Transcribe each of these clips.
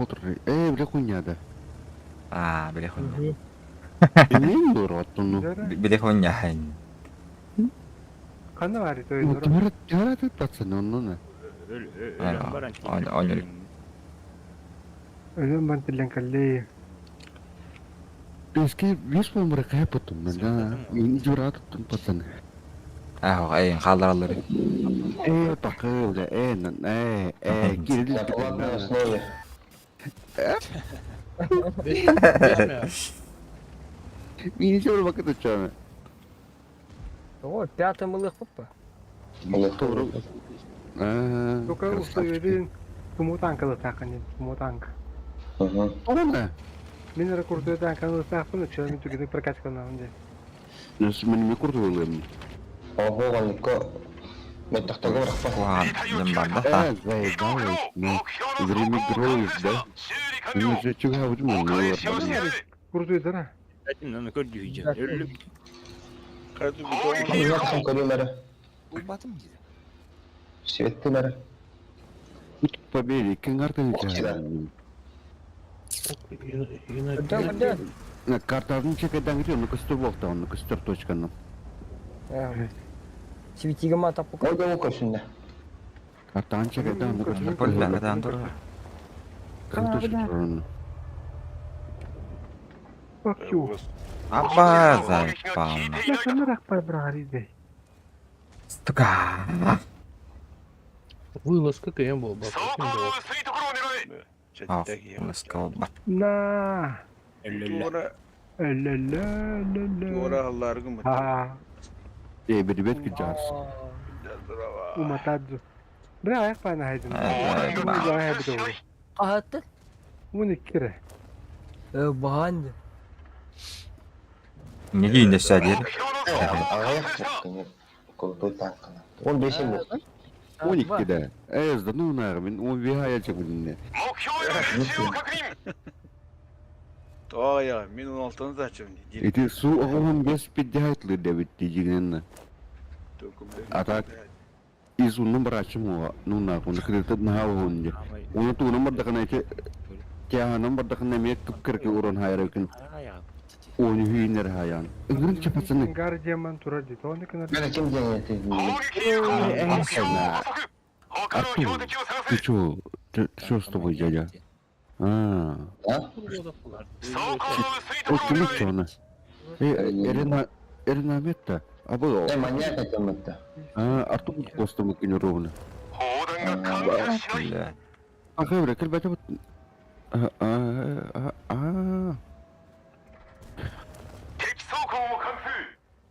otur. Bile kunyada. Bile konya. Emin doğru attın. Bile konya. Kanı var ito yun. Tümara tıklatsın onu ne? Oynuyor. Ölüm ben tilen kalli. Eski yüz mü mereka yapıttım ben de. İnci jurat tuttum patın. Ayın kaldıralları. Takıldı. Girdi. Ладно, основе. İnci bir vakit uçağına. О, пятый мылых попа. Doğru. Только устоюдин кумутан калы тақын. Кумутан. O ne? Мен рекордудан калы тақын. Чөй мен түгінің прокачканы онде. Nasıl benim kurdu olayım? Oho, kanka. Metaktaga berapa? Wah, jembatan. Время гроев, да? Ну, же чего говорю, ну, Kurduydun ha. Onu gördüğüce ölüm. Kardı Kamu lihat sang kali merah. Uyumadım ki. Sweet merah. Побери, карта Да. на картаны чекадан где он костюбок там на костюр точканы. Светига мата пока. Orada mı koşun da? Картаны чекадан на костюр. Pollardan dur. Fuck you. Apa zayıfam. Ya kanı rakpar bırakır dey. Stuka. Вылазка КМ был бы. Let's bat. Na. Тура Lalala. hallargı mı? Ha. Bir bet ki jars. Umatadzu. Bra ayak bana haydın. Bu da ayak bir doğru. Аты? Bu ne kire? Банд. Ne giyin de şadir? Ayak çıktı. Koltuğu tankına. 15'im yok. 12'de. Ezda ну нахрен, он вигая чекудин. Aa ya, min 16'ını da açıyorum. Эти су огон без педиатры Дэвид Тигинен. Atak. Isu nomor acemo, ну нахрен, кредит на хавон. Он ту nomor да kana че. Kya nomor da kana me tukkar ke uron hayrakin. Onu hüner hayan. Ömrün çapasını. Gardiyaman turar dedi. Onu kadar. Ben kim cenneti? Артур, ты чё с тобой, дядя? Ha? Kim içi ona? Erina Metta. Abi o. Manyak etmekte. Артур просто мыкин ровно. Ахевре, кел бача.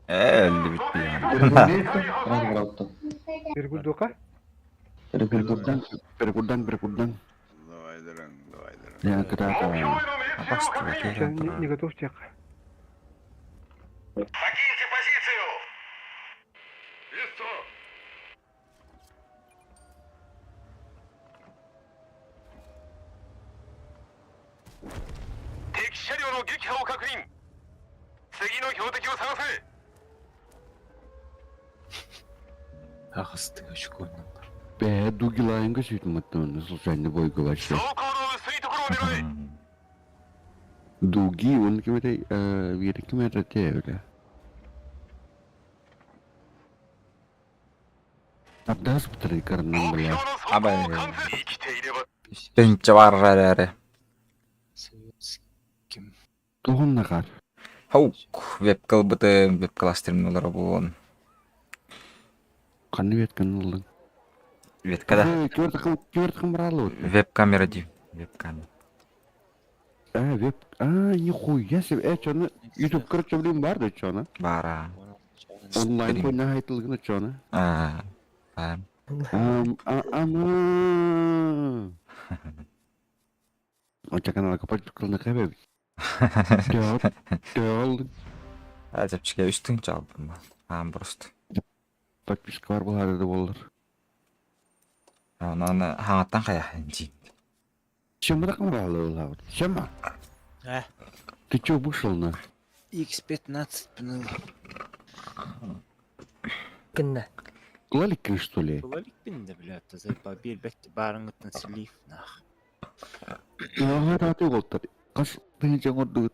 Öldü bitti yani. Ben bıraktım. Bir gül doka. Перекудан. Ya kita Bastı be. Sen не готов тех. Покиньте позицию! Лицо!敵車両の撃破を確認次の標的を探せ Hastı şu konuda. be dugilayın geçiyordum hatta случайно бой 走 говоришь. 行の薄いところを狙え Дуги, он кем-то, вери кем-то те, Ada seperti karena 目標 beliau. の走行を完全生きていれば Pince var rere. Tuhun nakar. Hauk. Web kılbıtı. Web klasterminaları bu. Kan vet kan. Web kada. Кёртакам брало. Web kamera diyor. Web kamera. Веб. Нихуя себе. Чё на YouTube короче, блин, бар да чё на? Bara. Онлайн Стрим. хуй на хайтл на чё на? Paham. Оча канал капать на кабе. Дёл. Acaba çıkıyor üstün çaldım ben. Paham burası. Подписка var bu arada olur. Onu hangattan kayakınca. Чем так брало лав? Чем? Ты чё вышел на? X15 пнул. Кында. Клаликин что ли? Kulalik bindi bile. Tazı bir bette barıngatın silif nah. Aha tatu goltar. Kas pinjang odut.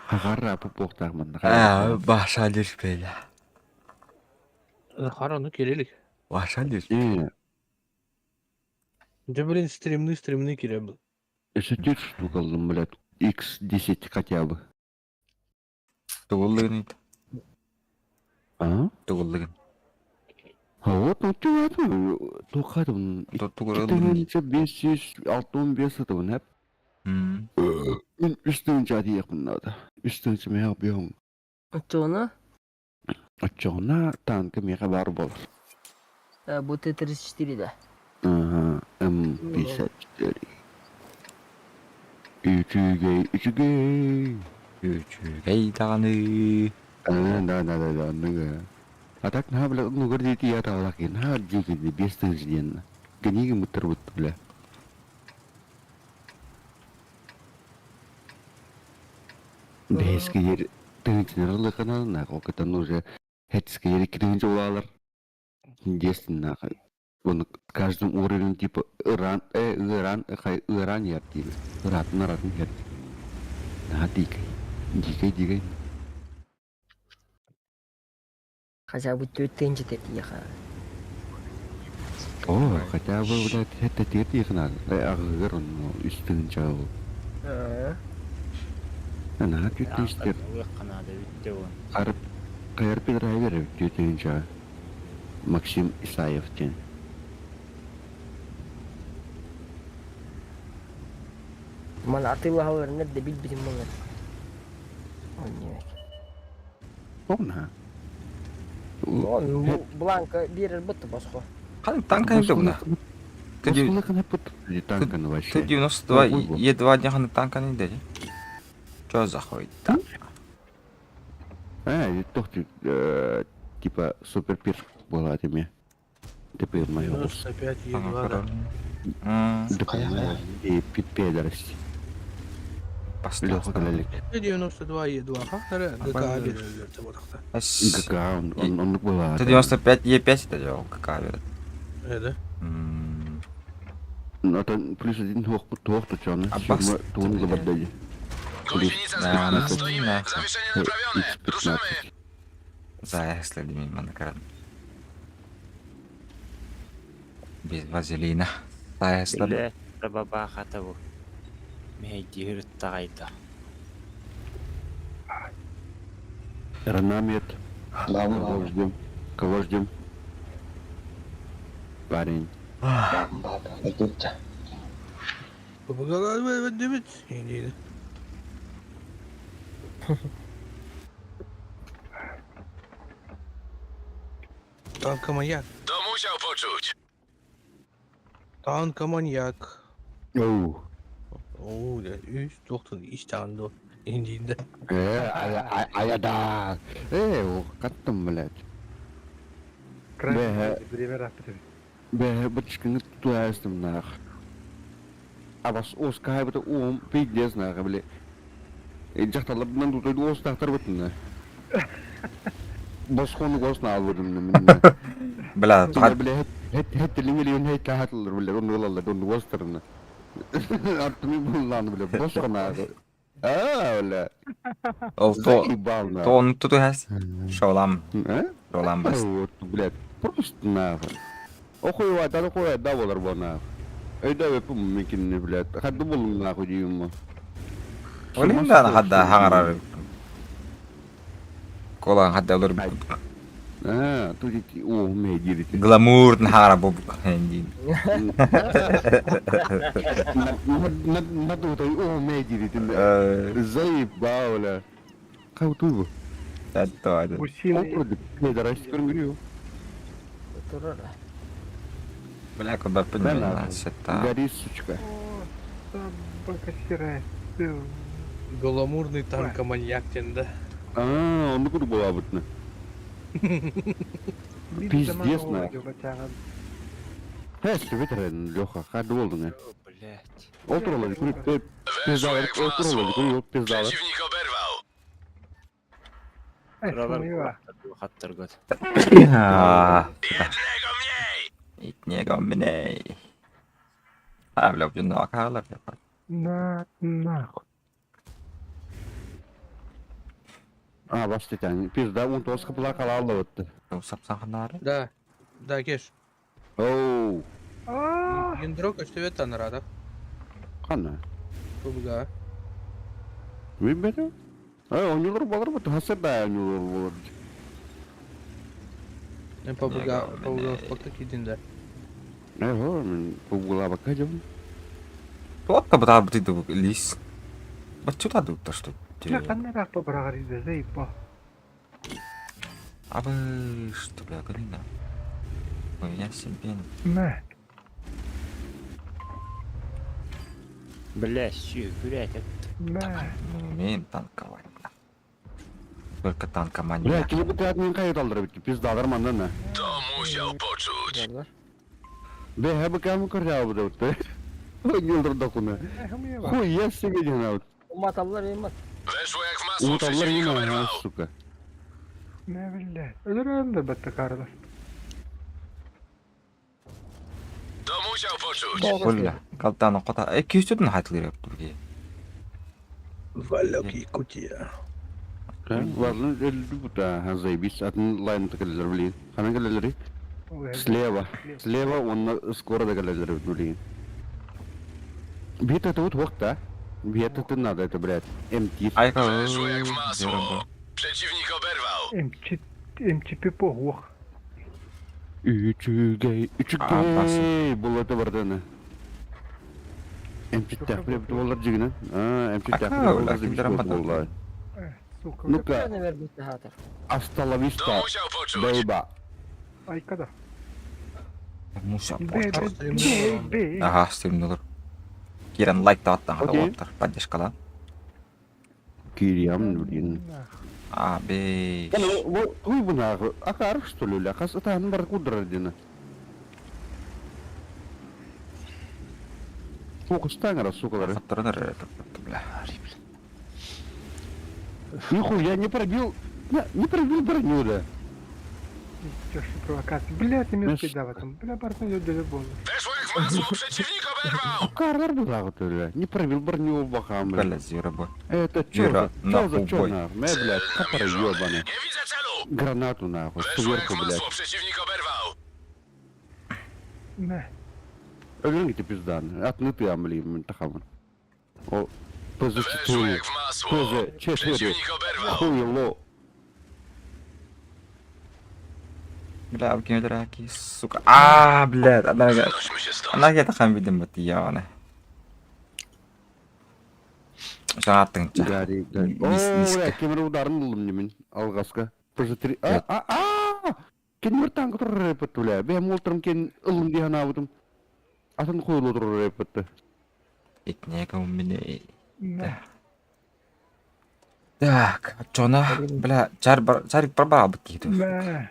Hakara popok takman. Başadır böyle. Харану керелик. Başadır. Блин, стремный керел был. Если ты штукалым, блядь, X10 хотя бы. Tuğullığın iyiydi. А? Tuğullığın. А вот, ну ты это, только там, Tuğullığın. 500, 6500 это hep. Мен üstünce hadi yakınlarda. Üstünce mi yapıyorum? Çoğunu. Açığına tankı mi var bol. Bu T-34'de. Aha, M54. Üçüge. Üçü geydanı. Da. Atak nah bela ngugar di tiya tahu lakin ha jiki di biasa sejian. Kini muter betul bela. Бес кер тыңчынарлы каналына окутан уже хэтскери кринжолалар. Естественно, он каждым уровнем типа Иран, я типа. Иран я. На дикай. Хотя бы тетенче тетиха. О, хотя бы, блядь, это тетих надо. Агыр он üstünce. Ana tütüştür. Arap kayar bir driver tütünce. Максим Исаев тен. Mal atı haberine de bildirim bunlar. Ona. Он Бланка берет быты баско. Hani tanka не бuna. Баскалы кына пыт танканы вообще. Т-92 едва не танка не деді. Чё за хуй там? Тохты, типа супер-пир была от меня. Теперь моя 95 едва, да. И пидорости. Лёха Галалик. 92 едва. Хахтара ГК берілерді бұдақта. ГК, он была. Т-95 Е5 деді ол КК береді. Эді. Ну, там плюс один хохту чёрный. Аббас. Тун забодали. Гусеница сбрана. Стоим. Завышение направленное. Рушами. Заясли мен кран. Без вазелина. Заясли. Биле баба хатабу. Мейдир тайда. Ранамет. Ладно. Кого ждем? Парень. Идите. Побагалай демет. Индейді. Танка маньяк. To musiał poczuć. Танка маньяк. Оу. Ooo, dat is toch een iets aan door Индейді. Аяда. Каттым, блядь. Бе, бычканы туястым нах. А бас оскай быты оом пиздец нах, блядь. Жақталап мен tutuydu os taqtar bıtın. Bosqonu gosna alırdım men. Bela, Bile het milyon het tahatılır bile onu alallar onu gostarını. Artımı bullandı bile bosqona. Öyle. ol to onu tutu has. Şolam. Şolam bas. Блядь, просто нахуй. Охуй ватар, охуй да болар бана. Öyle yapım mümkün ne блядь. Hadi bulun nahуй diyeyim. Olayım da hadda hangarar. Kolan hadda olur. Тут эти, медири. Glamour hangara bu hindi. Надо медири. Заебало. Как тут? Это ada. Пидорасти görüyor. Turur da. Bela kadar pidana setta. Гори, сучка. Гламурный танка маньяк тенді. Он куда была бытна? Пиздец, нахуй. Хэшки ветеран, Лёха, хады oldu ne? Блять. Oturuladı, kulüp pizdalar, oturuladı, kulüp pizdalar. Przeciwnik oberwał. Buralar hattır god. Jednego mniej. İtniye gombiney. Abi lop junda akalar yapar. Нахуй. Başlayacağım. Pizda 19 kapılar kalalı öttü. Сапсанханары. Да, кеш. Oo. Яндрок, өстөбөт танырады. Kana. Кубга. Bilmiyorum. Oynuyorlar balar mı? Hasır da oynuyorlar. Пабга факты кидинде. Bu bula bakacağım. Туотта бутаа бутиду лис. Бачута дуттар что. Я каннерак побрагariде заебал. Абы что бля говорина. Ой, я себе. Мэ. Бля, блядь, Мэ. Мен танковать. Только танка Bırak маньяк. ki bu teatrin kayıt aldır bitti. Pizda adarman ne? To musiał poczuć. Jarlar. Be he bakam kırca bu da öttü. Oynuyorlar da konu. Хумева. Хуй я себе не знаю. Umatalar yemat. Weszło jak w masło, Umutlar przeciwnik yine oberwał. suka. Мэ, блядь. Öldürüyorum batta karlar. To musiał poczuć. Хуля. Калтаны кота. 200-дөн хайлгэр явдаг гээ. Валяки кутия. Varlığın 50 bu da hazay biz atın line tıkılır bilin. Hangi gelirleri? Слева. Слева он скоро догалер блин. Бит это вот вахта. Бит это надо это брать. МТ. Айка. Weszło jak w masło. Przeciwnik oberwał. МЧП похух. Üçüge. basın. Bu da vardı ne? МЧ тәхриб доллар жигне. МЧ Aka, тәхриб ulan, kim dramadan? доллар. Сука. Ну-ка, Ne ver bitti hatar. hasta la To vista. musiał poczuć. Baby. Ай, когда? Муса. Б. Ага, стрим olur. Кирен лайк та аттан Окей. хатар. Поддержкала. Кириам блин. Абе. Bu bu ne? Akar что ли? Akas atan bar kudrar dina. Fokustan ara сукалары. Хаттардар бля. Нихуя не пробил. Не пробил броню, да. Чё ж провокация? Бля, ты мне Знаешь, спидава там. Бля, партнер идёт до любого. Weszło jak w masło, przeciwnik oberwał. Кардар была вот это. Не пробил броню бахам. Бля, зирабо. Это Вера, чё за нахуй, чё бой. на? Блядь, капара ёбаный. Nie widzę celu. Гранату нахуй. Weszło jak Сверху, w блядь. masło, przeciwnik oberwał. Мэ. Öldürün pizdan. Atnıtı amlıyım müntahamın. O Weszło pozisyon. jak w masło. Поза четыре. Przeciwnik oberwał. Хуйло. Бля, обкинет раки, сука. А, блядь, одна Wynośmy się stąd. Она где-то хам видим вот яны. Жаңа аттыңча. Гарри. Ниске. О, кемер ударын булдым немен. Алгаска. Позитри. Кен bir tank tur repetule. Ben moltrum ken ылым ди хана бутум. Атын хуйло tur repette. Итнега у меня. Мэ. Так, чона, бля, чарик пробал бы киду. Мэ.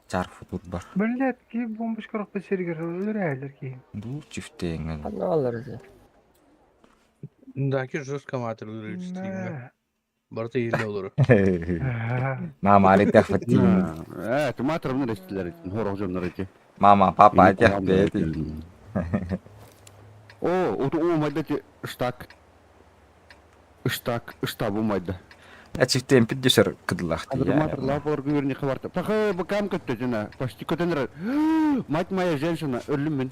Чар футбол бар. Блядь, ки бомбочка рок песеригер öldürüyorlar ki. Бул чифтеңен. Ne olur bize? Да, кеш жестко матер öldürücü. Мэ. Barta elde olur. Мама, али тахватин. Туматырымны рестилер için. Хорох жондар эти. Мама, папа, тях бети. O майда те штак. Штабу майда. Я чифтем пиддешер кыдлахты. Матрлар görünü кабарта. Такы бакам көттө жана. Почти көтөнөр. Мать моя женщина өлүм мен.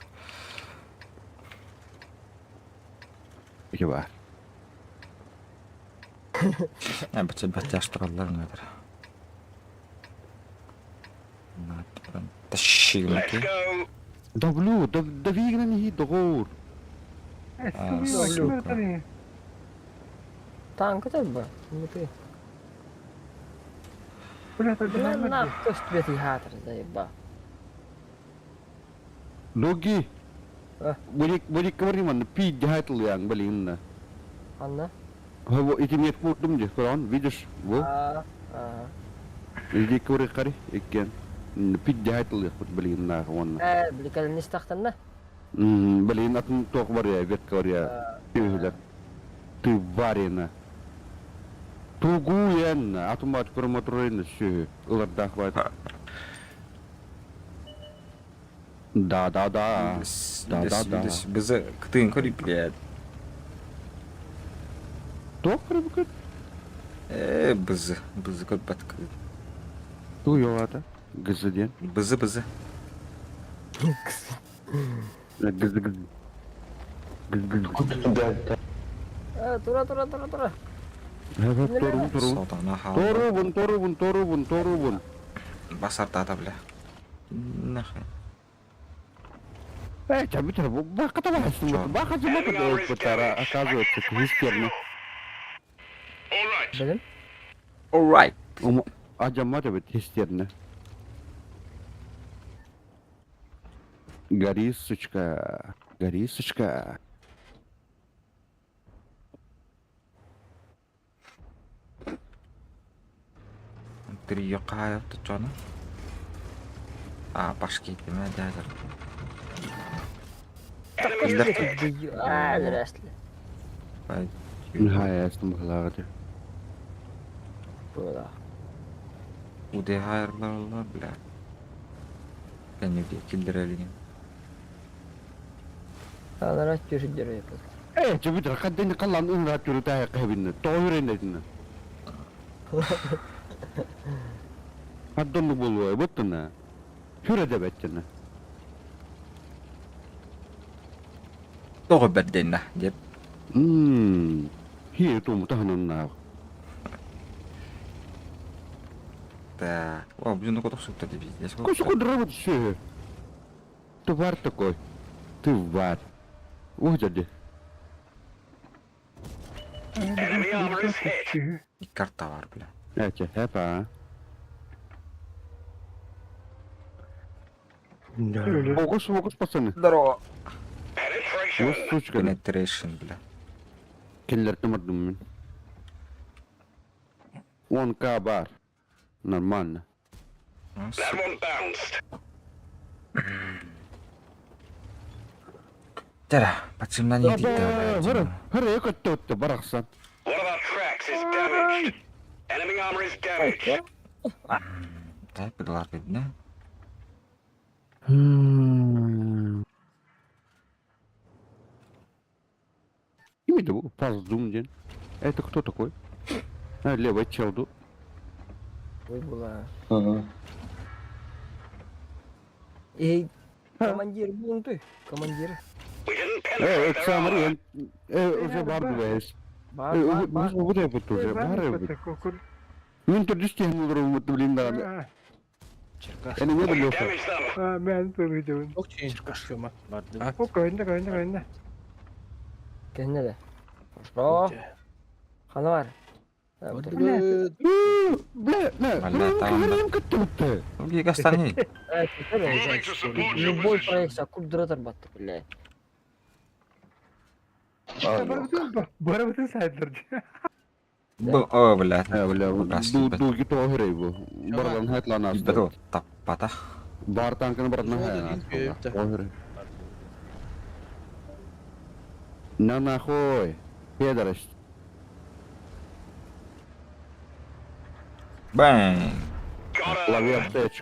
İki var. Я бача бачаштыралар надыр. Тащилки. Давлю, дави на них договор. сука. Tankı tabi bu. Mutu. Блядь, это Bля, нормально. na köst beti hatar zayıba. Logi. Ah. Budik kemarin mana pi jahat lu yang balin na. Anla? Hawo itimiyat kudum je koran vidus. Wo. Aa. Idi kuri kari ikken. Pi jahat lu kut balin na kawan. Bili kalın istaktan na. Balin atun tok var ya vet kor ya. Tühler. Tü varina. Tuguyen automat promotorin şu ılırdak var. Да. Биз кытын көрүп, блядь. Doktor bu kadar. Bızı köpet. Tu yok ata. Gızı diyen. Bızı. Gızı. Gız. Tura. Evet, torun. Sodana hal. Torubun. Basar tata bile. Nah. Tabii bu. Bak kata bahasın bu. Bak acı mı kadar putara akazı ötük. Hiç yerine. All right. Benim. Alright. Ama acama da bit hiç yerine. Gari sıçka. Trio kaya tucana. Pas gitu mah dasar. Здрасте. Baik. Nihayet muhlaqı. Burada. Udah hayırlar bile. Kan dia kildirelin. Sana çözücü yapalım. Tabii de kadın kalan ünrat yürütaya kahvini. Doğru nedeni. Haddon mu buluyor butuna? Hüre de bettine. Doğru bedden nah. Jep. Hiye tu mutahanan na. Ta. Wah, bizim kotak sukta di bis. Kau suka drawat sih. Tu var tu koi. Tu var. Jadi. Enemy armor is hit. Karta var bile. Evet, hep ha. Fokus pasını. Daro. Penetration. Yus suç kadar. Penetration bile. Killer tamadım min. 1K bar. Normal. That one bounced. Tara, pacimnan yung Hara ikut tut baraksan. One of our tracks is damaged. Enemy armor is damaged. Saya keluar kedua. Имею в виду, пас Думдин. Это кто такой? Левый челду. Ой, была. Hı hı. Командир был ты. Командир. We didn't penetrate their armor. Самарин. Уже барду весь. Бар. Вот это уже, бары. Мен турдишки хэмуру мутулинда. Черкас. Эне не We было. damaged them. Ben söyleyeceğim. Çok change kasıyor mu? Vardı. O koyunda. Kendine de. Что? Хана var. Ha, bu da. Бля, Валя, там, да. катут. Другие кастани. Moving to support your Любой position. проект sakıp duratır battı bile. Bana bütün saydırıcı. Oh, belah. Ду gitu akhirnya bu. Barlan hatlan as. Betul, tak patah. Bartan kan berat nah ya. Akhirnya. Nana khoy. Pedras. Bang. Got a Lavi aptech.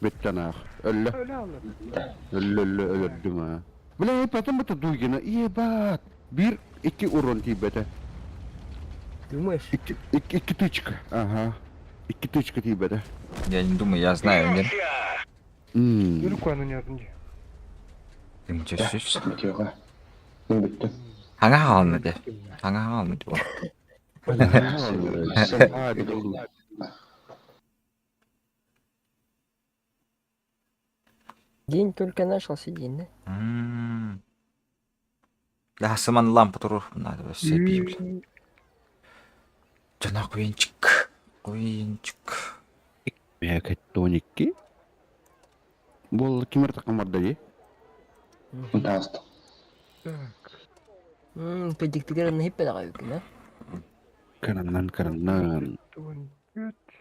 Bittanah. Ölle. Öyle anladım. Öldüm ha. Bile patım batı duyguna. İyi bat. 1-2 urun tibete. Думаешь? İki tычка. Ага. 2 tычка tibete. Я не думаю, я знаю, нет. gotcha. Yürü koyunun yazınca. Ты ничего слышишь? Bitiyor ha. Hı, bitti. Hangi halinde? Hangi halinde bu? Hadi oğlum. День только начался, день, да? Ya seman lampu turun. Надо sepeyim. Cana kuyuncuk. Merak tonikki. Bol kimar kamarda ye. Fantastiskt. Prediktiklerimden hep bedava yüküm, ha? Karannan.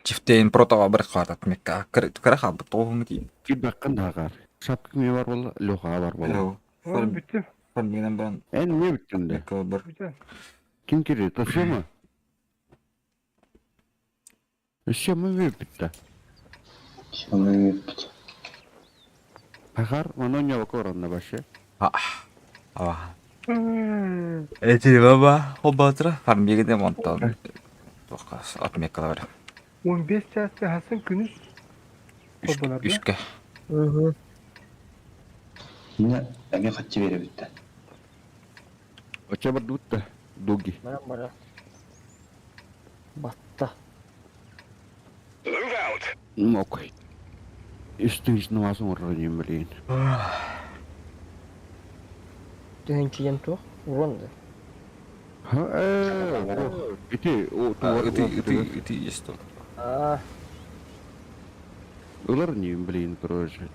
Çifteyin protova bir qatat mekka. Kira xabı tohum değil. Kibakkan dakar. Şapkı mı var valla? Loha var valla. Yo. Oğlum bitti. Bilmeden ben En ne bittin de? mekka bir. Güzel. Kim kiri? Taşıyor mu? Taşıyor mu ve bitti? Şimdi bitti. Pakar, manonya bak oranla başı. Ah. Эти баба хоботра фармбегеде монтон. Тохас атмек калар. 15 saatте Hasan Günüz Хоботар, да? Үшкө. Мына әге қатчы бере бітті. Оча бар дутта. Дуги. Бара. Батта. Move out. Мокой. Üstüngüç namazın uğrayayım bileyim. Түйінші ем туқ. Уронды. Ha iti o tuvar Ыты есть. Ular neyim bileyim короче.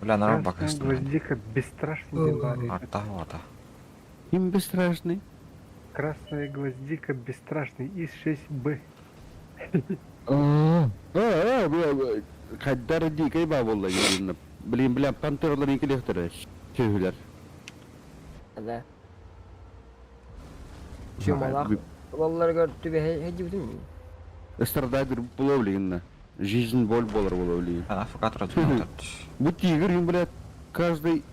Бля, народ Красная бакаст. гвоздика бесстрашный дебари. Арта вода. Им бесстрашный. Красная гвоздика бесстрашный ИС-6Б. Бля, kadar di kay babol lagi. Bileyim bilen panterların ikilikleri. Tühler. Да. Чумалақ. Балалар көрді бе хеджі бүтін мені. Страдайдыр булавлин. Жизнь боль болар булавлин. Она факатра тут. Bu тигр, блядь, каждый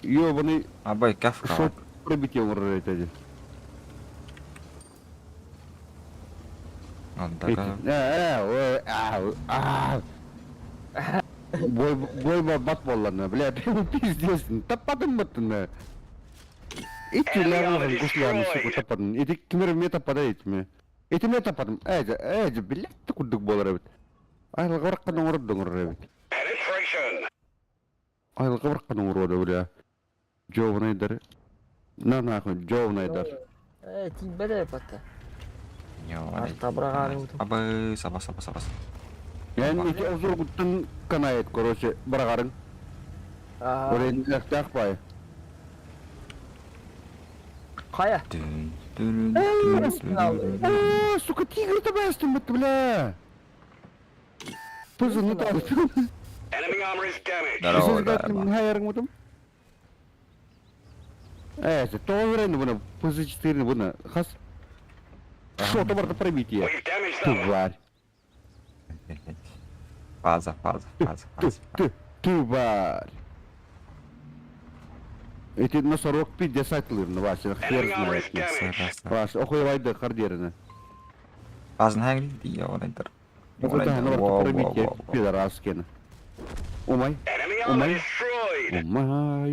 ёбаный Абай кафка. шот пробить его рейд. Бой бат болларна, блядь, пиздец, тападым баттына. Ити лавын гусланы сука тападым. Ити кимер ме тапада этме. Ити ме тападым. Блядь, кудук болар бит. Айла гаркан ордың ребит. Penetration. Айла гаркан орды, бля. Джовнайдер. Нахуй, Джовнайдер. Тибеде патта. Йо. Арта брағарың бүтін. Абай сабас. Yani iki uzun kutun kanayet korose bırakarın. Oraya yaktak pay. Қая? Сука, тигр табастым бітті, бля. Пызыны табыстым. Enemy armor is damaged. Здорово, Сіз гәттім, хайарың бұдым. Тоғыр енді бұны, пызы 4 бұны, қас. Шоты барды пробитие. We've damaged them. Тварь. Фаза. Тварь. Эти носорог пидя саклырны, Вася, хер знает. Вася, охуевайды кардерины. Фазын хәңгли дия орайдыр. Это она пробитие, пидорас кені. Умай. Enemy armor destroyed.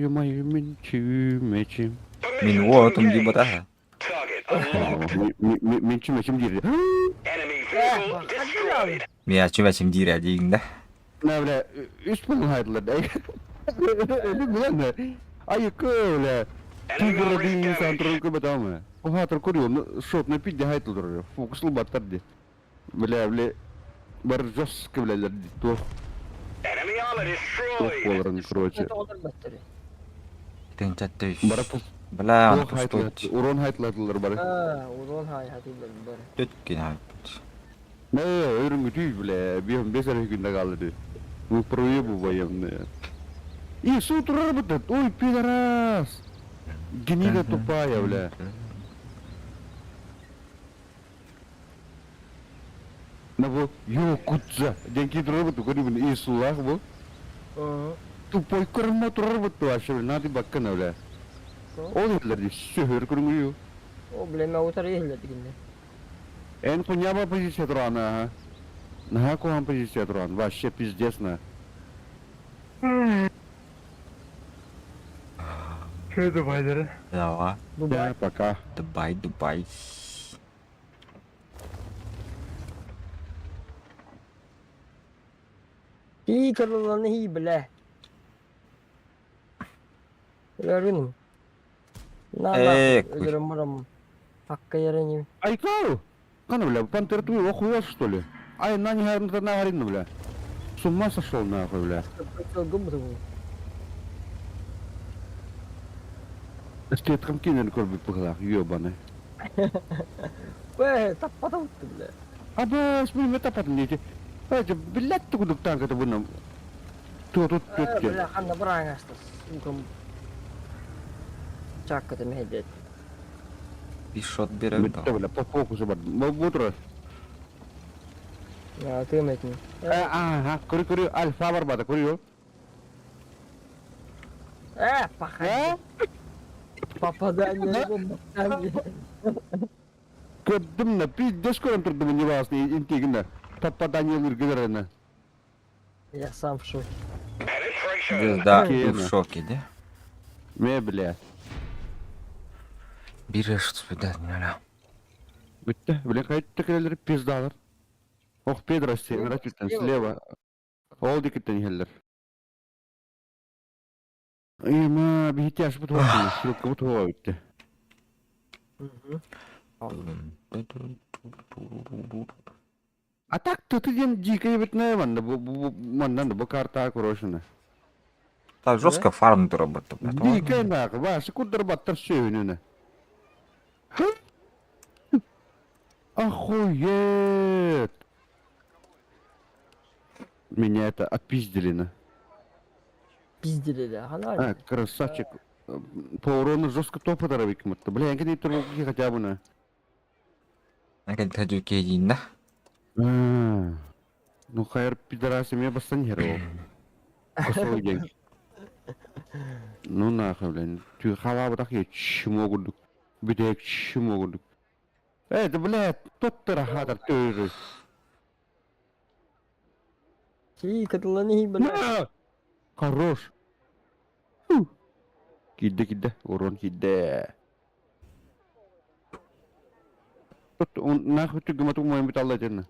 Умай, мен чүмечім. Мен отым дейбі да. Target unlocked. Мен чүмечім дейді. Enemy vehicle destroyed. Мен чүмәчім дейрі дейін да. Ne bile, üst bulun hayırlı da. Öyle bilen de. Ayık öyle. Tigre değil insan durun gibi tamam mı? O hatır kuruyor, şot ne pide hayırlı duruyor. Fokuslu batar di. Bile, var jos kıbleler di. Tuh Enemy armor destroyed. olarak kroçe. Тоғылар бәттірі. Тен чатты үш. Bara Бля, tuh hayırlı, uron hayırlılar bari. Удан хай хатилер бәрі. Төткен айпыт. Ne örüngü tüy bile, bir 15 günde kaldı. Bu proje bu bayım ne. И суд работает, ой, пидорас! Гнида тупая, бля. На вот, кутза, деньги работу, говорю, и сулах, вот. Тупой кормот работу, а что, надо бакана, бля. Он это лишь все, говорю. О, блин, утар ехали дегенде. Эн хуйня позиция трана, на каком позиция тран, вообще пиздец на. Что это, Байдер? Дава. Да, пока. Дубай. И карлаланы хи, бля. Görün. Ölürüm buram. Hakka yerenim. Айкау! Кана, бля, пантер твой охуел, что ли? Ай, на не говорит, бля. С ума сошел, нахуй, бля. Ты там кинен корби пыхлах, ёбаный. Таппата утты, бля. Аба, смотри, мне тапатым дети. Эти, блядь, ты куда танк это выном? Тут. Бля, ханда бұраң астас. Үкім. Чаккаты мейдет. Бишот берем. Бля, по фокусу, бля. Бутро. Я тымайтын. Ага, кури, альфа бар бата, кури. Пахай. Papadan ne bomba. Gördüm ne pizdes körüntürdüm ne vasıta intiginde. Papa Daniel ürgülerine. Я сам в шоке. Biz de Kiyeme. в шоке, да? Me bile. Bir что видать, не Bitti. Bile kayıt tekerleri pizdalar. Oh Pedro sen rakitten sleva. Oldu kitten heller. Ima bir ihtiyaç bu tuvalı. Şirk bu tuvalı bitti. А так то ты ден дикая битная ванда бу карта корошина. Так жестко фармить работу, блядь. Дикая нахуй, ваши кудр баттар шевенина. Охуеть! Меня это отпиздили на. Пиздили, да. А, красавчик. По урону жестко топа даровик мутта. Бля, я не трогаю хотя бы на. Наконец хочу кейдин, да? Ну хайр пидораси меня бастанировал. Косовый день. Ну нахуй, блин. Ты халава так я чмогудук. Бедек чмогудук. Это, блядь, тот ты рахатор тоже. Ти, каталани, бля. Хорош. Киде, урон киде. Он нахуй ты гамату моим биталлатена.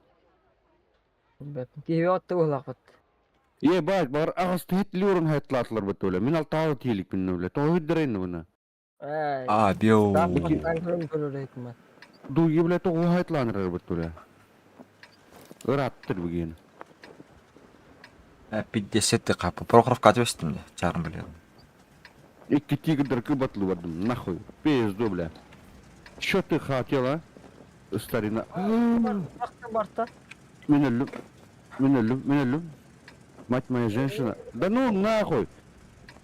Киви атты уhlaqat. Бать, бар ағысты хетли урын хайтлатлар бітөлі. Мен ал тағы тейлік міні біле. Тоғы үддірейні бұны. А, беу. Танкрын көрір етмәт. Дуги біле тоғы хайтланырар бітөлі. Ұраттыр бүгені. 50 капы. Прохоровка отвестим, да? Чарм, блядь. Икки тигр кыбатлы бардым. Нахуй. Пизду, бля. Чё ты хотела, старина? Барта. Мен өлім. Мать моя женщина. Да ну нахуй.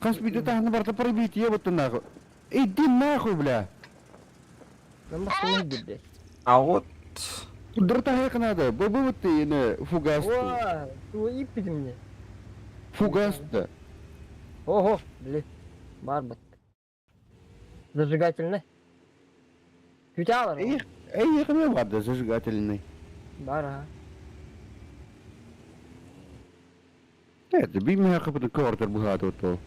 Хаспиде тахны барта пробить, ебаться нахуй. Иди нахуй, бля. Мен басылы бе. А вот... Дұрта хек надо. Бұл ты не фугасты. О, ты иппеди мне. Фугасты. Ого, блин. Барбат. Зажигательный. Кютялар. Эй, я не варда зажигательный. Бара. Это бимя хапа квартер бухато то.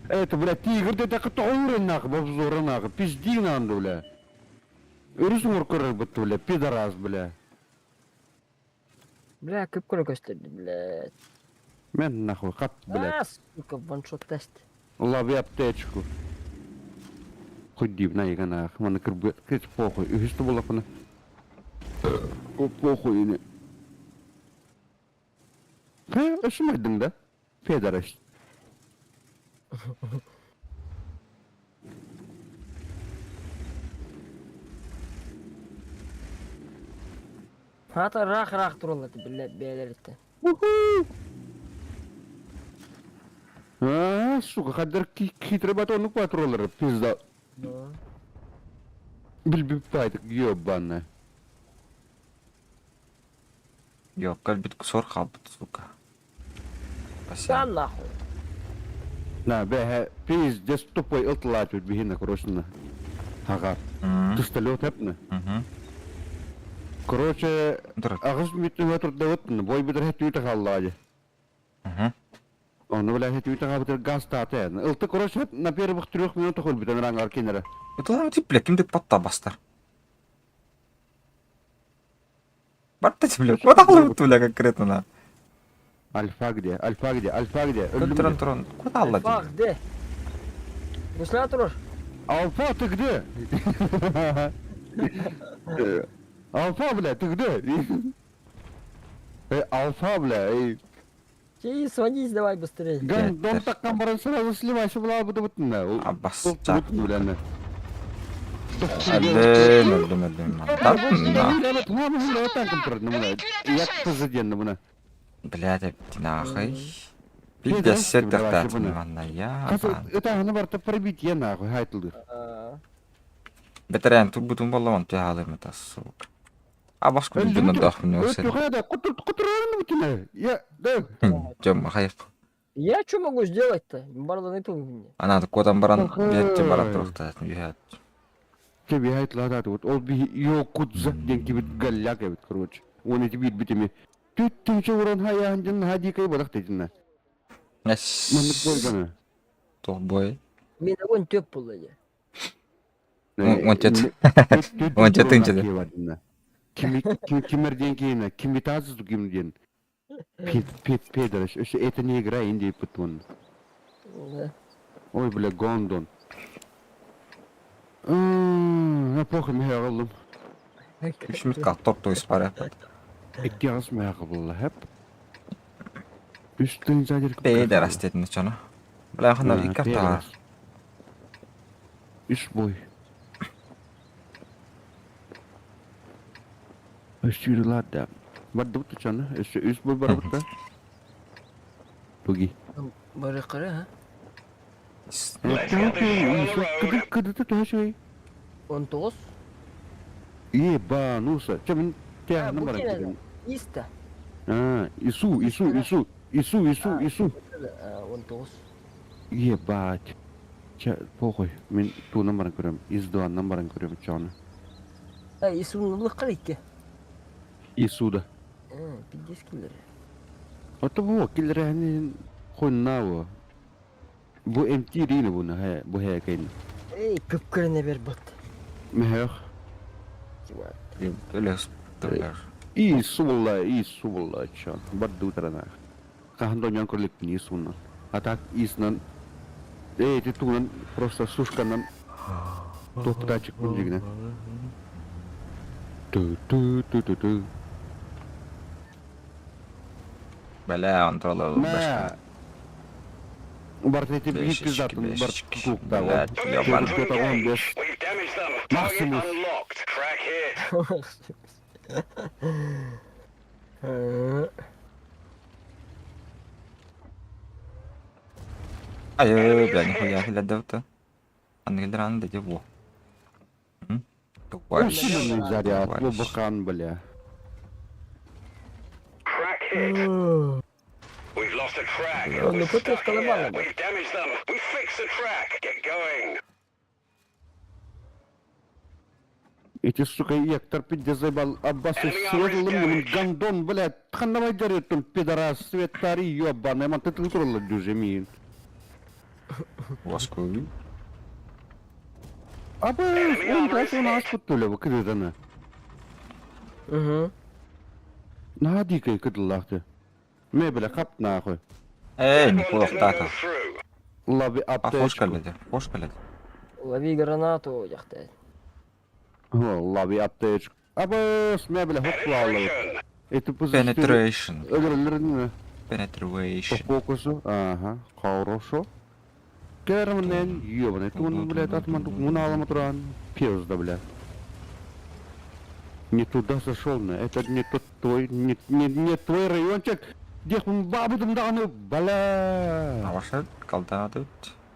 Это, бля, тигр ты так тоурен нах, бобзора нах, пизди надо, бля. Русмур коры бля, пидорас, бля. Бля, көп көрі көстерді, блядь. Мен нахуй, хат, бля. Сука, ваншот тест. Лови аптечку. Ходи в наига нах, мана кырбы, кыч похуй, үхісті болақ мана. О, похуй, не. Üşümedin de. Pederast. Hata rak duruladı beylerlikte. Сука, кадр хитрый батонок патроллер, пизда. Билбипайдык, ёбаная. Yok, kalbit kusur kalbit, suka. Sen nahуй. На, бе, пиздец тупой ылтылать вот бегина, короче, ага. Ты столет эпна? Короче, ағыз бітін өтірді өттін, бой бітір хет үйті қаллады. Оны біле хет үйті қабытыр газ таты. Ылты, короче, на первых 3 минутах ол бітін раңар кенері. Это он тип, блядь, кимдик патта бастар. Бартать, блядь, куда ловит, бля, конкретно, на? Альфа где? Трон, куда ловит? Bak de. Güçlü oturur. Алфа, ты где? Алфа, бля, ты где? Алфа, бля, Şey сводись давай быстрее. Дом так камбаран сразу сливайся, бля, буду вот на. Аббас, Тут, бля, на. Öldüm. Як позаденно бuna. Блядь, нахуй. 50 тахтатин ванна, я. Это она барта пробить, я нахуй, хайтылдыр. Бетерен, тут бутун болламан, тягалым это, сука. А башку бутун дохмын, өсер. Кутураны бутуна. Я, да. Жом, хайр. Я что могу сделать-то? Барлан айтыл мне. Ана кодан баран Ага. бетте баран турукта. Юхат. Тебе айт ладат вот. Ол би йокут зак ден кибит галляк эбит, короче. Он эти бит битеми. Түттің чоғыран хаян жын хадикай балақ дейтінна. Эс. Мандық бойганы. Тобой. Мен огонь төп болды. Он тет. Он тет тынчыды. Кимерден кейіна, кимитазызды кимден. Педераш, это не игра, Индия пытон. Да. Ой, бля, Гондон. Плохо меня ғылым. Үшміт қалттоп тойыс бар. Иктиғыз меня ғылым, хэп. Үстің задер... Пейдер астетін чоно. Бля, қында екі аптаға. Үш бой. Үстірі ладда. Барды бұты чаны, үш бой бары бұты. Туги. Бары қара, Кыды төшөй. 19. Ебануса. Чамын тяғына Бұл барам кені кеден. Иста. Ису. 19. Ебать. Похуй, мен ту номерін көрем. Издуан номерін көрем чаны. Исуның бұл қарайке. Исуда. 50 килер. Ото bu kilrehni khunnawo. Bu MT-rini bunu bu hekayın. Kıpkırına bir bat. Mehek. Өлес. Isu vallahi çan. Baddu tarana. Kahandonyan korlik ni sunna. Atak isnan titunan просто сушканан топтачык музыкны. Ту. Бля, он троллал. Мә. Бартети бит пиздатын бар кукта. Блядь, ёбан. Кто-то он без We've damaged them. Maximus. Target unlocked. Crack hit. Ayo, бля, нихуя хилядев-то. Ангелдран да его. Тупой. Усиленный заряд, лобахан, бля. Crack hit. We've lost a track. Ну, потом колобало. We've damaged them. We fixed the track. Get going. Эти, сука, Ектор пидде заебал Аббасы светлым, гандон, блядь, ханавай жаретун, пидорас, светари, ёбаный, ман, ты тролла дюжемин. Воскую. Абы, он, блядь, у нас путулева, кыдыдана. Надикай кыдыллахты. Ме, бля, кап нахуй. Эй, неплохо так. Through. Лаби А фошка аптечку. леди, фошка леди. Лови гранату, яхтай. Лаби аптечку. Абы, ме, бля, хоплалывы. Это позиция. Penetration. Öldürülürün по Penetration. фокусу. Ага, хорошо. Керменен, ёбаный, ты он, блядь, атман, муналом туран. Пизда, блядь. Не туда зашел, это не тот твой, не твой райончик. Где он бабу там даны, бля. А ваша колдадут.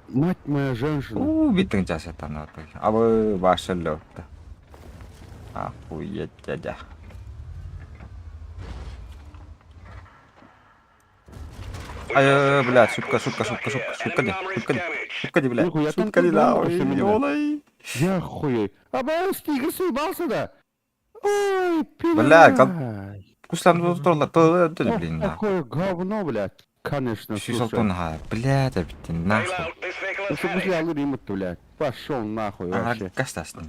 Мать моя женщина. Биттің жасеттан отыр. Абы башы лётті. Охуеть, дядя. Ай, блядь, шутка, блядь. Нихуя там Шутка, придумал, что ой, меня. ёлай. Я хуй. Абы, стигр съебался, да. Ой, Бля, пидорас. Куслам турла, блин, да. Какое говно, блядь. Конечно, Шишалтон, блядь, биттің, Bail нахуй. out. This vehicle Ну is что heading. после алурим, блядь. Пошел нахуй вообще. Кастасын.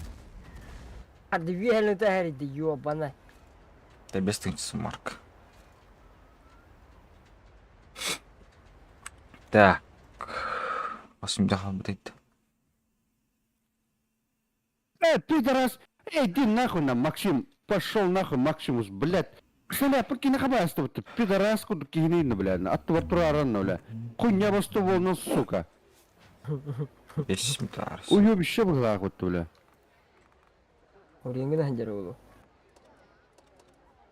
Hadi веселый тагриди, ёбана. Ты бестынчысы, Марк. Так. Басым жақал бітейді. Пидорас! Иди нахуй на Максим! Пошел нахуй, Максимус, блядь! Кстати, покинь хабаста, вот пидораску докинина, блядь, от тварана, блядь. Хуйня бастовал, ну, сука. Бес митарс. Уебище была, вот, блядь. Уреңгін ханжар олу.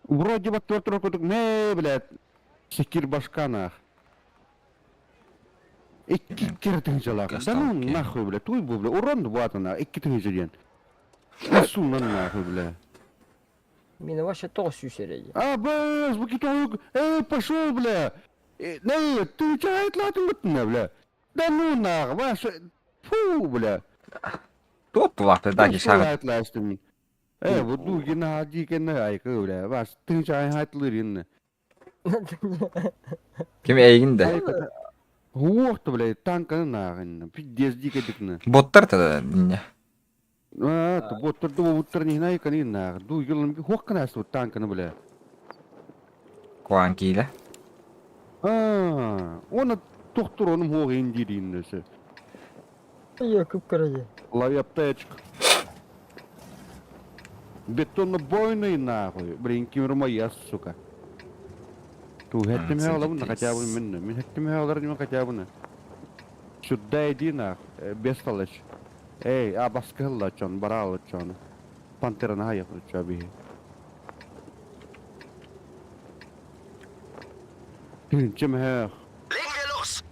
Вроде бы тварку так, не, блядь. Секир башка, нах. Икки кертің жалақ. Да ну нахуй, блядь, туй был, блядь. Урон вот она, икки тің жаден. Исуна нахуй, блядь. Мені ваше тоғыз сүйсереді. Абаз, букитовик, пошел, бля! Ne tu çayt la tu ne bile. Ben nuna baş fu bile. Tuop vakti daki şagat. Çayt la istim. Bu du gene haji gene ay köyle. Baş tu çaytlar yine. Kim eğin de. Huoktu bile tankın nağın. Pidez dikedikne. Bottar da dinle. Tu botur tu botur ni nay kanin nağ. Du yılın bir huokkan asu tankını bile. Kuankiyle. Onu doktor onun hoğ indirin nese. Yakıp kırıcı. Лови аптечку. Бетонно бойный нахуй. Блин, кимерма я, сука. Ту хеттим хавлабын хотя бы минне. Мен хеттим хавларым хотя бы. Сюда иди нахуй. Без фалыш. Эй, а баскалла чон, барал чон. Пантера на хаяк чаби. Чем хэ? Legen wir los!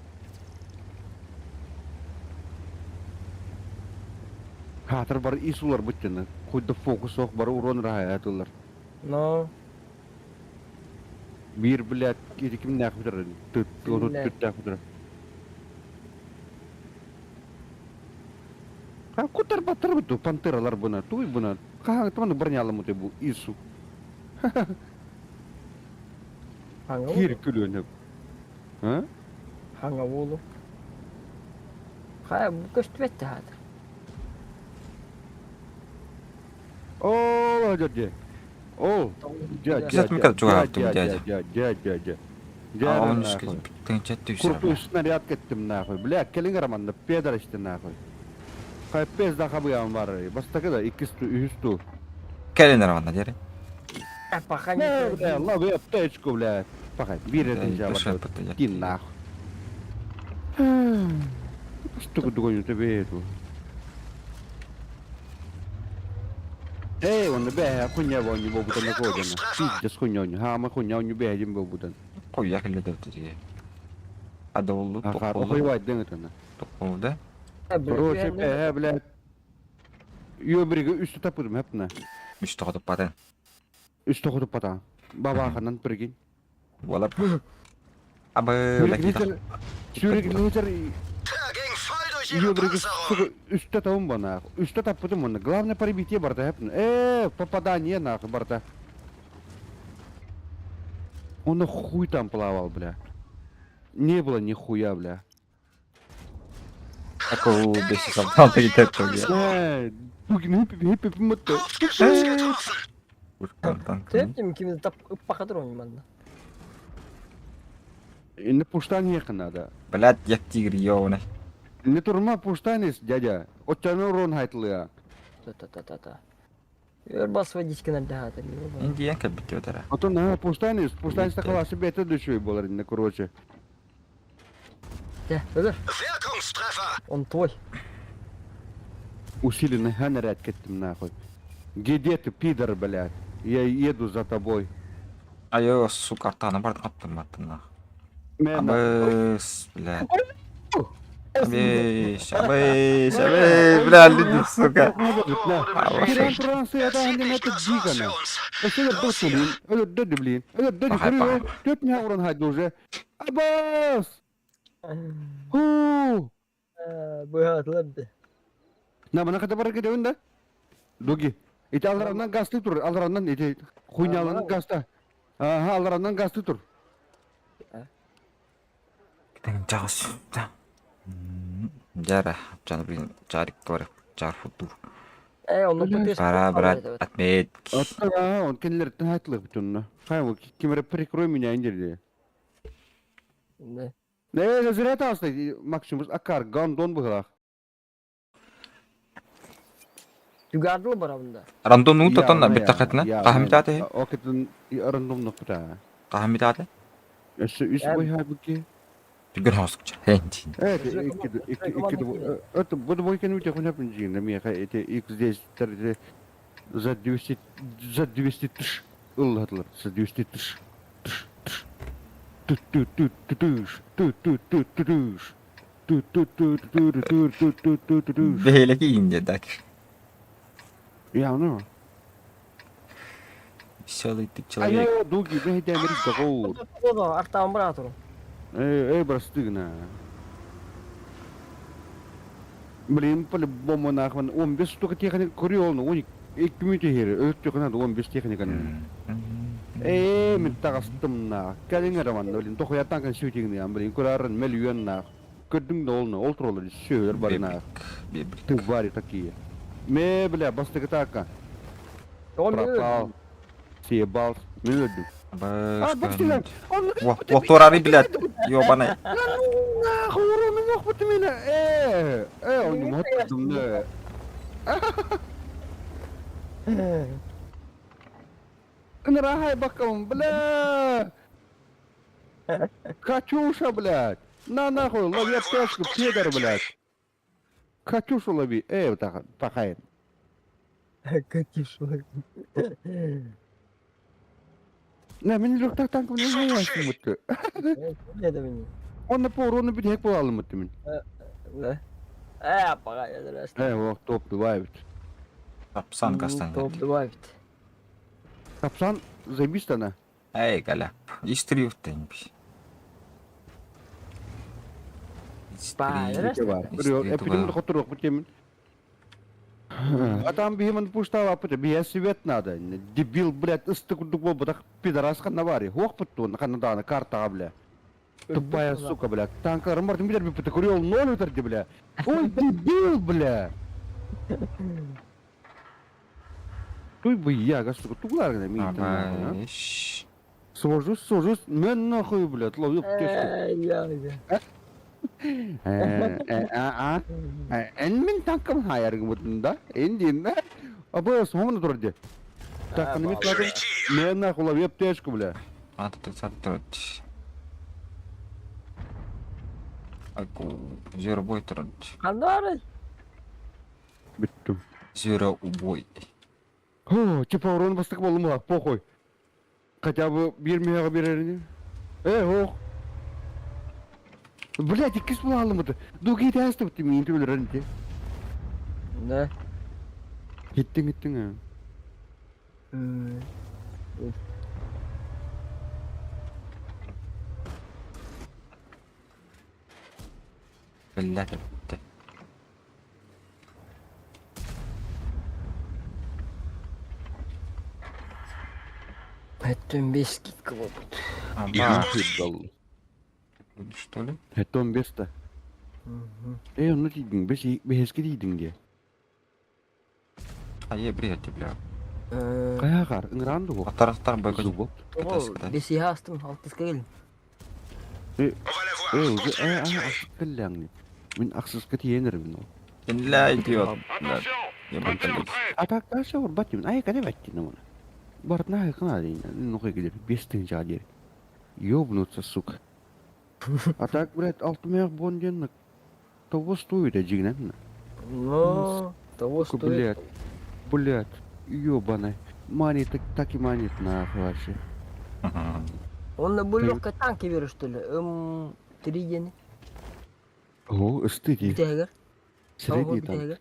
Хатыр бар исулар бүттен. Куйда фокус ок бар урон раятылар. No. Bir bilet kim ne yapıyor? Tut yapıyor. Ha kutar batar betul panteralar buna, tuh buna. Kah teman bernyala mu bu isu. Hanga Kir vulu. külüyor ne? Ha? Hanga vulu. Kaya bu köştü vetti hadi. Oh jadi. Oh. Güzel mi kadar çok yaptım dede. Ja. Onun üstü. Tınçet düşür. Kurtu üstüne riyat ettim nahoy. Bilek kelin aramandı pedar işte nahoy. Kay pez daha bu yan var. Basta kadar ikisi üstü. Gelin arabanla deri. Pakan Ne Allah be apteczku bля. Pakaj, bire ten Proszę działa. pytać. Tin nach. Что догоню тебе эту? Эй, он бе, хуйня вон не бобу там находится. Ты с хуйнёй, ha ma хуйня не бе, один бобу там. Koy yakılı dövdü diye. Hadi oldu. Ага, хуй вайт ден это. Oldu. Короче, бе, бля. Ёбриге üstü tapırım hep ne? Üstü katıp badın. Üstü kutup pata. Baba kanan pergi. Valla. Abi lagi. Sürekli hıcar Gegen voll durch ihre Ёбриге Panzerung! üstte tamam bana. Üstte tapırım onu. Главное перебитие борта hep ne? Попадание нахуй борта. Он на хуй там плавал, бля. Не было нихуя, бля. Ako besi sabtan da gider tabii. Bugün hep mutlu. Kopfgeschoss getroffen! Kurtardan. Teptim ikimiz tap ıppakadır oyun bende. Не пуштание надо. Блядь, я тигр, ёвна. Не турма пуштанис, дядя. Отчану рон хайтлыя. Ta. Yer bas водички надо hadi. Şimdi yanka bitiyor tara. А то на пуштанис такова себе это душой было, не короче. Gel ölür. Wirkungstreffer! On твой. Усиленно ханарят кеттим нахуй. Где ты, пидор, блядь? Я еду за тобой. Ayo su kartana bardan attım attın. Мен Abes, блядь. Abes, блядь, люди, сука. Иран Франция, это они на это дигана. Это досулин, это дödü блин. Это дödü курю. Төт не урон хайду уже. Абас! Ху! Bu hatırladı. На бана ката бар кетебин да? Доги. Ити алдарынан гасты тур, алдарынан ити хуйняланын гаста. Ага, алдарынан гасты тур. Giden cağız. Jara, canı bir carik var, car futur. Onu patates. Para berat atmet. Ага, он келлер тахатлык бүтүн. Хай, кимере прикрой меня индирди. Ne? Не, зря тасты, Максимус Акар, гандон быгылак. Yugardılı bara bunda. Random nu tatanna bir takatna. Kahmi taate. Окетен рандом нокта. Kahmi taate. Üs boy halbuki. Tügür hasıkça. Hentin. Evet, это буду мой канут, я хуйня на меня, это их здесь за 200 тысяч. Улатлар, за 200 тысяч. Böyle ki ince dak. Явно. Çalıydık çalıydık. Ай, дуги, бе демери дагор. O da artan bırak onu. Брастыгна. Блин, по-любому нахуй. 15 штук техника курил, но он 2 минуты хер. Өттүк надо 15 техника. Мен тагыстым на. Калиңер ман, блин, тохуяттан кан шүтигни, блин, курарын миллион на. Көдүң долны, олтролы сөйлөр бар на. Ты бари такие. Бля, бастыгы така. Пропал. Съебал. Мен өлдүм. Вот турары, блядь, ёбаный. Нахуй, уроны мог быть меня. Он не мог быть меня. Нрахай баком, бля. Катюша, блядь. На нахуй, лови аптечку, пидор, блядь. Катюшу лови. Вот так, пахай. Катюшу. Не, мен жоқ танкым не ойлайсың мұтты. Оны пор, оны бір хек болалым мұтты мен. Апаға ядырасты. Оқ, топ добавит. Тапсан кастан. Топ добавит. Тапсан, заебись она. Эй, галяп. Истрию ты-нибудь. Эпидемия хоторок бұтемін. Адам беймін пуштава апыты, бейе свет надо. Дебил, блядь, ыстық ұдық бол бұдақ пидорас қанна бар. Хоқ бұтты оны қанаданы картаға, бля. Тупая сука, бля. Танкалар мартын билер біпті көрел нөл өтірді, бля. Ой, дебил, бля. Туй бы я, сука, тугларгана мейтін. Сожусь, мен нахуй, блядь, ловил птешку. Мен танкам хайаргы бұтында, әнден, абы соңын тұрды. Танканы мет ладым, мен нахуй ловил птешку, бля. Атты. Аку, зero бой тұрды. Қандары? Біттім. Zero убой. Типа урон бастық болым ға, похуй. Хотя бы бермеяға береріне. Оқ. Блядь, ikis bulalım mıydı? Dugi testi bitti mi? İnti ölürün ki. Ne? Gittin ha. Bellat etti. Это без скидка вот. Ама. Что ли? Это он беста. Onu deydin, beheski deydin diye. Ае, бред, бля. Kaya kar, ыңыранды бұл. Аттар бой көз Зубок. Без ястым, алтыс кел. Ақсыз кілләңні. Мен ақсыз кітейенір мен ол. Инля идиот. Атак ташы ор баттым, ай кәде бәттін оны. Бартына айқына дейін, нұқы келер, бестің жадер. Ёбнуться, сука. А так, блядь, алтымаяқ бонденнік. Того стоит, жигнен. Ну, того стоит. Блядь, ёбаный. Манит, так и манит нахуй вообще. Он на булёвка танки веру, что ли? 3 день. О, стыди. Битягер. Средний танк.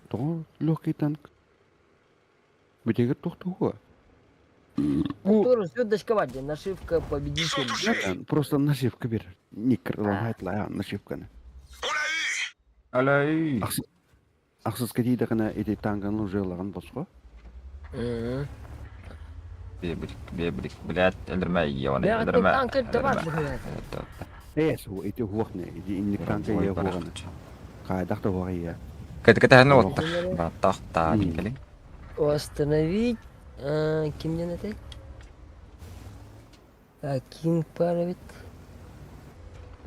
То легкий танк. Битягер тухтуга. Который звездочка вадя, нашивка победитель. Просто нашивка бер. Никр лагайтлая нашивканы. Алай. Ақсыз кәдейді ғана эти танканы жайлаған босқа? Бебрик, блядь, өлдірмәй, ебаны, өлдірмәй. Танк это бар, блядь. Сол, эти хуақны, эти инник танка е хуағаны. Қайдақта хуағы е. Кәді әні оттық. Баттақта, келің. Остановить. Кимден это? Кинг паровит.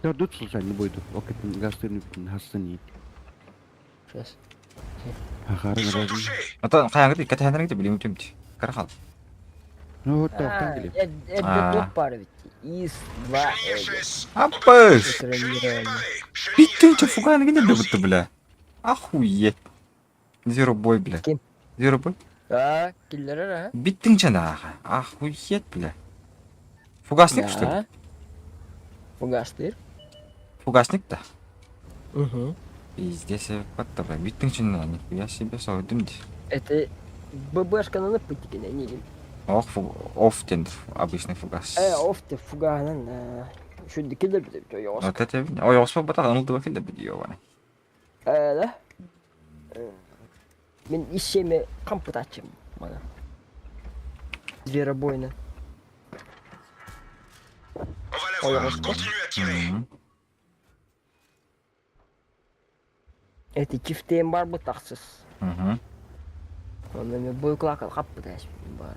Я тут случайно бойду. Окетін гастырны бітін хастыны. Сейчас. Ахарын разын. Ата қаяңғы кәді әні білем өтемді. Кара қал. Ну, таптан келем. Это топ паровит. Из 2. Апыш! Биттің фуганы кенде бұтты, бля. Ахует. Зеро бой, бля. Кем? Зеро бой? Киллер, Биттің жаңағы. Ахует, бля. Фугасник, что ли? Фугастыр. Фугасник, да? Угу. Пиздец, как-то, бля. Биттің жаңағы. Нихуя себе сойдым, де. Это ББшка на напытике, не. Ох, оф тендер, обычный фугас. Оф ты фуганан. Şöyle kilir bir de bir yavaş. Вот это. Ой, я спал батал, он был фильм видео, ваня. Öyle. Ben işimi kampı açayım bana. Zверобойны. Au revoir, continue à tirer. Eti çiftliğim var bu taksız. Hı. Ondan ben boy kulak kapı da açayım var.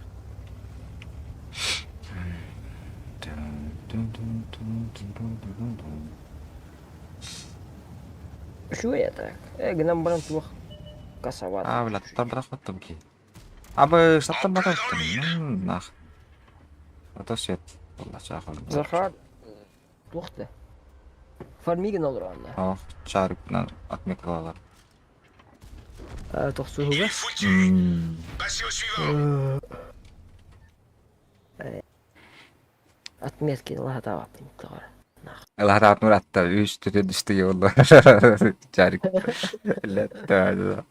Şu yatak. Ginem bana tuğ kasavat. А, блядь, там потом ки. А бы что там потом? Нах. Это свет. والله شاخل. Zahar. Tuğda. Farmigin olur onda. اه شارب atmak var. Tuğsu Il huve. est foutu. Passez au suivant. Atmetkin lahat avattın. Allah rahat mı rahatta üstüne düştü yolda. Çarık. Latta.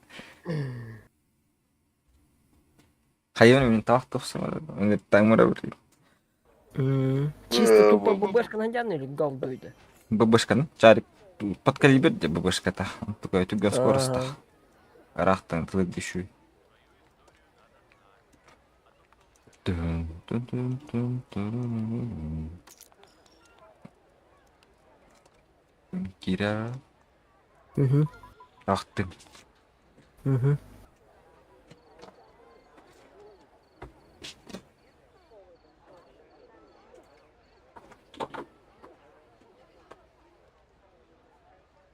Hayvan min taht tofsa var. Onu tamara bir. Чисто тупо ББшка надяна или галдуйда? ББшка, ну, чарик под калибр, где ББшка-то. Такая тугая скорость. Рахтан, тылык дешуй. Кира. Рахтан.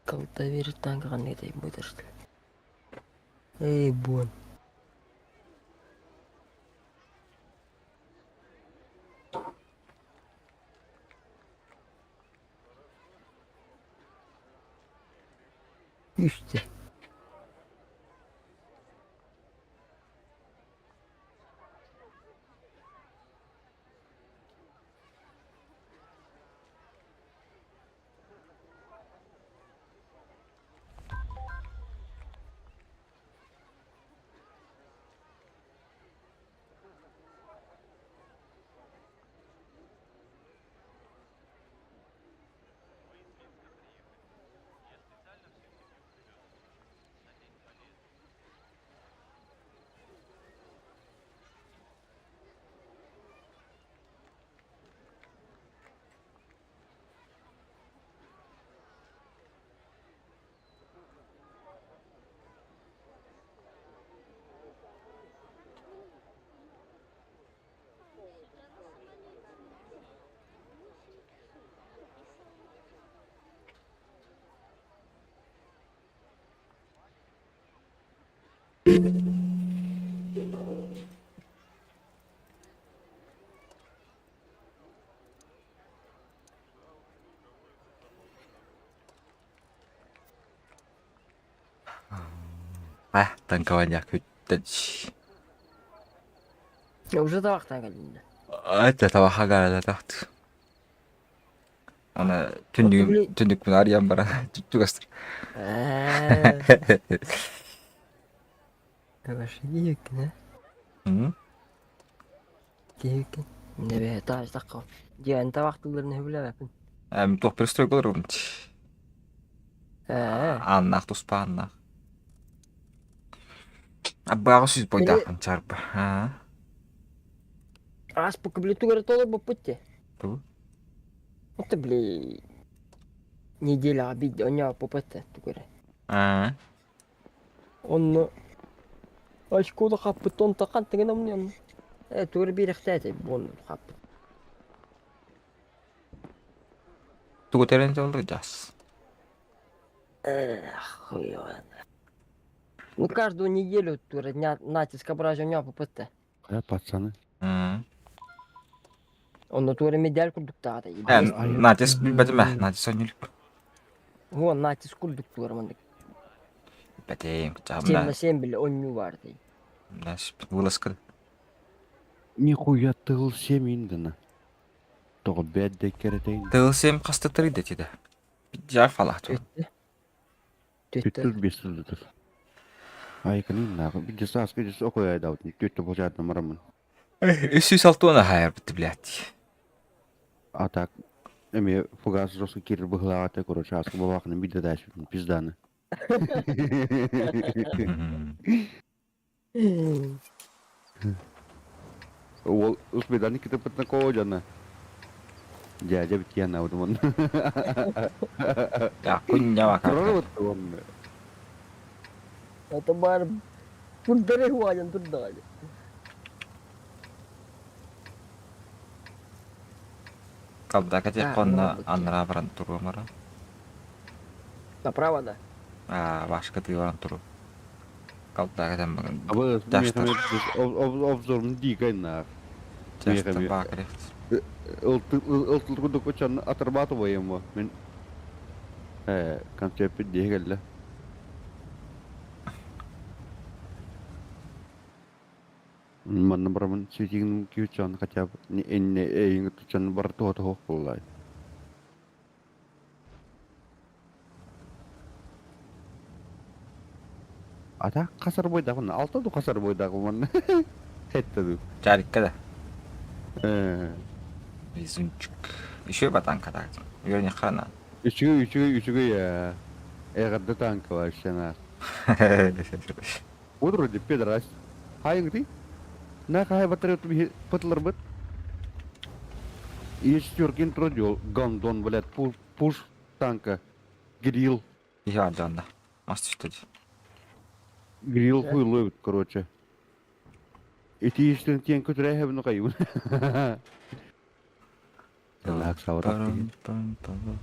Kalta verir tanka ne diyeyim bu derste. Ey bun. İşte. Танкование хоть. Ya уже tabaktan geldiğinde. Это табаха gara taht. Ana tündük bunu arayan bana tuttu gastır. Yavaş giyik ne? Hı? Giyik. Ne be taş takı. Diyen tabaklarını hüble yapın. Тоқ перестройка olur mu? Аннах туспа аннах. Аббағы сүз бойдақын чарпы. Аз по каблетура толы бы пути. Бұл? Это, бли... Неделя обид, у него по пути, тугуре. Он... Очкода хаппыт, он тақан тегін амнен. Тугуре биріқтәді, он хаппыт. Тугу теренде олды жас. Хуёво. Ну, каждую неделю, тугуре, натиск ображу у него по пути. Пацаны. Он тугуре медаль курдук тағады. Натис бәдімә, натис ойнылып. Вон, натиск курдук тугуре, мандық. Бәдейм, 7/7 bile oyunu vardı. Насіп, выласкады. Нихуя тыл 7 индіна. Тоғы бәдді керетейін. Тылсем қасты тұрыйды теді. Жар фалақты. Түттір бесілдідір. Айкының нағы. Бір жасы асқы жасы оқой айдауытын. Түтті бұл жадына марамын. 306 ona hayır bitti, блядь. Атак Эми фугас жосу кирир быхлагата, короче, асқы бабақының биді дәшін, пизданы. Ол успеданы китеп бітні қожаны. Дядя бит яна удуман. Ya kunya Тұрар maka. өтті оны. Это бар пунктары хуаjan туда. Kalda kati Ah, konna ну, anra baran turu mara. Направо, да. Başka bir baran turu. Kalda kati Абы, Жаштар. обзорын дейгайна. Жаштар Мехами. bakırıq. Ылтыл күдік өтшаны атырбаты бойым ба. Мен концепті дейгелі. Манна барамын сөйтігінің күйетшаны хотя бы әйінне әйінгі тұтшаны бар тоғыты хоқ болай. Ата қасар бойдағын, алтыды қасар бойдағы манна. Хеттеді. Жарикka da. Везунчик. Еще батан катак. Верни храна. Üçüge ya. Eğerde tankı var sana. Odur de pedras. Hayır değil. Ne kadar batırıyor bir patlar bit. İş Türk'ün trojol gandon bilet push tanka. Grill. Ya canla. Nasıl işte? Grill хуйло бит, короче. Эти işlerin тен көтірәй хәбіні қайын. Лак сауырап деген.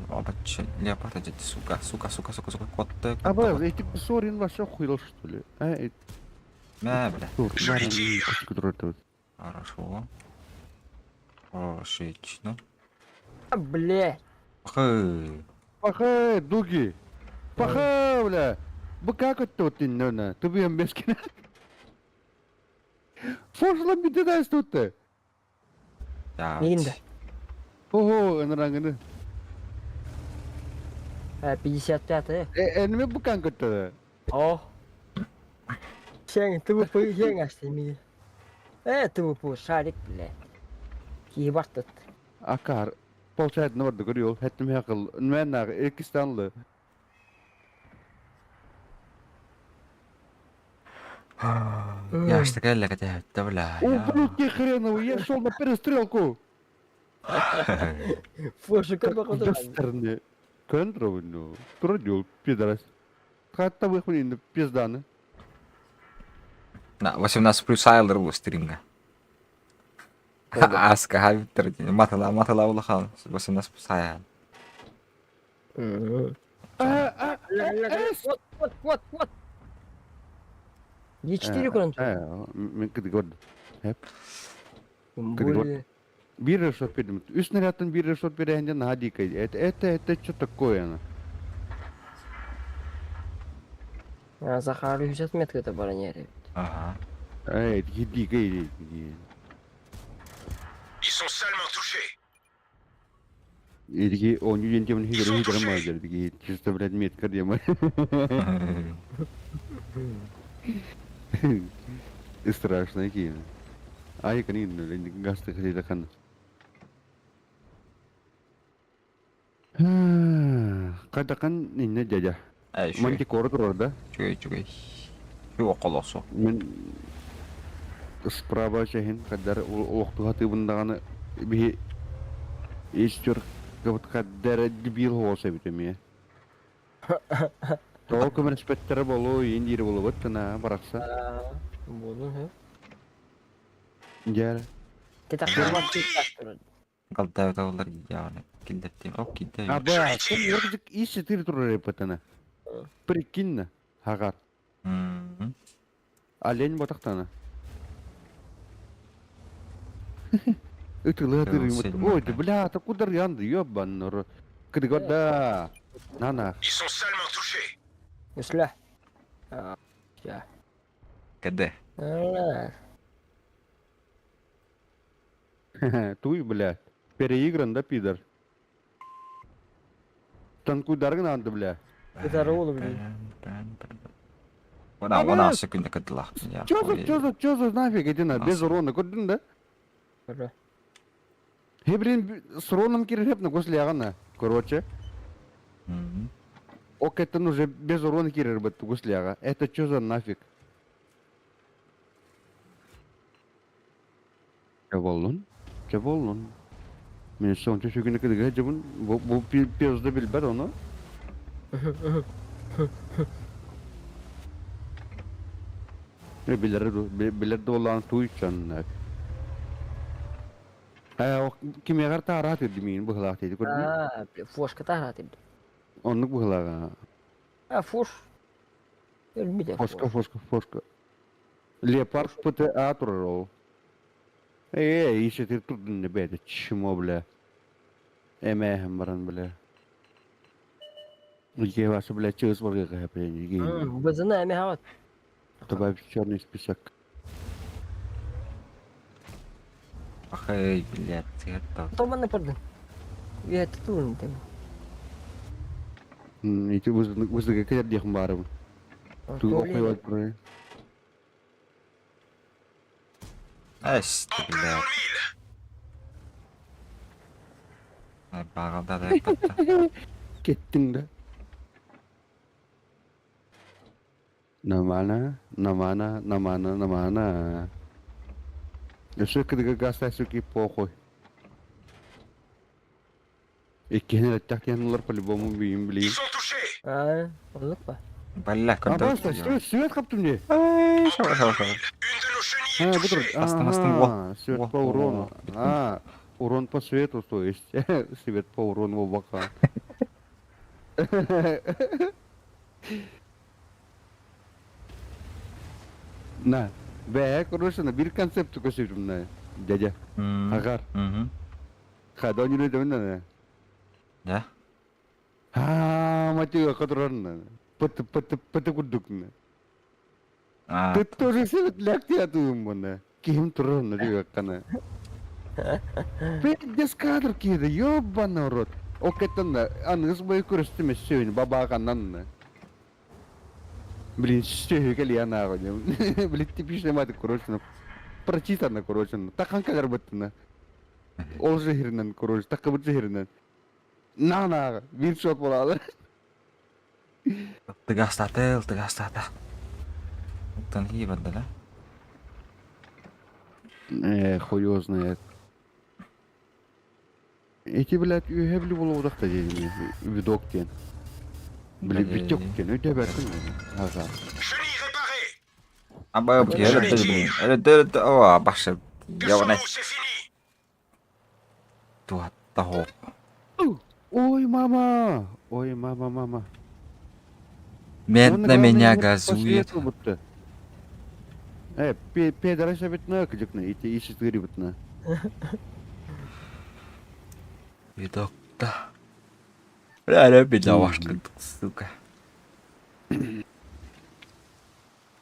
Обаче, леопард идет, сука. Котты. Аба, эти ссорин вообще хуйло, что ли? Мә, бля. Хорошо. Хорошо. Отлично. Бля. Паха, дуги. Паха, бля. Bu как тут инна? Ты бы мешкина. Фошла биде да тут. Ya. Нигинде. Ого, энрангыны. 55. Энме bu как тут? О. Сен, ты бы поезжай, ми. Ты бы шарик, бля. Кибартат. Акар. Получает на воду горел. Хеттим хакыл. Нменнаг Эркистанлы. Я что кэллэ катэ, да бля. Ублюдки хреновы, я шел на перестрелку. Фошу как Дастерны. Кендровну. Трудил, пидорас. Хатта выхвалили пизданы. На 18 плюс айлдер bu стримга. Аска хавиттер. Матала улахан. 18 плюс айл. Вот. Е4 куран. Мен кыдыгод. Hep. Более. Bir решот передем. Üst нарядтан bir решот передем на дикой. Это что такое? Захар 50 метров это баронеры. Ага. Эй, дикой. Ils sont salement touchés. Эдики он юден темн хидер мазер. Эдики чисто блядь метка дема. Страшно какие. Ай, конечно, гасты хотели хан. Кадакан инне дядя. Ай, şu. Мантикора турар да? Чугай. Şu колосу. Мен справа шехин кадар оқтуға тыбындағаны бі естер кабыт кадар дебил хоса бітеме. Тоғы көмір спеттері болу, ендері болу бұттына барақса. Буду, Жәрі. Ты так нормально. Kalda tavlar yani. Kildetti. О, kilde. Аба, кім өргізік есі тірі тұрар епітіні. Прикинна, хағар. Олень батақтаны. Ütülü hatırlayayım. Oy, bля, та куда yandı, ёбан. Кыдыгода. Нана. Ils sont salement touchés. Усля. Каде? Туй, бля. Переигран, да, пидор? Танку дарган анды, бля. Это роллы, блин. Ona sekünde kadıla. Чё за нафиг, иди на, без урона, куда, да? Хебрин с Роном Кирхеп на гуслягана, короче. Мгм. Океттен уже без урона Кирхеп гусляга. Это чё за нафиг? Чаволун? Чаволун? Мен сонча шүгіні кідігі жібін, бұл пезді білбәр оны? Білерді олағын туй чанын. Кеме қарта арат еді мейін бұғылақ дейді, көрді? Фошка тағат еді. Онық бұғылаға. Фош. Ölmedi Фошка. Леопард пыты атырыр ол. Ишетер тұрдың не бәді, чимо, бля. Әмәхім баран, бля. Ге басы, бля, чыз барға қайпайын. Бызына әме хават. Добавь черный список. Ай, блядь, это... Томаны пырдың. Я это турын тем. Эти вызыгы кәдер дейхім барым. Туй оқой бәд бұрай. Әсті, блядь. Ай, бағалда да yapatты. Кеттің да. Намана. Өсі кідігі гастайсы ки похуй. Еккені әттәқтен олар по-любому бейін білейін. Ондық па? Бля, когда... Баста, свет қаптым не? Ай, шава. Бұдыр. Астын, во. Свет по урону. Урон по свету, то есть. Свет по урону в бока. На, короче, bir концепт көсетім на, дядя. Ағар. Қада он үйреді мені. Да? Матега қадыран. Пыты күрдік. А, Ты тоже свет ләкте атуым мұны. Кем тұрын, дегі қана. Пәдес кадр кейді, ёбаны рот. Океттен, аңыз бой көрістіме сөйін, бабағаннан. Блин, что кальяна ходим. Блин, типичная мать, короче, прочитана, короче, тахан кадар баттана. Ол жирнен, короче, так как будто жирнен. На, виршот болалы. тыгастаты. Уктан хибадды, да? Хуй его знает. Эти, блядь, уебли было удахта дедими, видок тен. Блин, витек тен, у тебя ага. Аба, это, о, башы, яваны. Туатта хоп. Ой, мама. Мент на меня газует. Педораса бітна, кіжікна, іті іші тгірі бітна. Видок-то. Реально бедовашка, сука.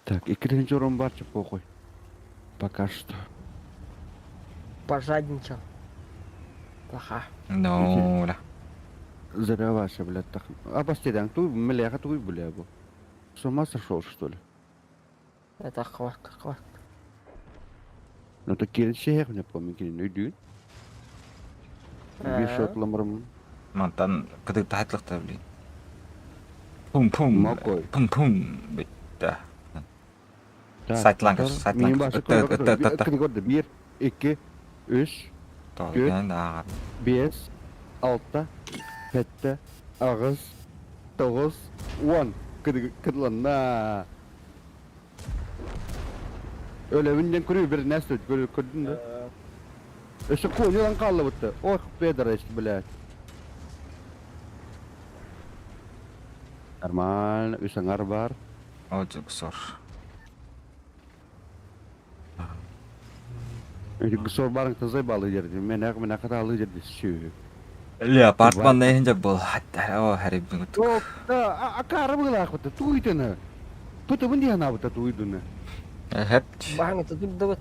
Так, и кринж урон барча похуй. Пока что. Пожадничал. Плоха. Ну, да. Зря ваша, блядь, так. А постелян, туй, мляха, туй, бля, бо. С ума сошел, что ли? Это хватка. Ну так кирин шех мне помню, кирин үйдүн. Бишот ламрам. Мантан, кыдык тайтлыкта, блин. Пум-пум. Макой. Пум-пум. Битта. Сайтлангыз. Кыды көрді, 1, 2, 3, Толген ағар. 5, 6, 7, 9, 10. Кыдылан, на. Өлевінден көрі бір нәрсе көрдің да? Өші қойнылан қалды бұтты. Ох, педер әшті, блядь. Нормально, үсіңар бар. Оджи ксор. Гысор барың тазай балы жерді. Мен ақыта алы жерді сүйі. Леопардман нейін жақ бол. О, әрібін күтік. Ок, акары бұғыл ақ бұтты, туйдыны. Пыты бұнды яна бұтты туйдыны. Әхәпч. Бахаңы тұтып да бұт.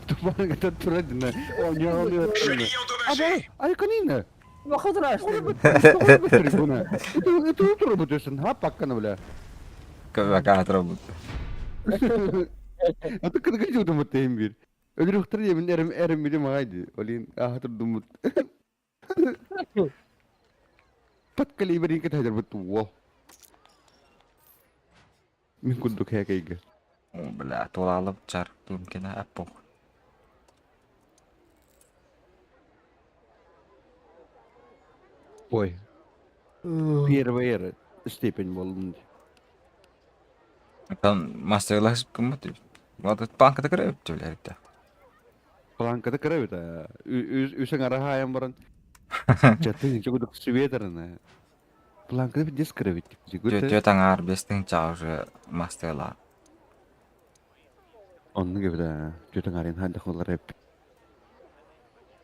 Тупан гэта турдина. О, не олы. Ай, канина. Бақыдыр ашты. Это утро будешь, а паккана, бля. Как работает. А ты когда где там это имбирь? Ödürüktür yemin erim bilim haydi. Olin ahatır dumut. Pat kaliberin kita hajar betul. Min kunduk kayak kayak. Бля, туалып жарып дүмкені аппо. Oy. Yer Stephen bolun. Kan masterclass kımı diyor. Vallahi bankada görev diyorlar işte. Falan kata kere ta. Üsen arah ayam baran. Jatuh cukup duk sivetarna. Plan kata bir kere bit. Diyor tangar besting çağrı masterclass. Onun gibi de. Jatuh ngarin handa kolar hep.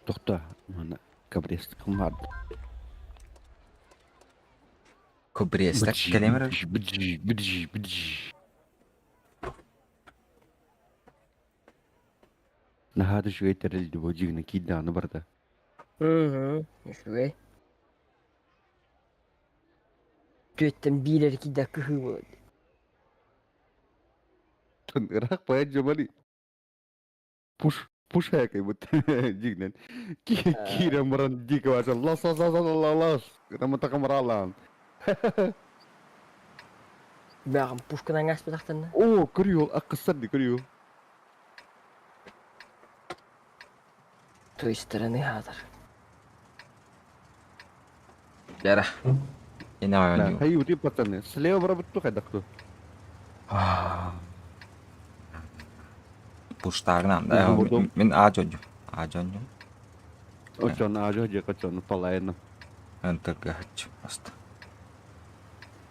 Dokta mana kabres kemar. Kubriyestek kelimere. Bıcı. Nah hada şöyle terildi bu cigine kidanı barda. Şuraya. Götten bir iki dakika hızlı. Tun irak payah jomali. Push ya kayak but jignen. Kira maran jika wasa las. Nama tak kameralan. Ben puşkadan gaz bıraktın. Oh, kırıyor. Akısan di kırıyor. Той стороны хатар. Yara. Yine Nah, oynuyor. kayu di patannya. Seleo berapa tuh kayak tuh? Puştarnam Ya, da. buldum. Min ajonju. Ajonju. Ocon aja kacon palayan. Enter gachu. Просто.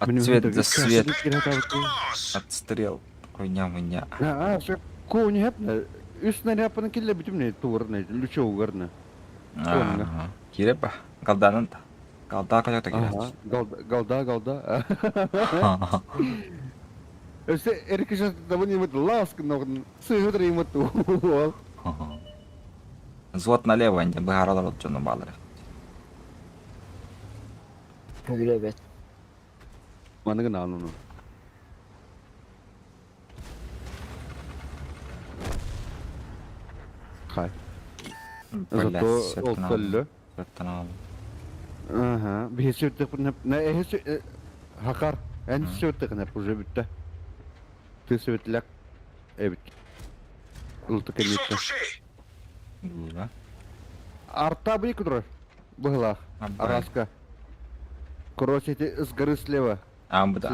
Minum Отцвет за свет. Kira tahu tuh. Отстрел. Хуйня. Nah, saya kunya hep na. Üstüne ne yapanın kille bitim ne tuğur ne lüçe uğur ne. Кирепа. Галданын да. Галда каяк та Aha, кирет. galda. Öse erkekler taban yemet lask nokun. Sığır yemet tuğul. Звод налево, они бы городал от Джона Баллера. Gürebet. Mana kenal nu. Kay. Zato oltallı. Светанал. Aha, bir hesap yapın. Ne hesap hakar. En hesap yapın hep уже bitti. Tüsütlük. Evet. Ultu kenette. Гула. Арта бы куда? Была. Араска. Короче, ты с горы слева. Амбада,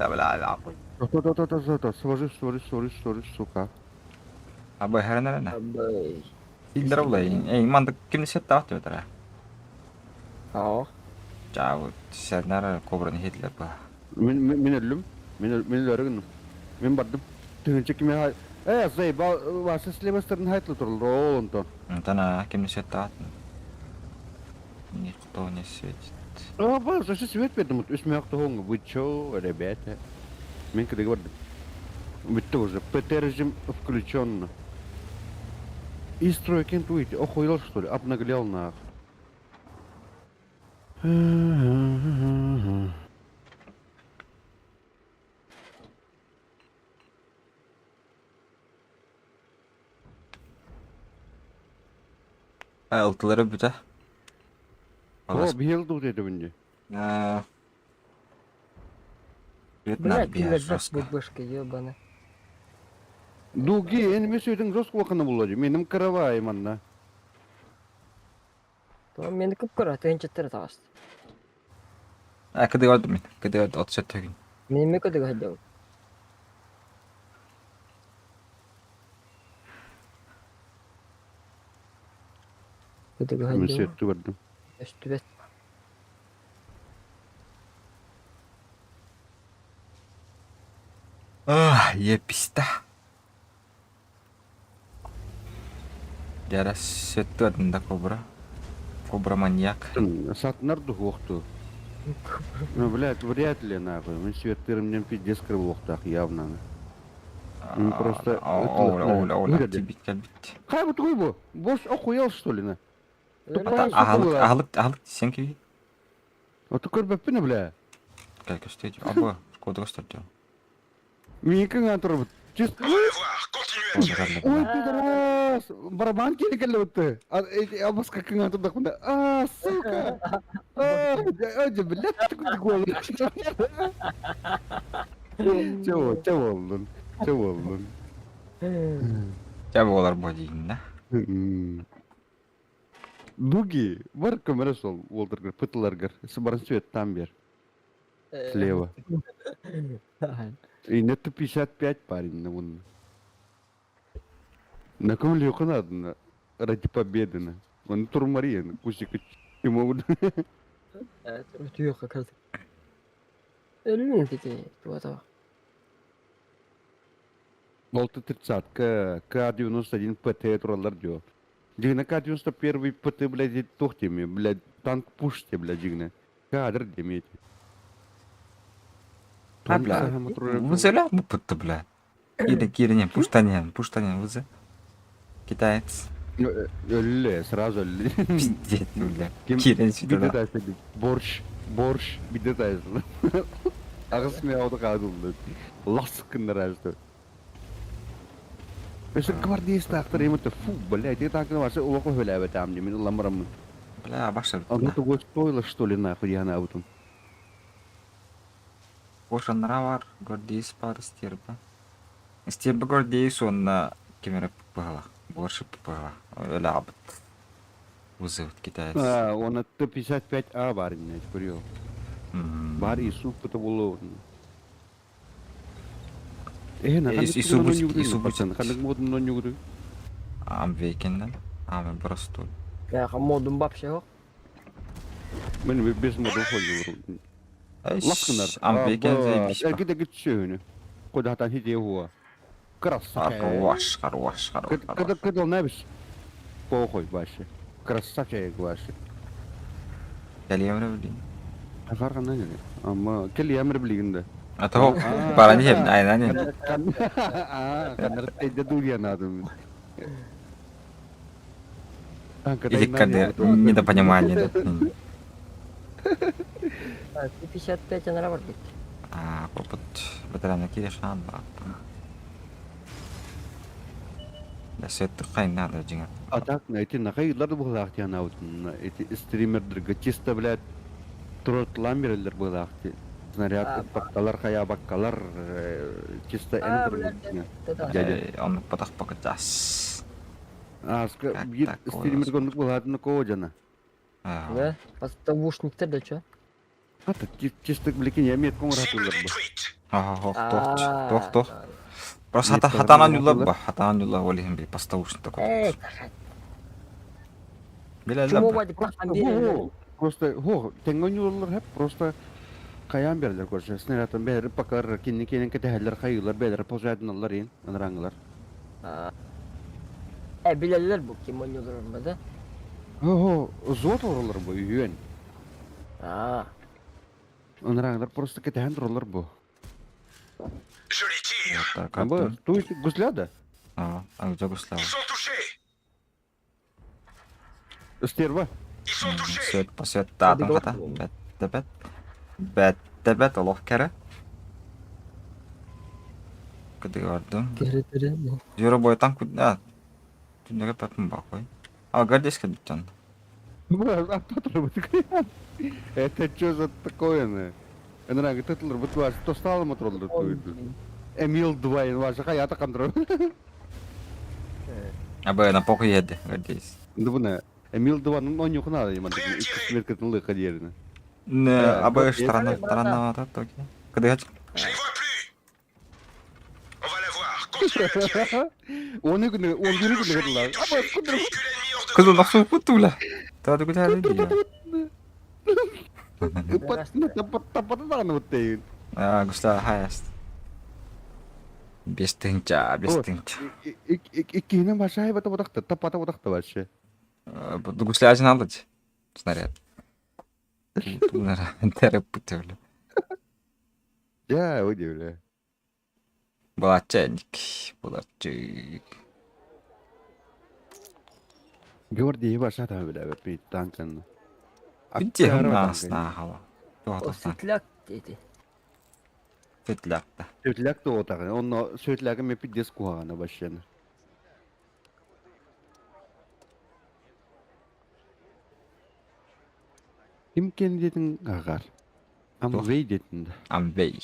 бля. То. Сори, сука. Абай хернерена. Abay. Сидоровлей. Эй, манда кимни сетта атıyor тара. Ja. Чао, сенер кобран хитлер ба. Min ölüm. Min ölürüm. Min badım. Tühünce kimi hay. Say, varsa sleva stırın haytlı turul. Ronton. Тана кимни сетта ат. Никто не светит. Varsa свет поэтому üstüme yaktı hongu. Bu çoğu rебята. Min kıdı gördüm. Bitti уже. ПТ режим включен. И стройки интуити. Охуел что ли? Обнаглел нах. Altıları bir de. О, бил тут это бенде. Блядь, Bir блядь, жестко. бабушка ебаная. Дуги, enime söyledin жестко vakana buladı. Benim karavayım anna. Tamam meni kıpkara tühençetleri tağıstı. Kıdı gördüm ben. Kıdı gördüm. 37 gün. Benim mi kötü hadi. Kötü hadi. Mesut gördüm. Üstübet. Еписта. Дера сетті адында кобра. Кобра маньяк. Сатнар дух вақту. Ну, блядь, вряд ли нахуй. Мы светырым пиздец крыл вақтах явно. Ну, просто... Оуля, бит. Хай вот bu? Boş okuyal что ли на? Ahlık sen gibi. Ото көрбөппү не бля? Как gösteriyor? Abi, kodu gösteriyor. Миникин антыр. Ой, пидорас! барабан кели вот. А бас как он туда куда? Сука. Блядь, такой гол. Чего он? Жабы олар бо дейін да. Дуги, бар камера сол, Уолтергер, пытыларгер, собран свет там бер, слева. И нет 55 парень на вон. На ком лёгко надо, ради победы на. Он турмария, кусик ему. Түйөккө кірдік. Өлмейін кетейін, туа. Волта 30, К-91 ПТ туралар жо. Дигна К-91 ПТ, блядь, тохтеми, блядь, танк пуште, блядь, дигна. Кадр деметь. Бля, вызы ля bu пытты, бля. Киринен, пуштанен, вызы. Китаец. Ölü, сразу ölü. Пиздец, бля. Кирин Bir сюда. de taşladı. Borç, bir de taşladı. Ağız mı yağdı kaldı. Allah sıkındır açtı. Mesela gvardiyası aktör yemin de фу, блядь, это так varsa o vakit öyle evet amca, min Allah maramı. Бля, башыр. Оно того стоило, что ли, нахуй, я на аутом. Ошанра бар, гордейс бар, стерба. Стерба гордейс, онна кемері пыппыгала. Боршы пыппыгала. Öyle абыт. Вызывает китаец. Он Т-55А бар, не курил. Бар и суп, это было... Ису будет. Ханак модун но не говорю. Ам вейкенден. Ам простой. Яға модун вообще жоқ. Мен без модун ходил. Ласкынар. Ам вейкен заебись. Гиде гит шөйні. Кода хатан хиде хуа. Хорош. Когда набиш. Похуй баши. Красавчик баши. Кәлемірі білейін. Афарғаннан не? Ама келі әмір білігінде. Ата хоқ, баран ем, айнан ем. Қанар тейді дұриян адым. Или кәдір, недопонимание. 55 ана бар бит. Опыт. Бітірәмді келешан бар. Сетті қайын надо жеңер. Атак, эти нахайылар бұл ақтиян аутын. Эти стримердерге чисто, блядь, тұротылан берелер бұл ақти. Снаряд баққалар, қая баққалар, чисто эндер. Оны патақ пақыт жас. Аска, бір стример көндік бұл ақтына коу жана. Да? Подставушниктер да чо? Ата, чисто, блядь, не амет көңір атылар бұл. Тоқ. Просто хатанан юллар ба, хатанан юллар олейін бей, поставушын такой. Білелер Чому ба? байды көштен берелер? Просто, теңген юллар хеп, просто қаян берлер көрші. Снарядтан бәрі пақар, кенен кетәлер қайылар, бәрі позадыналар ең, аныраңылар. Білелер бұл кем ойнылар ма да? Зот оралар бұл, үйен. Аныраңылар просто кетән оралар бұл. Je les tire. Абы, туй гусляда? Ағыжа күслау. Ils sont touchés. Стерва? Ils sont touchés. Сөт па сөт таатын қата. Бәт олық кәрі. Күді көрдім. Кері. Жүрі бойы танк күді. Түндегі пәпім бақ қой. Гордейс кәді біттен. Это что за такое? Аныраңы тытлар бұт ваш, тосталы матролдар туйды. Эмил 2 ваша хаята қандыру. Абы на похуй еді, гордейс. Бұна, Эмил 2-ның он юқынады еман, смеркетін лыққа деріні. Абы странно атат, окей. Күді ғачық? Je les vois plus. On va la voir. Continuez à tirer. Он күні қыдылар. Véhicule ennemi hors de Қызыл combat. нақсы бұтты бұла. Тады күді әлі дейін. Таппаты тағаны бұттайын. Гүсла хайаст. Бестіңча. Иккейінен башы айбата бұдақты, таппата бұдақты башы. Бұды гүсла ажын алды. Снаряд. Бұлара тәріп бұтты бұла. Я, өйде бля. Бұлатчайник. Георгий башы атағы бля, бәппей танканны. Үттен насына қала. О сүтляк дейді. Сөтләкті. Сөйтләк та отағы, оны сөйтләгі мепі дес куағаны башыны. Kim kendin gagar. Ama Yok. vey dedin de. Amvey.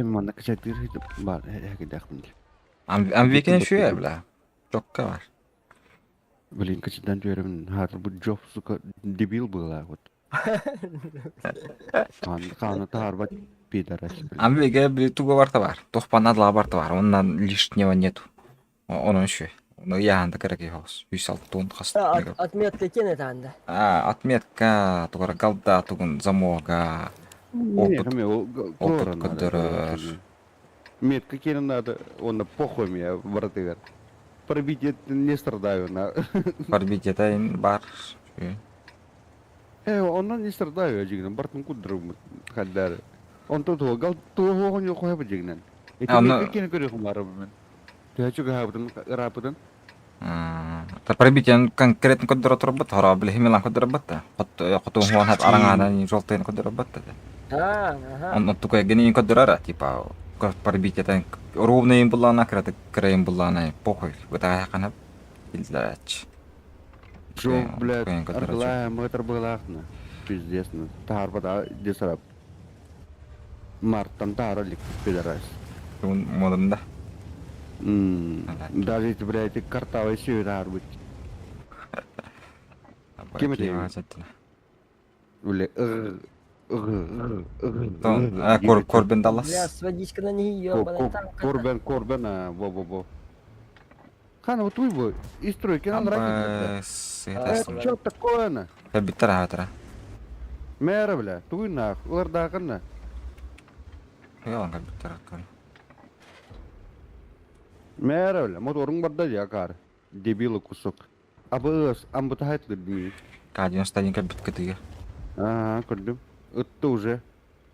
Mana kaçaktir var. Gidelim. Amvey'ken şu ya bile. Çok ka var. Bilin kaçından diyorum. Hatır bu job suka debil bula. Kanı tarba pidaraş. Amvey'ge bir tuga varta var. Tohpan adla varta var. Ondan лишнего нету. Onun şu. Onu yanında gerek yok. 106 ton kastı. Отметка кенет анда. Отметка, тугара галда, тугун замога. Опыт көтерер. Метка кенен надо, он похуй мне, братыгар. Пробить это не страдаю. Пробить это бар. Ondan не страдаю, жигнен. Бартын кудырым каддар. Он тут гал тугон yok хой жигнен. Это метка кенен көрөк барып мен. Тэчүг хабдын рапыдан. Пробить конкретно көдөрө турбат, хара биле химелан көдөрө батта. Коту хуан хат араңадан жолтен көдөрө батта. Он тука гени көдөрө типа пробить это ровный булана крата крайм булана похуй. Вот канап илдрач. Жо, блядь, аргла мэтр былахна. Пиздец, тарбада десарап. Мартан таралик пидорас. Модында. Даже эти, блядь, эти картавые сюда арбуть. Кем это? Блядь, Корбен Даллас. Бля, с водичка на нее, ёбаный там. Корбен, во-во-во. Хана, вот вы бы из стройки нам ракет. Это что такое, на? Битара. Мэра, бля, туй нах, лардакана. Yalan bitara. Мэра, бля, моторың барда я кар. Дебилы кусок. Абыс, амбутахайт лидми. Кадин стадинка биткатыга. Көрдім. Үтті уже.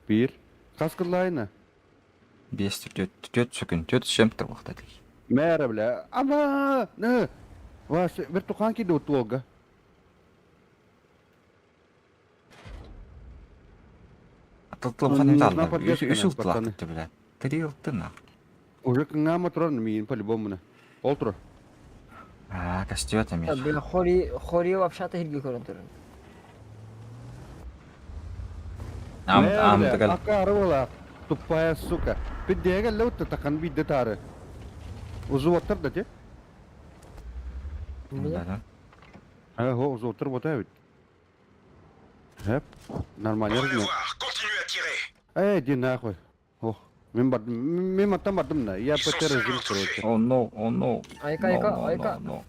Бір. Қасқырлайына. 5 төт сөкін. Төт шемтір вақтады. Мэра, бля. Ама! Не! Ваш, вертухан киді ұтуолға. Атылтылым қанын талды. Үсі ұтылақты, бля. Тірі ұлттына. Уже кыңа моторын мейін по-любому. Олтро. Костюат амир. Бля, хори вообще-то хирги көрінтірін. Амтыгал. Акары ола. Тупая сука. Пиддеге лөтті тақан бидді тары. Uzun otur da te. Ho, uzun otur bota evet. Hep. Нормально размер. Ди нахуй. Ох, мен матамадым на. Я потерял жизнь, короче. О, no. Айка. Ну.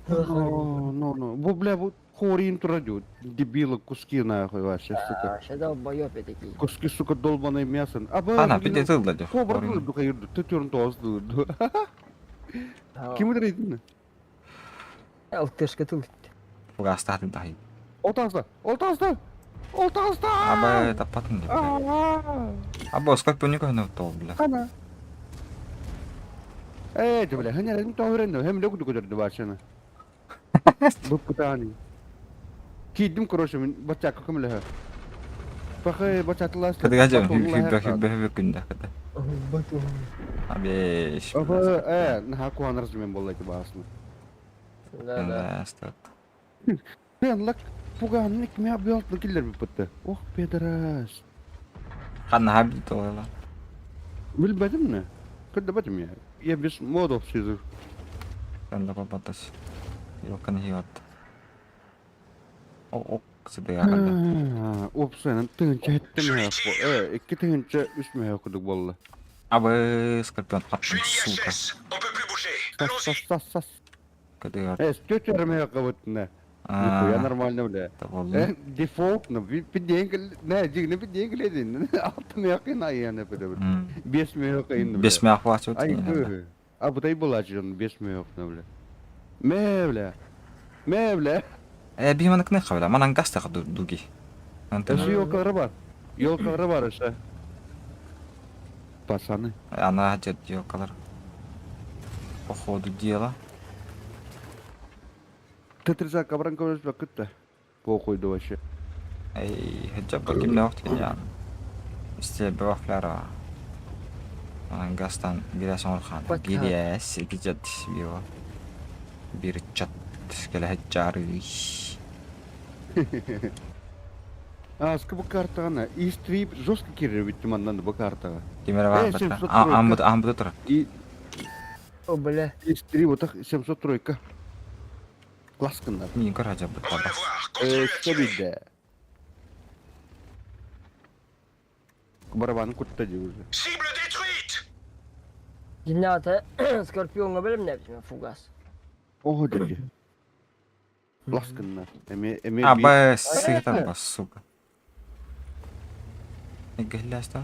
Во, бля, вот хорин турадю. Дебилы куски нахуй вообще, сука. Сейчас долбоёбы такие. Куски, сука, долбаное мясо. Ана, пиде тылды. Кобрды, духа юрду. Ты тюрн тозду. Ким өдірейдің? Алтышка тут. Фугастатын тахи. Олтазда! Аба, тапатын деп. Аба, сколько понюка не утол, бля. Қана. Ты, бля, ханярын тоғырын, hem de көдірді баршаны. Бұл күтәні. Кейдім, короче, мен бачақы көмілі. Бақы бачатылас. Кады ғажам, хиббе күнді. Абеш. Наха куанырыз мен болайки бағасына. Да. Мен лак пуғанын екме абиалтын келдер біпітті. Ох, педерас. Қанна хабит олайла. Білбәдім не? Күрді бәдім я. Я без модов сізір. Қанда папатас. Йоқан хиот. О, кісіде яқында. Опсайнан тыңынша әттім я. Екі тыңынша үстіме я күдік болды. Абы, скорпион қаттым, сука. Сас. Кады яқында. Стёчерме я қабытына. Нихуя нормально, бля. Дефолт, ну, жигне деньги ледин. Алтын яқын айяны бді. 5 меяқ айын, бля. 5 меяқ вач өтін. Ай, абытай бұл ачын, 5 меяқ, бля. Ме, бля. Бейманы кінеқа, бля. Манан газ тақы дуги. Осы елқары бар, ұша. Пацаны. Ана жет елқалар. По ходу дела. Ты треза кабран ковраш бакытта. Похуйду вообще. Эй, хеджаб баким леоқт келян. Исте бевафлара. Манан газтан гиряс оңырхан. Гиряс, гиджат био. Bir çat Тискеле хачары. Аска bu картана. Истрип жестко киребит мандан bu картага. Кемере бар Сен бата. сот Амбыт тұр. И О, бля. Истрип вот 703. Ласкында. Мен көрәҗә бит Au бас. revoir. Стабильда. Барабан кутта уже. Cible détruite. Jinnata Скорпионга білім не білім, фугас. Ого dedi. Ласкында. Эме Аба сыгытар бас, сука. Геләстә.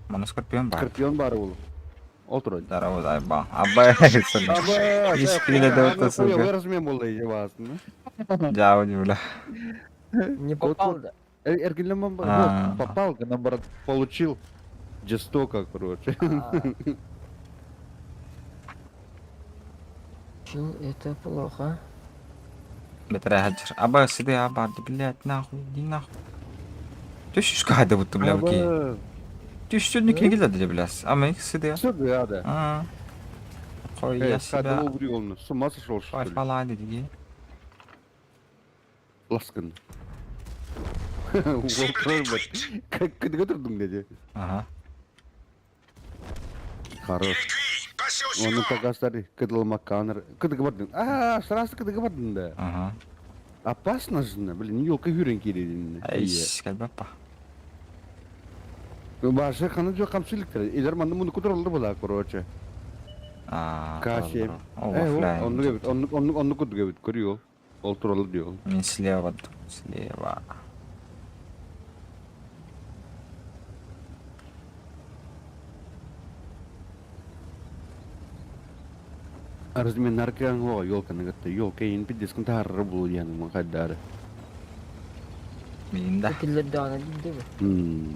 Мана скорпион бар. Скорпион бар ул. Отыр. Дарау дай ба. Аба сука. Ишкиле да отыр, сука. Размен болды жевасын. Жау дивла. Не попал, да. Эргелеман А. попал, наоборот, получил жестоко, короче. Чё, это плохо. Бетре хаджар. Аба сиди аба, блядь, нахуй, иди нахуй. Ты что скада вот ты, блядь, окей. Ты что не кигел да, блядь. А мы сиди. Все, да. А. Хой я себя. Он с ума сошел, что Хой ли? фала диги. Ласкан. Как тұрдың деді. Ага. Хорош. Cuit. Passez au Оны suivant. тағастары кыдылмақ қаныр. Кыдығы бардың. Сырасы кыдығы бардың да. Ага. Опасно жына. Блин, елка хүрен кередін. Айш, калбапа. Башы қаны жоқ қамшылықтыр. Елер манды мұны күтірілді бұла, короче. А. Кашем. О, офлайн. Onu kudu evet görüyor. Olturalı diyor. Мен слева, слева. Arasmen narkan ho yol kan gatta yol kayin pidis kan tar bulu yan makadar. Минда. Şekilleri daha ne değil mi?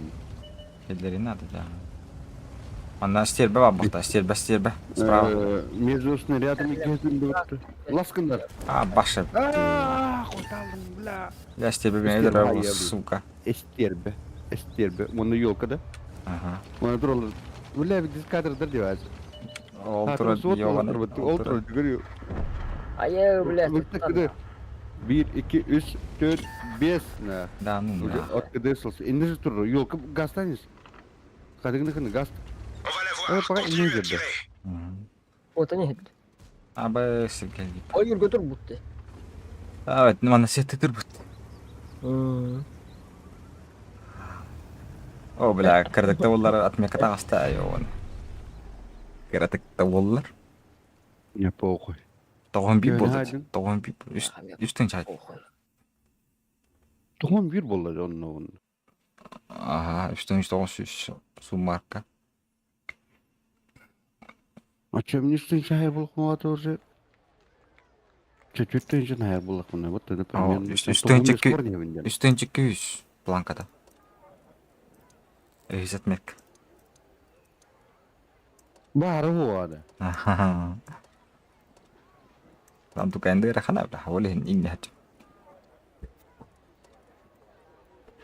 Elleri надо, да. Она стербе var burada, sтербе. Справа. Между снарядами кездин бöktü. Laskınlar. А, баша. Kurtardım bla. Я стербе бен Стербе, edер, я сука. Esтерbe. Onu yolka da. Ага. Onu duralım. Bla bir diskadrdır diyor. Олтура ёбаный. Olturalı görüyor. Ayı, блядь. Bıktık 1, 2, 3, 4, 5 na. Да, ну Уже да. откидывался. И не туру. Ёлка гастанешь. Кадыгны гаст. On va la Evet, voir. bak, Continuez iyi de girdi. tirer. Ota ne hep? Аба сергeli. Hayır götür butti. Evet, мана сетtir бут. О, бля, кырдык тавуллар отмека тагыста айон. Кырдык тавуллар. Не похуй. Тогон бий болду. Günaydın. Тогон бий. Üstün çay. Tuhum bir bolladı onun. Ага, üstün işte o su marka. Açım nistin şahir buluk mu atı orası? Çeçötten için hayır buluk mu ne? Battı da Aa, üstün çıkı 100 plankada. Hissetmek. Baharı o adı. Lan tu kendi rakan apa? Bolehin ini aja.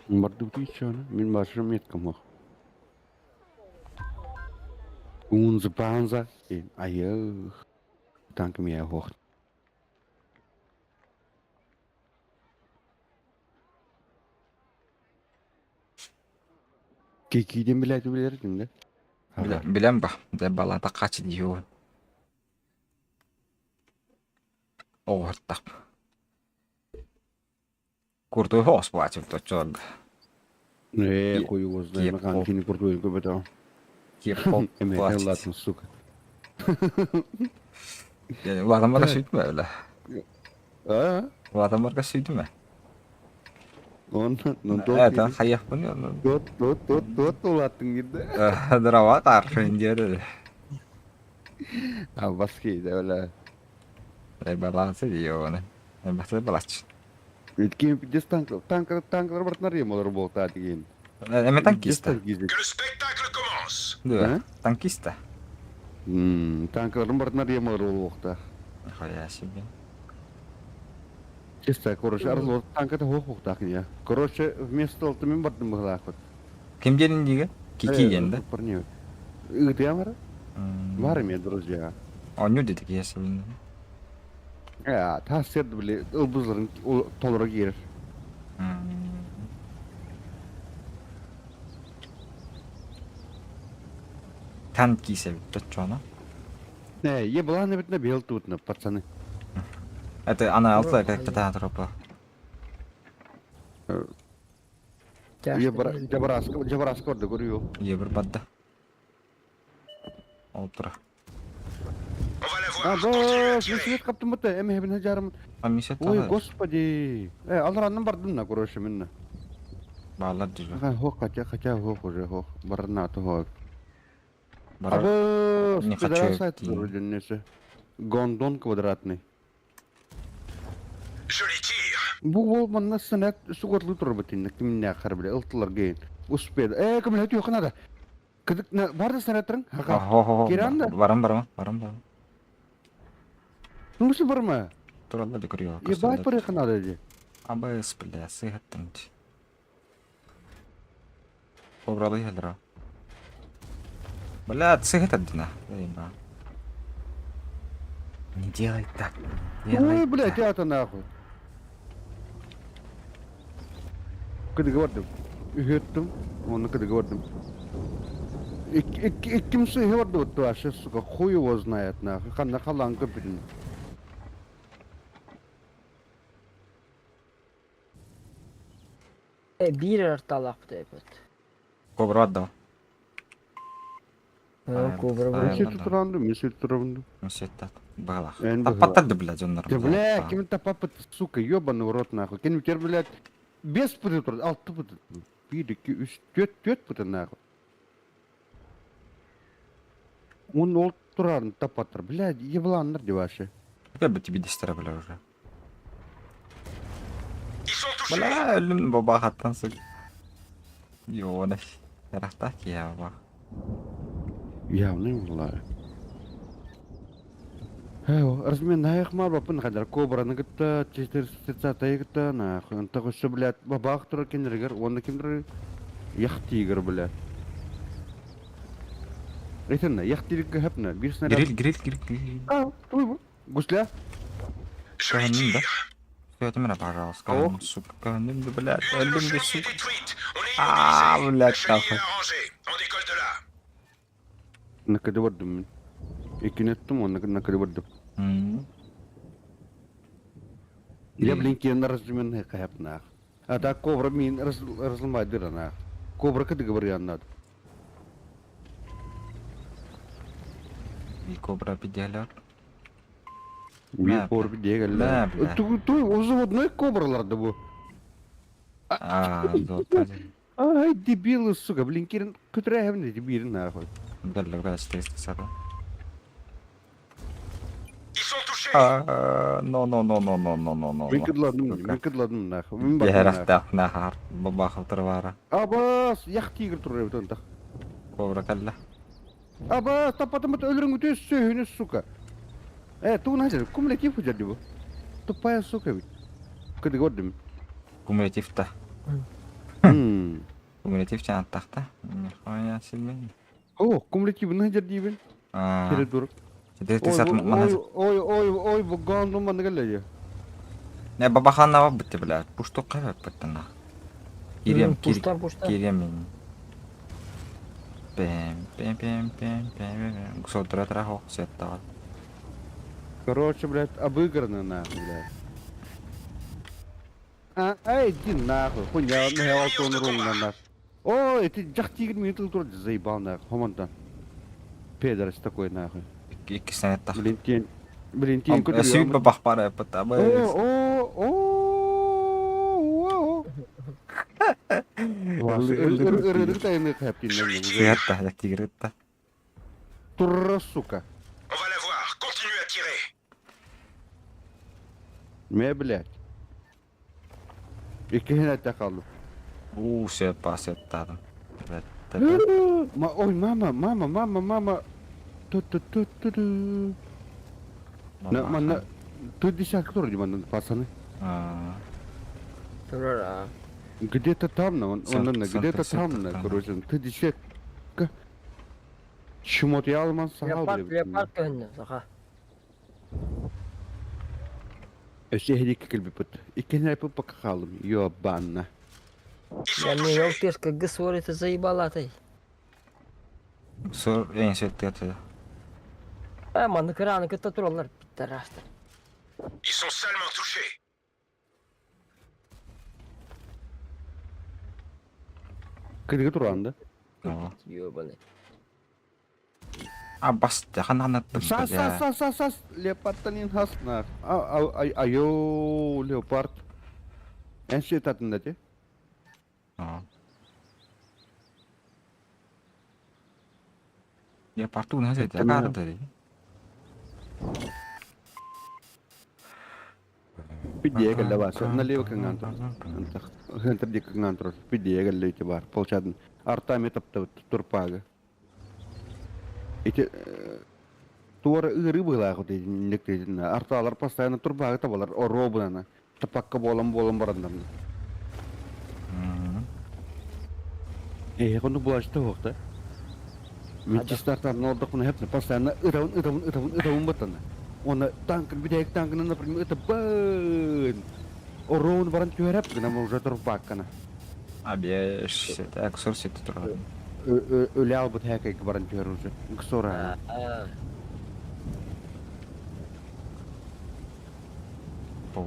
Bardı bir iş onu. Min başım yetkim o. Unzu panza. Ayı. Tankım ya hoş. Kekiden bile bilirsin de. Bilen bah, de balata kaç diyor. Ortak. Kurtu hos buat itu cog. Ne koyu vazda. Yep, Makan kini kurtuyu köpeta. K-pop Emek buat. evlatın suka. Yani bu adamlar da sütme öyle. Ha? Bu adamlar da sütme. Non Evet, hayah bunu. Tot ulatın gibi. Drama karşı diyor. Ha baskı da öyle. Balance diyor ne. Bahasa balas. Kim bir tanklar bartnar ya motor bolta digin. Eme tankista. Que le spectacle commence. Diyor. Tankista. Tanklar bartnar ya motor bolta. Hayah şimdi. Чисто, короче, арзу танката хох так ya. Короче, вместо того, мен бардым бахлак. Kim gelin diye? Kiki yendi. Парни. Игты амара? Var mı друзья? Onu dedik ya şimdi. Ya tasirdi bile ılbızların tolara girer. Tank giyse bitti çoğuna. Ne, ye bulan ne bitne bel tutna patsаны. Это она алты как-то да тропа. Ye jabaraska orada görüyor. Ебір бадда. Олтыра. Ha bas, ne свет kaptım mı da emi hebin hajarım. А мисет Ой, тағы. господи. Алранын бардым на короче минна. Бағалар жүр. Ха хох хотя хох уже хох. Барна то хох. Барар. Абы, Не хочу спидораса это идти. вроде несе. Гондон квадратный. Bu olmanın senet sugatlı turbatin kimne kharbile iltlar geyin. Usped. Kimle hetiyor kanada. Kıdık ne vardı senetrin? Haka. Хо-хо-хо. Киранда? Барам. Nasıl varma? Туралла да көрüyor. Ya bayt paraya kanada diye. Абайс, бля, сыгаттыңчы. Побралы хелера. Бля, сыгат одна. Не делай так. Ой, блядь, я-то нахуй. Кыды говордым. Ühettim. Onu kıdı gördüm. Kimse hevurdu o tuaşı suka. Huyu вознает нахуй. Kanna kalan köpüdün. Bir artalaq deyip. Кобра отдал. Кобра Ай, Mesut ладно. turandı, Mesut turandı. Мсеттат. Бағалақ. Енді Таппаттады, бля, жондар. Да, бля, кем-то папа, сука, ёбаный в рот нахуй. Кем теперь, блядь, без пыты турды, 6 пыты. 1, 2, 3, 4 пыты нахуй. Он ол турарын тапаттыр, блядь, ебланнар деваши. Я бы тебе 10 бля, уже. Бля, өлім баба хаттан сұк. Ёнаш. Ярақтақ я баба. Явный, валай. Размен наях мал бапын қадар, кобраны гітті, 430 гітті, нахуй. Онта құшы, блядь, бабақ тұрар кендіргер, оны кемдір яқтигер, блядь. Айтынна, яқтилікке хәпна, бір снаряд. Гриль. Ой, bu. Гусля? Каганным, да? Скажите меня, пожалуйста, каганным, сука, каганным, да, блядь, өлім де, сука. Блядь, нахуй. Накады вардым мен. Ekin ettim onu nakadi vardım. Ya blinken razmen he kayapna. Ata kobra min razılmaydır ana. Kobra kadı var yanına. Bir kobra bir diğerler. Bir kobra bir diğerler. Tu uzun kobralarda bu. Doğru. Ay debil suka blinken kütre hevne debilin ha. Gel lan işte sana. No. Mıkıdladım nah. Yaraktak nahar. Baba khaltır vara. Abas yak tigir duruyor tonta. Kobra kalla. Abas tapatımı ölürün ötüyor söhünü suka. Tu nasıl? Kumulatif jadi bu. Tupaya suka bir. Kıdı gördüm. Kumulatifta. Kumulatif çantakta. Nihaya silmeyin. Oh, kumulatif ne jadi ben? Kira dur. Jadi tisat mana? Oy bu gandum mana geliyor? Ne baba khanna var bitti bile. Puştu kaybet bitti. Gireyim. Gireyim. Пем. Кусок трахо сетта. Короче, блядь, обыграно нахуй, блядь. Ай, иди нахуй, хуйня, не алтон ровно нахуй. Ой, ты жахтигер меня тут заебал нахуй, хомонтан. Педорас такой нахуй. İkisine tak. Блин, куда Süt babak para yapıt ama. Ырырык тайны хәптин нәңгә. Süyatta, yak tigritta. Турра, сука. Мә, блядь. Икеһенә тақалды. Süyatta. Ой, мама. Ту-ту-ту-ту-ту. Mana tuh di saktor di mana pasannya? Turara. Где-то там, где-то там, короче, ты десять. Шумот я алмаз сахал. Лепард көнне, саха. Ösehedik kilbiput. İkene yapıp bakalım. Yo banna. Yani yok diyoruz ki kız var ete zayıbalatay. Sor en şekli yatıyor. Aman kıranı kıta turallar. Bitti rastır. Ils sont salement touchés. Kırgı duranda. Tamam. Yo bana. Abbas ya kan anlattım Sas ya. sas sas sas. Leopard'tan in hasna. Ayo leopard. En şey tatında de. Tamam. Ya partu ne dedi? Tamam. Karı dedi. Pidiye galle basa. Na leo kan ngantor. Antak. Hentar di kan ngantor. Pidiye galle itu bar. Polchadın. Arta metap turpaga. İti tuara iri bela aku di nek di na. Artalar pastayana turpaga tabalar oro bunana. Tepak ke bolam barandam. Kono bulaştı vakti. Manchester Nordic bunu hepsini pastayana ıravun batana. Ona tankın bir dek tankın na prim itaban. Oro baran cuerap gana mau jatuh turpakana. Abi ya işte aksor situ tur. Öyle albut hekek baran cuerus. Ksora.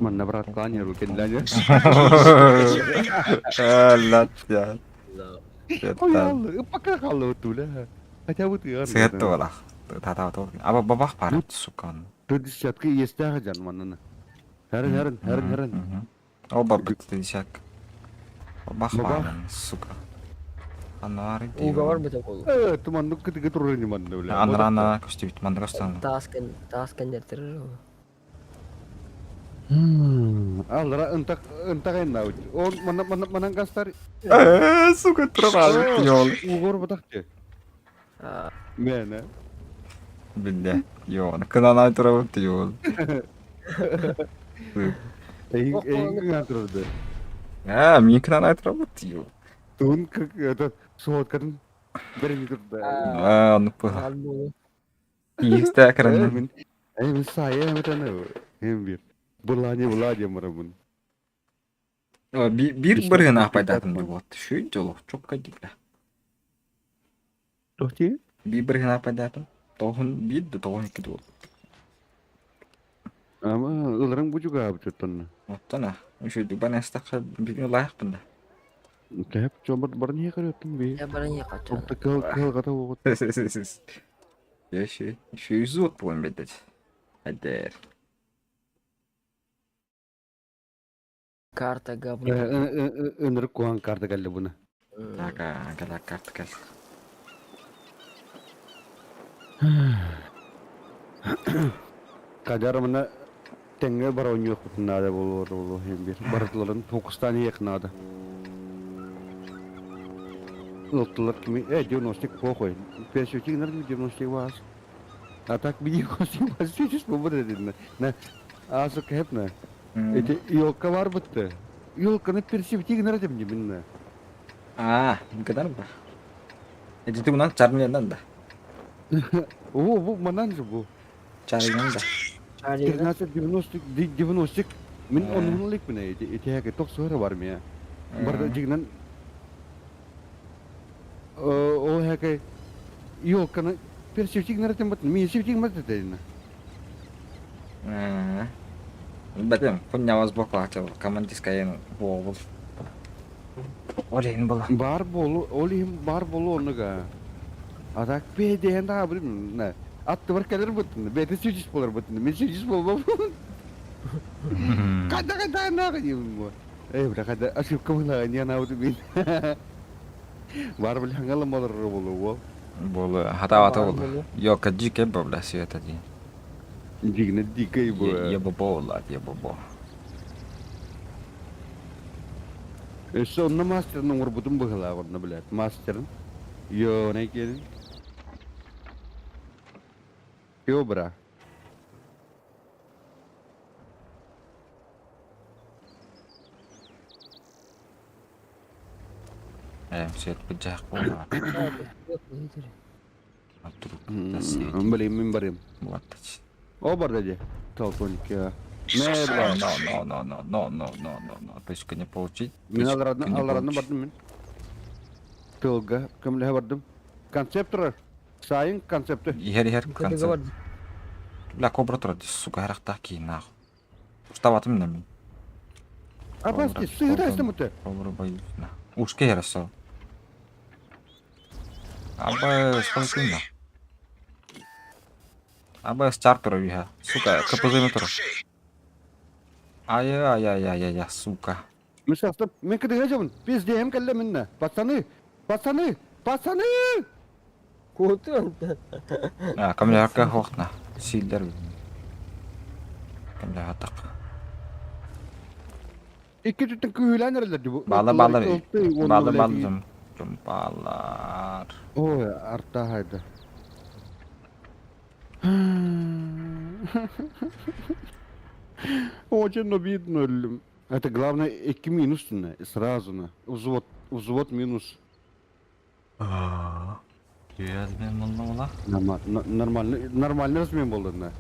Mana berat tanya lu kendanya. Lat ya. Oh ya Allah, apakah kalau tu lah? Aja betul. Sehat tuh lah. Tahu. Apa babah parat sukan. Tu disiap ke istilah aja mana na. Heran. Oh babah itu siak. Babah Babah? parat suka. Anlar itu. Uga var betul kolu. Teman tu ketika turun di mana boleh. Anlar kostum mana kostum. Taskan jatuh. Alra entak kan tahu. Oh mana kastari. Suka terlalu yol. Ugor batak je. Mana? Billah. Yol. Kenal terlalu yol. Ngatur deh. Ya, mi kenal terlalu yol. Tun ke sohot kan beri itu deh. Nupa. Albu. Iya, tak keren. Saya macam mana? Hembir. Bulanya marabun. Bir bırgın apaydatım da bu. Şu jolo çok kadikla. Toh sih? Bir bırgın apaydatım. Tohun bir de tohun iki dolu. Ama orang bu juga betul. Ottana. Şu duban estak bir layak bunda. Kayak coba barangnya kan tuh bi. Ya barangnya kacau. Tegal kata bu. Ya şu yüzü ot bu embedde. Hadi. Karta gabung. Önür kuang karta kali buna. Agak kart kal. Kadar mana tengah baronyo nada bolu hembir. Baratların fokustan yaknada. Loktular kimi diagnostik pokoy. Pesyoçik nerede diagnostik was. Atak bir diagnostik was hiç bu bedene. Ne asık hep ne. Ete yolka var bitti. Yolkanı persiftik nerede bilmem ne. Bukan apa? Itu tuh nang caranya nanda. Bu mana bu? Cari nanda. Cari Ternyata diagnostik min onunlik mi ne? Ete hake tok suara var mı ya? Barda jignan o hake yolkanı persiftik nerede bitti? Mi persiftik nerede dedin? Betul, punya was bok lah coba. Kaman diskayen bol. Olahin bola. Bar bolu onu ga. Adak be de henda abrim ne. Attı var kadar bitti. Be de sücüs bolar bitti. Mi sücüs bol. Kada na kayım bu. Bırak kada aşıp kamla niye na utu bin. Var bol hangal bolar bolu bu. Bola hata bola. Yok kaji ke bola sih tadi. Jigna dikay bu. Ya bobo lah dia bobo. Sonra master nomor butum bakala varna bilet. Master. Yo ne kedin? Yo bra. Set pecah bola. Balim. Buat. O barda je. Telepon ke. Ne bile. No. Точка не получить. Мен точка алардан не алардан получить. бардым мен. Тылга кемле бардым. Концептор. Сайын концепты. Ихер Кыдыгы концерт. бар. Бля, кобра тұрады, сука, әрақта кейін нахуй. Уставатым мен. Апасти, сыграйся мыты. Кобра боюсь, на. Ушке ярасал. Абай, спокойно. Абай, стартер виха. Сука, КПЗ метро. Ай, сука. Мен шастып, мен кыдыга жабын. Пиздеем келле минне. Пацаны, пацаны, пацаны! Кутун. Камлярка хоқна. Силдер. Камляға тақ. İki tütün kühülen nerelerde bu? Балдар. Жумпалар. Ой, арта хайда. Очень обидно ölüm. Это главное 2 минус сразу на. Взвод минус. Язмен мұнда ола. Нормальный размен болды на.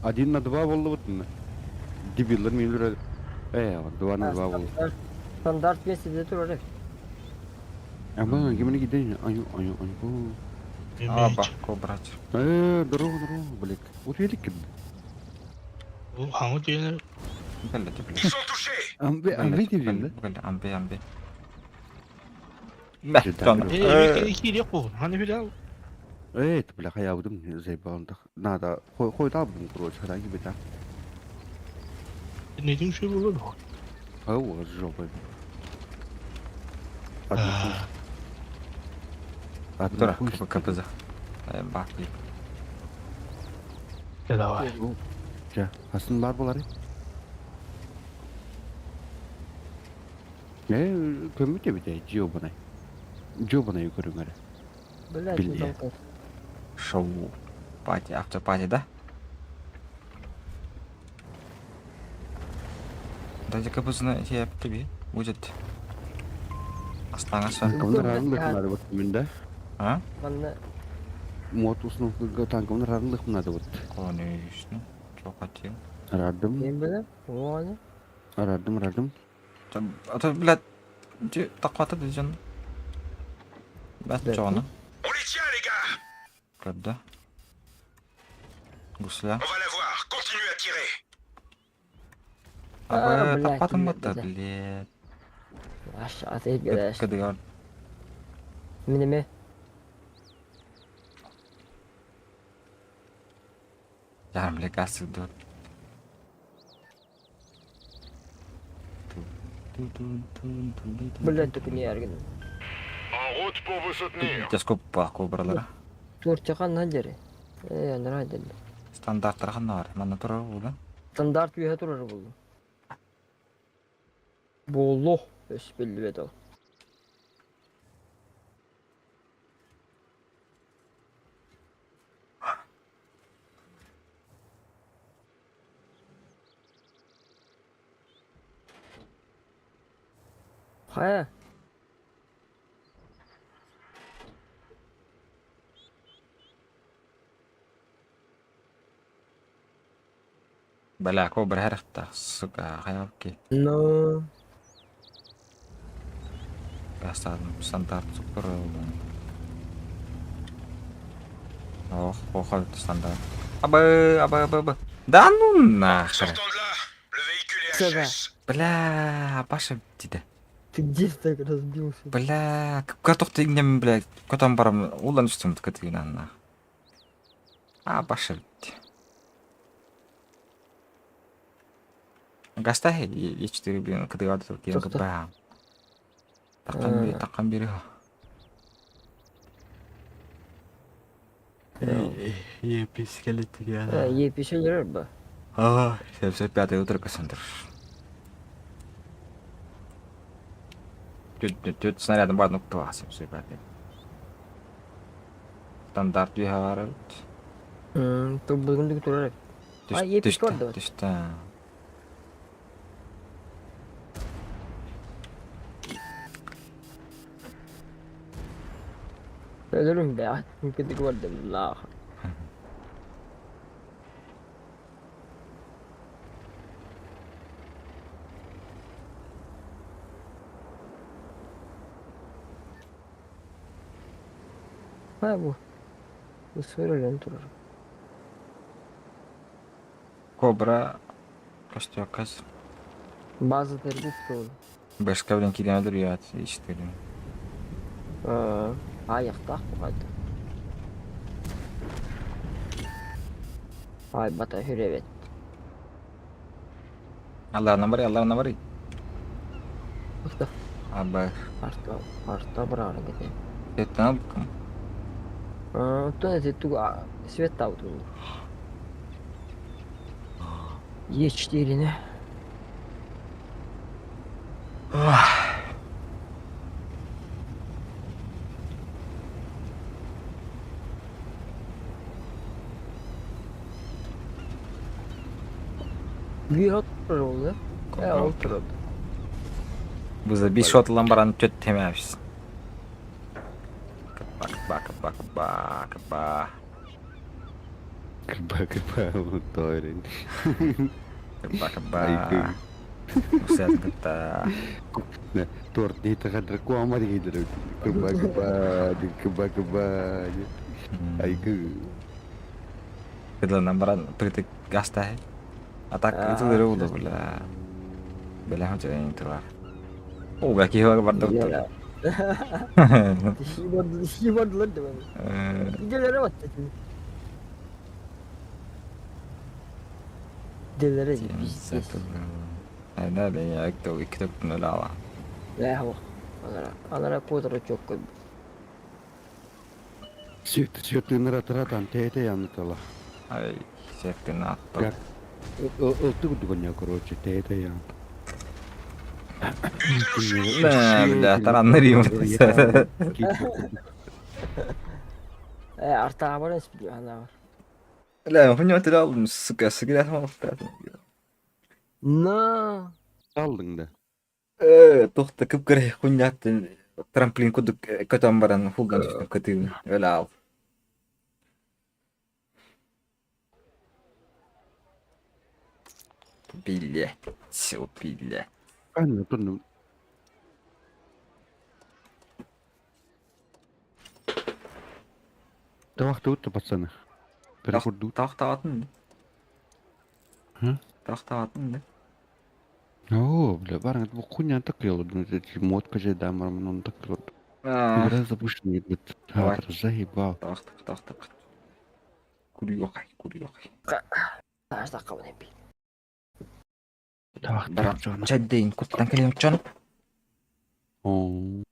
1/2 болды вот на. Дебилдер мен 2/2 болды. Стандарт месяцде тұрар. Ama gimana gideyim? Ayo. Аба, кобрать. Дорогу, блядь. Вот я ликин. Бұл хаңы дейін Бля. Ils sont touchés. Амбе дивим да? Амбе. Бля, жон. екі елек бұл. Ханы біле Это, бля, я удум заебал. Надо, хой да, блин, короче, храни бета. недің шөй болады. Ау, жопа. Тұра, КПЗ. Бақи. Давай. Ja, haсын бар болар. Көмөте бите, жобанай. Жобанай көрүңөр. Блядь, Біле. не там. Шоу. Пати, автопати, да? Даже КПЗны жеп тебе будет. Астаңасы. Танкымны надо вот менде. А? Манна Мотусну танкымны рарлык надо вот. Конечно. Что хотел? Радым, мен білем. Оңаны. радым. А то, блядь, тақуаты дежен. Бәт жоғаны. On les tient, les gars. Көдді. Гусля. On va la voir. Continuez à tirer. Абы, блядь, тақуатым блядь, бәтті, блядь. блядь. Aşağı atayıp gider. Көді гөр. Minime. Yarım блядь, гасы dur. Блядь, только не яргин. En route pour vous soutenir. Тез көп бақ кобралары. Турчақан надери. Нравится. Стандарттар қанна бар. Мана тұрар болды. Стандарт bir hatır olur bu. Bolu. Belli ve dal. Hayır. Бля, кобра härqta. Сука, хайалки. No. Бастадым. Стандарт супер. Ох, қойды стандарт. Абы. Да ну нахер. Sortant de là, le véhicule est Ça va. HS. Бля, Паша дейді. Ты где так разбился? Бля, картоқты игнем, бля, көтам барам, улан үстім көтігін анна. Паша дейді. Гаста Е4 блин, кыдык адыр кейін Тоқта. бам. Таққан бері. Епис келетті ya. Епеше жүрер ба? Сәпсәп пятый утро касандыр. Тет снарядом бар нокта var сәпсәп пятый. Стандарт вихавар. Тут бүгіндігі тұрар. Епеш бар да. Düştü. Ölürüm be. Münkündüгі var da. Allah. Ha bu. Bu söylenen durur. Kobra kaçtı yok kaç. Bazıları bu olur. Başka bilen kilometre ya işte. Ayakta bu kadar. Ay bata hürevet. Allah namari. Bıktı. Abi Arta bırakın gidin. Vietnam То это свет аут. Е4 ne? Bir oturur oldu. Oturur. Bize bir shotlan baran kötü tememiş. Bak. Keba motor ini. Keba. Buset kita. Nah, torti tekan reku amat gitu. Keba. Ayo. Kita nambaran pritik gas teh. Atak itu dari udah bela macam ini tuh lah. Oh gak kira kabar tuh. Dişi lan da ben. Gidelere bak. Gidelere biz. Ada ya itu kita pernah lawan. Ya hava. Anara kodra çok kötü. Syöt rata-rata tete yang telah. Ay, siapa nak? Ya. Itu bukannya kroce tete yang. Nah, udah teraneri. Arta haber istiyor ana var. Lah, punya tidak suka sama kita. Na. Aldın da. Tuh tekep kereh punya trampolin kuduk ketambaran hugan ketil. Lah. Bilet, все bilet. Anladım. Да waktu itu пацаны. Перекурду. Тахтатын. Хм? Тахтатын. О, бля, баран, bu хуйня такая, эти мотка же дамаром, он такой. Игра запущена, Давай. заебал. Тах. Курьёхай. Kaç dakika mı ne bileyim. Да waktu. Жаддейн куттан келем чон. О,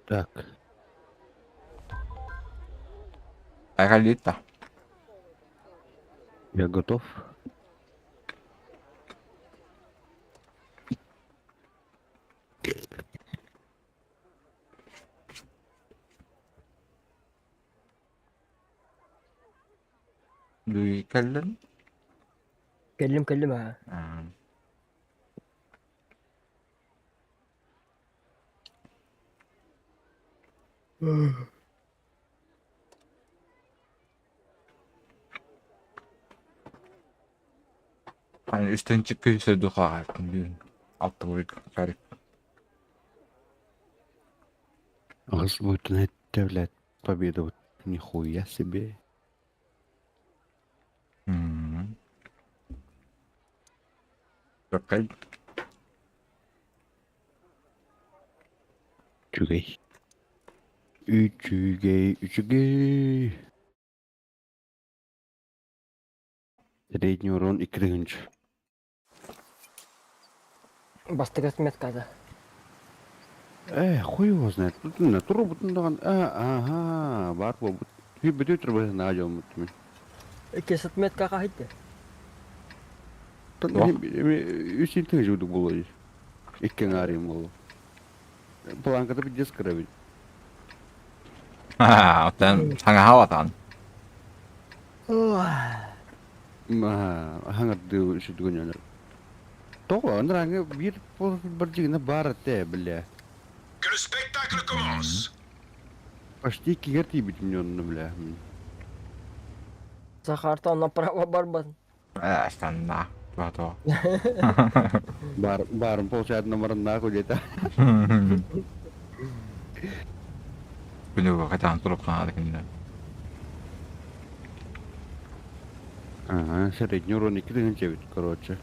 Так. Айгалита. Я готов. بيتكلم. كلمها. Yani üstten çıkıyor söyledi kahretsin. Altı boyut garip. Возбудная devlet победа. Вот нихуя себе. Bakay. Üçügey. Üçügey. Средний урон и кринж. Бастырат меткада. Хуй его знает. Тут на туру бутындаган. Ага, бар бу. Бүтү турбай наажам мутмин. Кесет метка кахитте. Үсин тыгы жуду болой. Иккен арим болу. Планкада bir дескаравит. Ha, 어떤 상하 하와단. Hangарды шүдгөн өнөр. Тоо андранга бир жигине бар те, бля. Que le spectacle commence. Почти кигерти бит мен, бля. Сахарта направо барбан. Станна. Бато. Барым получает номер нахуй где-то. Күнүгө кайтаан туруп калады кинде. Ага, средний урон 2 короче.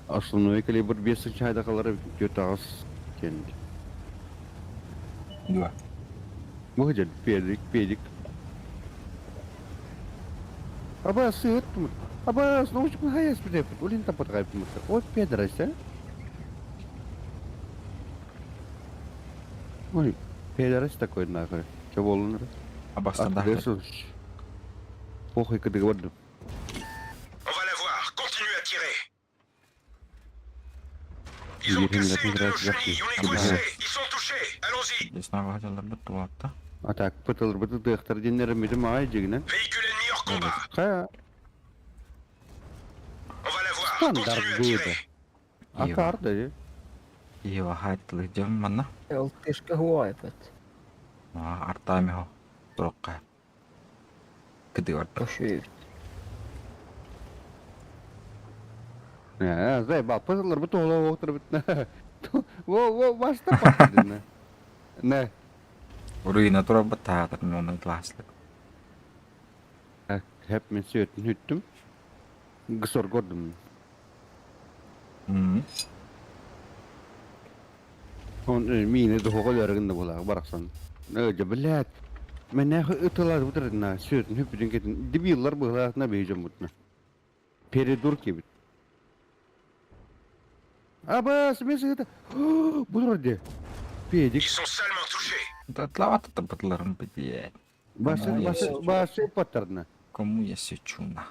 Основной калибр 5 чайда калары 4 кенди. Дуа. Выходит педик. Абас, сыттым. Абас, научик нахаяс бдеп. Улин тапот кайпмыт. Вот педрасть, а? Ой, педрасть такой нахуй. Чё волнует? Абастанда. Похуй, когда говорю. On va la voir. Continuez à tirer. Ils ont cassé une de nos chenilles. On est coincés. Ils sont touchés. Allons-y. Здесь нагадалар бут туатта. А так, пытал бы ты дехтар денер мидем айджигнен. Véhicule ennemi hors combat. Хая, On va la voir. стандарт Continuez à будет. tirer. Атар да. Ива хайтлы жам манна. Элтышка хуайпат. Артамиho. Турукка. Кыдыгар. Ошуйт. Заебал, пыталар бы тола оқтыр битне. Во, башта паттыдын. Не. Ruina tuра батаатар нуна класслык. Hep men sötün hüttüm. Gısor gördüm. Он мine de hoğul yargında bula baraksan. Öce bilet. Men ne ıtılar buturna sötün hüppüdün ketin. Dibillar bula beyeceğim butna. Peridur gibi. Abas mesajda. Bulur de. Pedik. Ils sont salement touchés. Тлавата батларым бие. Başı patırna. Кому я сечуна?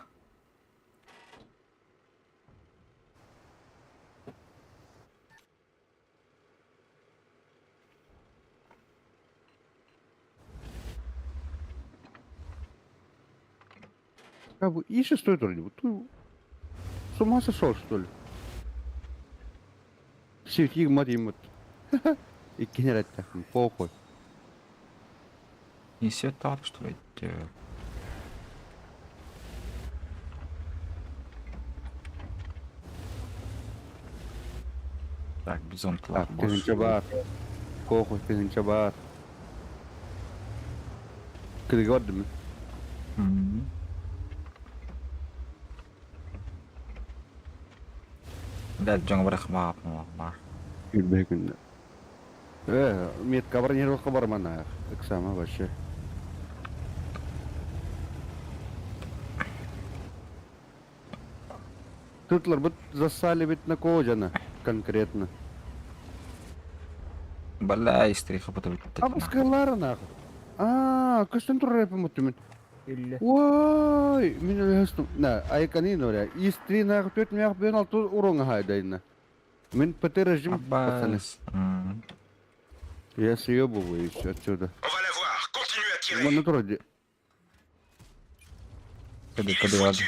Как бы и шестой тур. Ты с ума сошел, что ли? Все, тигмат. И кинерать так, похуй. И все так, что это... Так, бизон Так, класс. тыгынча бар. Похуй, тыгынча бар. Кыды gördün mü? Да, жаңа бір ықмақ бар. Gülbey günde. Met kabar nere kabar mana. Aksama вообще. Tutlar bu засали бит на кожана. конкретно. Бала истриха потом. А баскалары нахуй. Көстен турар yapamadım. Ille. Vay, min öhüstüm. Na, aykanın oraya. İstri nahı töt miyah ben altı urunga haydayına. Min pati rejim pasane. Аббас. Я съебываюсь отсюда. On va la voir. Continuez à tirer. Вон вроде. Кады Il est кады ладно. foutu.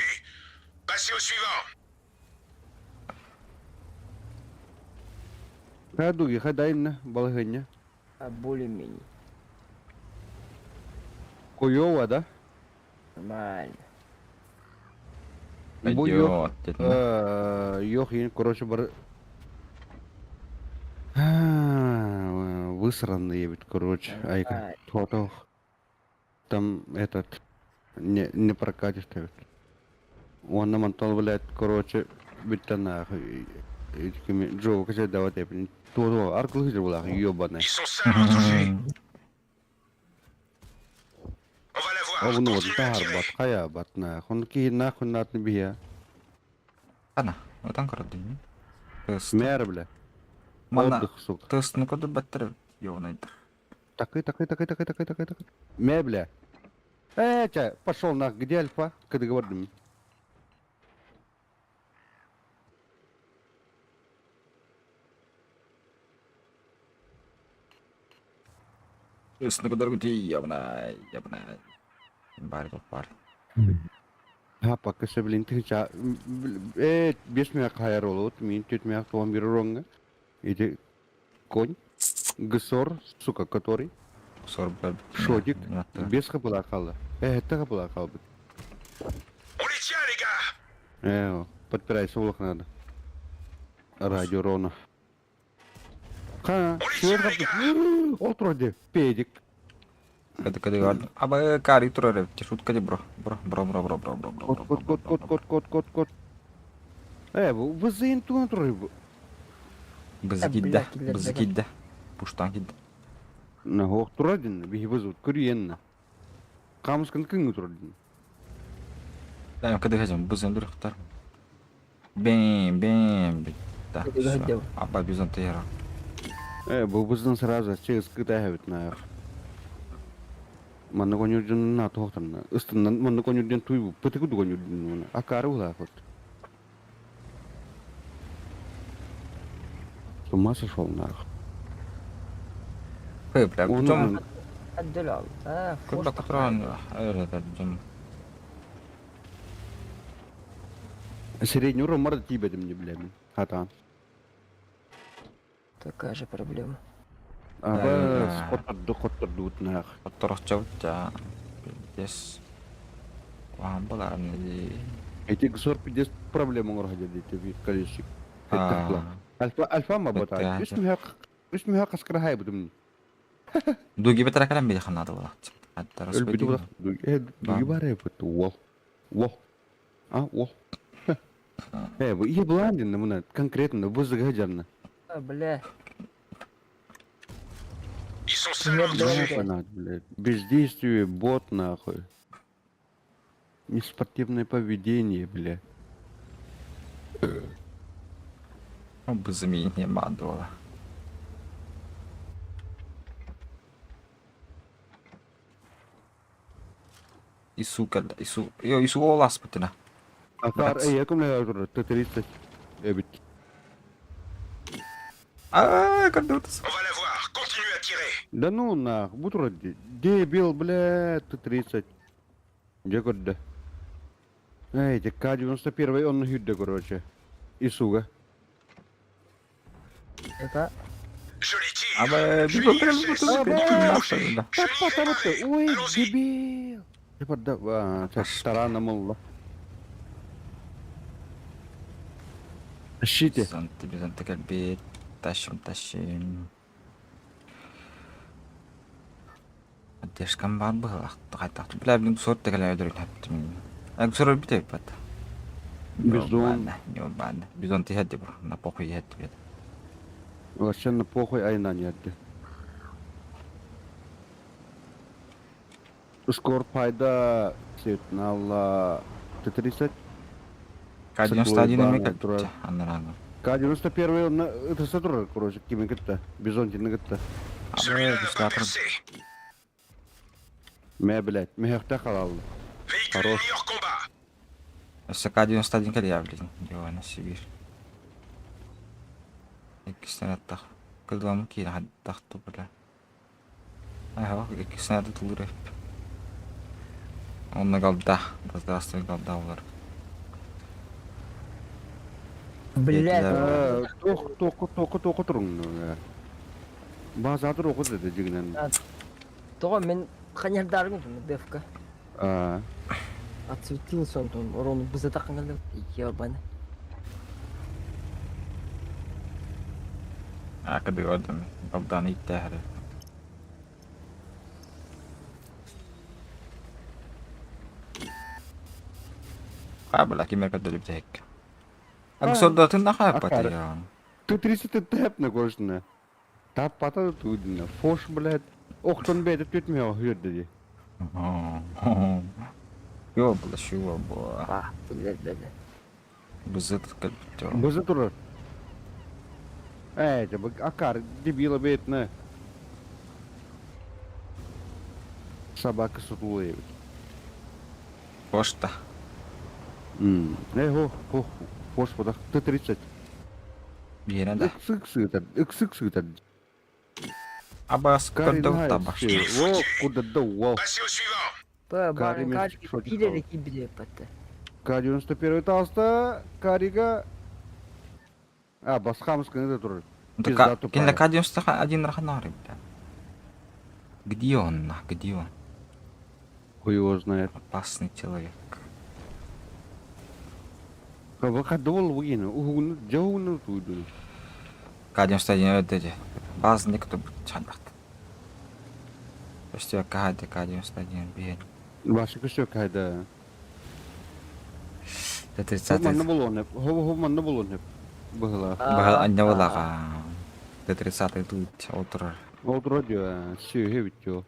Passez au suivant. Хадуги хадайна, балгыня. Более-менее. Хуёво, да? Нормально. Bu Пойдёт. yok. дед. Yok yine короче бар. Высранные ведь, короче. Айка. Тотал. Там этот. Не прокатишь ты. Он нам антон, блядь, короче, битана. Этими Джо, как давать я блин. То, арклы была, ёбаная. Ils sont salement touchés. On va la voir. Овну Continuez à тар tirer. бат, хая бат на. Хон ки нахуй нат не бия. Ана, отан карады. Тест. Смер, бля. Мана. Отдых, сука. Тест ну куда баттер. Ёвнайдер. Такой. Мебля. Ча, пошел на, где альфа? Когда говорим. Тест ну куда гути явнай. Бар бар. Пока се блин ты ча. Без меня хайролот, мин чуть меня то миронга. Иди конь. Гсор, сука, который. Сорбер. Шодик. Без хапалакала. Это хапалакал. On les tient, les gars. Подпирайся, улах надо. Радио Рона. Ха, свет хапалак. Отроди, педик. Кады ладно. Аба кари турare. Шутка ли бро. Бро. Кот. Вы за интуан рыбу. Бызгидда. Бызгидда. Пуштан гидда. На хох турадин, бихи вызут, куриенна. Камскан кынгу турадин. Да, кады хазим. Бызын дурхтар. Бэм. Да. Кады хаддев. Аба бизон тейра. Бұл біздің сразу через кытай хавит на. Манна конюдин на тохтан. Истан манна конюдин туйбу. Пытыку ду конюдин. Акары ула вот. С ума сошел нах. Бля, потом... الدولار كل قطران هذا الجم. Среднюю ромар тебе не блядь. Хата. Такая же проблема. Скотта дут нах. قطرة جوجة. Yes. Waham pala ni. Эти гсор пидес проблему ngorhaja di TV колесик. Ah. Альфа ما بطل. اسمها قسكر هاي بدم. Dugi betara kalam bida khana dawla. Hatta البدو rasbedi. بطل. دوغي باره بطل. واه. واه. إيه بلاندين نمنا конкретно вызог хаджарна. Бля. Ils sont salement touchés. Блядь. Бездействие, бот нахуй. Неспортивное поведение, бля. Бузами ma dawla. Isu kala isu. Yo isu olas putina. Акар, я кому я говорю, ты 30 эбит. Ah, кардутас. On va la voir. Continuez à tirer. Да ну нахуй, будь вроде. Дебил, бля, ты 30. Где года? Эти К-91, он на хюдде, короче. Исуга. Это Je les tire. Аба Je бибо n'y прям cesse. бутузка. Ой, Allons-y. дебил. Типа, да, тарана молла. Ищите. Bizanti kalbit. Tashim. قديش كان بعد بها تحت بلا بنك صوت تكلم يدري تحت من أكثر البيت بات Бездон. يوم بعد بيزون تهدي برا نبوخي يهدي بيت Вообще на похуй айна нет. Скоро пайда сигнал Т-30. قاعد Сакуй يستعدين бана, ميكل труа. أنا رانا К-91 он это сатур, короче, кими гытта. Бизонтин гытта. Абы бустатыр. Мэ, блядь, мехта халал. Хорош. Если К-91 кәлия білетін. Йоана Сибир. Екісінен аттақ. Кілдуамын кейін хаттақты біля. Айха, екісінен аты тұлыр еп. Онны қалда. Здравствуй, қалда олар. Блядь. Тоқы тұрың. Базатыр оқыз еді жігінен. Тоға мен қанердарым жүмі ДФК. Отсветил сон, он бізі таққан қалды. Ебаны. Кәді өдім. Қалдан итті әрі. Қабыл әкеме кәді өп жәйік. Абсурдатын нақа әппаты яғын. Ты 30 тэпна кожна. Тап пата тудина. Фош, блядь. Оқтон бәді төтмеу хүйірді. Йо, бұла шуа бұла. Блядь. Бұзы тұқылбітті. Бызы тұрыр. Әйді, акар дебила бетіне. Собака сутулы ебет. Пошта. Фош подақ. Ты 30. Бейені да. Үксік сүйтад. Абас көрдіу табаш. Во, кудады, во. Барын мен кажки шот пилерeki bile патты. К-91 талста, Карига... басқамыз көнеді тұрыр. Кенлі К-91 раханары, бля. Где он, где он? Хуй его знает. Опасный человек. Қады ол өйені, ұғыны, жауыны туйды. К-91 өдеді. Bazı ne kadar çandaktı. İşte K-91 бейін. Башы күші қайда. Т-30. Хоманны бол он hep. Бұғыла. Бағал анне олаға. Т-30 тут отырар. Олдыра жо, сүйе бит жо.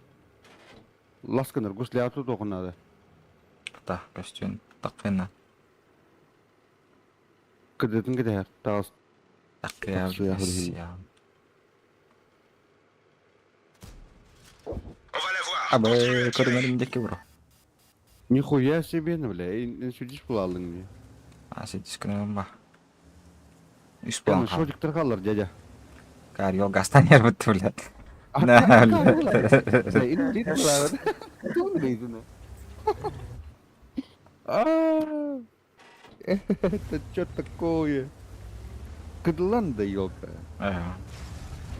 Ласканыр, гүслі ату тоқынады. Та, костюм тақына. Кыдетін кеде, тағыз. Тақия білес, я. Абы көрмелімдекі бұру. Нихуя себе, бля, инсудиш бұлалың не. Сетіс күнім ба. Үш Яны болан қал. шодиктер қалар, дядя. Кар yol gastan yer bitti bile. Это что такое? Кыдлан да елка.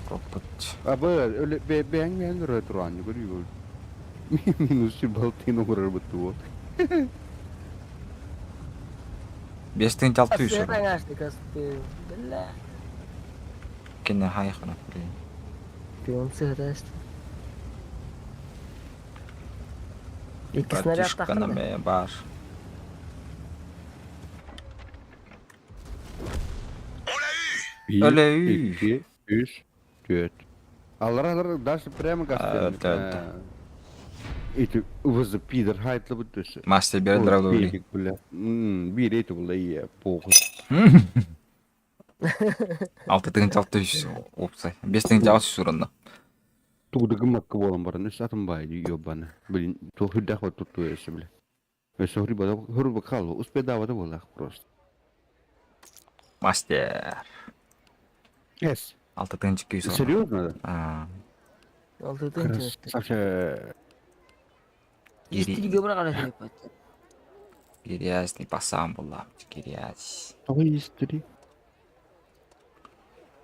Koput. Öyle beğenmeyenler ötürü görüyor. Minus baltino uğrar betul. Бестің жалты үйші. Асыран ашты каспы. Бля. Кені хайқына білейін. Пион сыгыда ашты. İki снаряд Шыққана тақырды. ме бар. Öyle 2, 3, 4. Алар даже прямо гастель. Эти вызы пидор хайтлы бұттысы. Мастер бердірі өдеулі. Bir eti bula iyi poğuz. 6-тың жалты үйші. Опсай. 5-тың жалты үйші ұрында. Туğda gımmakka bolan barın. Üst atın baydı yobbanı. Bilin, tuğ hüddak var tuttu esi bile. Ve sohri bada hırba kalva. Üst bedava da bolak prost. Мастер. Es. 6-тың жікке үйші ұрында. Серьезно да? Altıdın çözdü. Саша... İstiriga bırak arası yapatı. Грязный пасан была. Грязь. Ой, истори.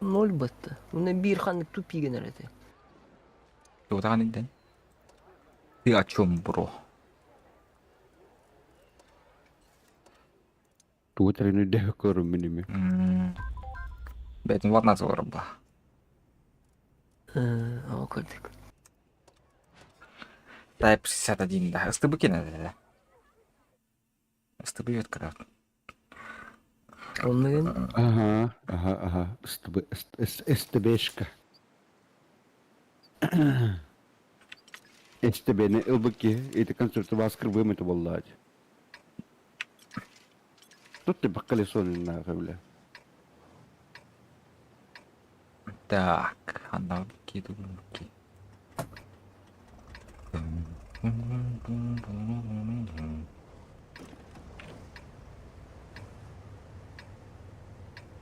Nol battı. Bunda bir hanlık tupi generedi. Yoğdan neden? Ты о чем, бро? Tuğ tarını dev korum benim. Бәтін варна зор ба. Ama kırdık. Type 61 да. СТБ кенеді. СТБ өткірі. Olmayan. Ага. СТБшка. СТБ'ni ылбыки. Эти концерты баскыр вымыты боллады. Тут ты баққали сонын наға бля. Так, она киду.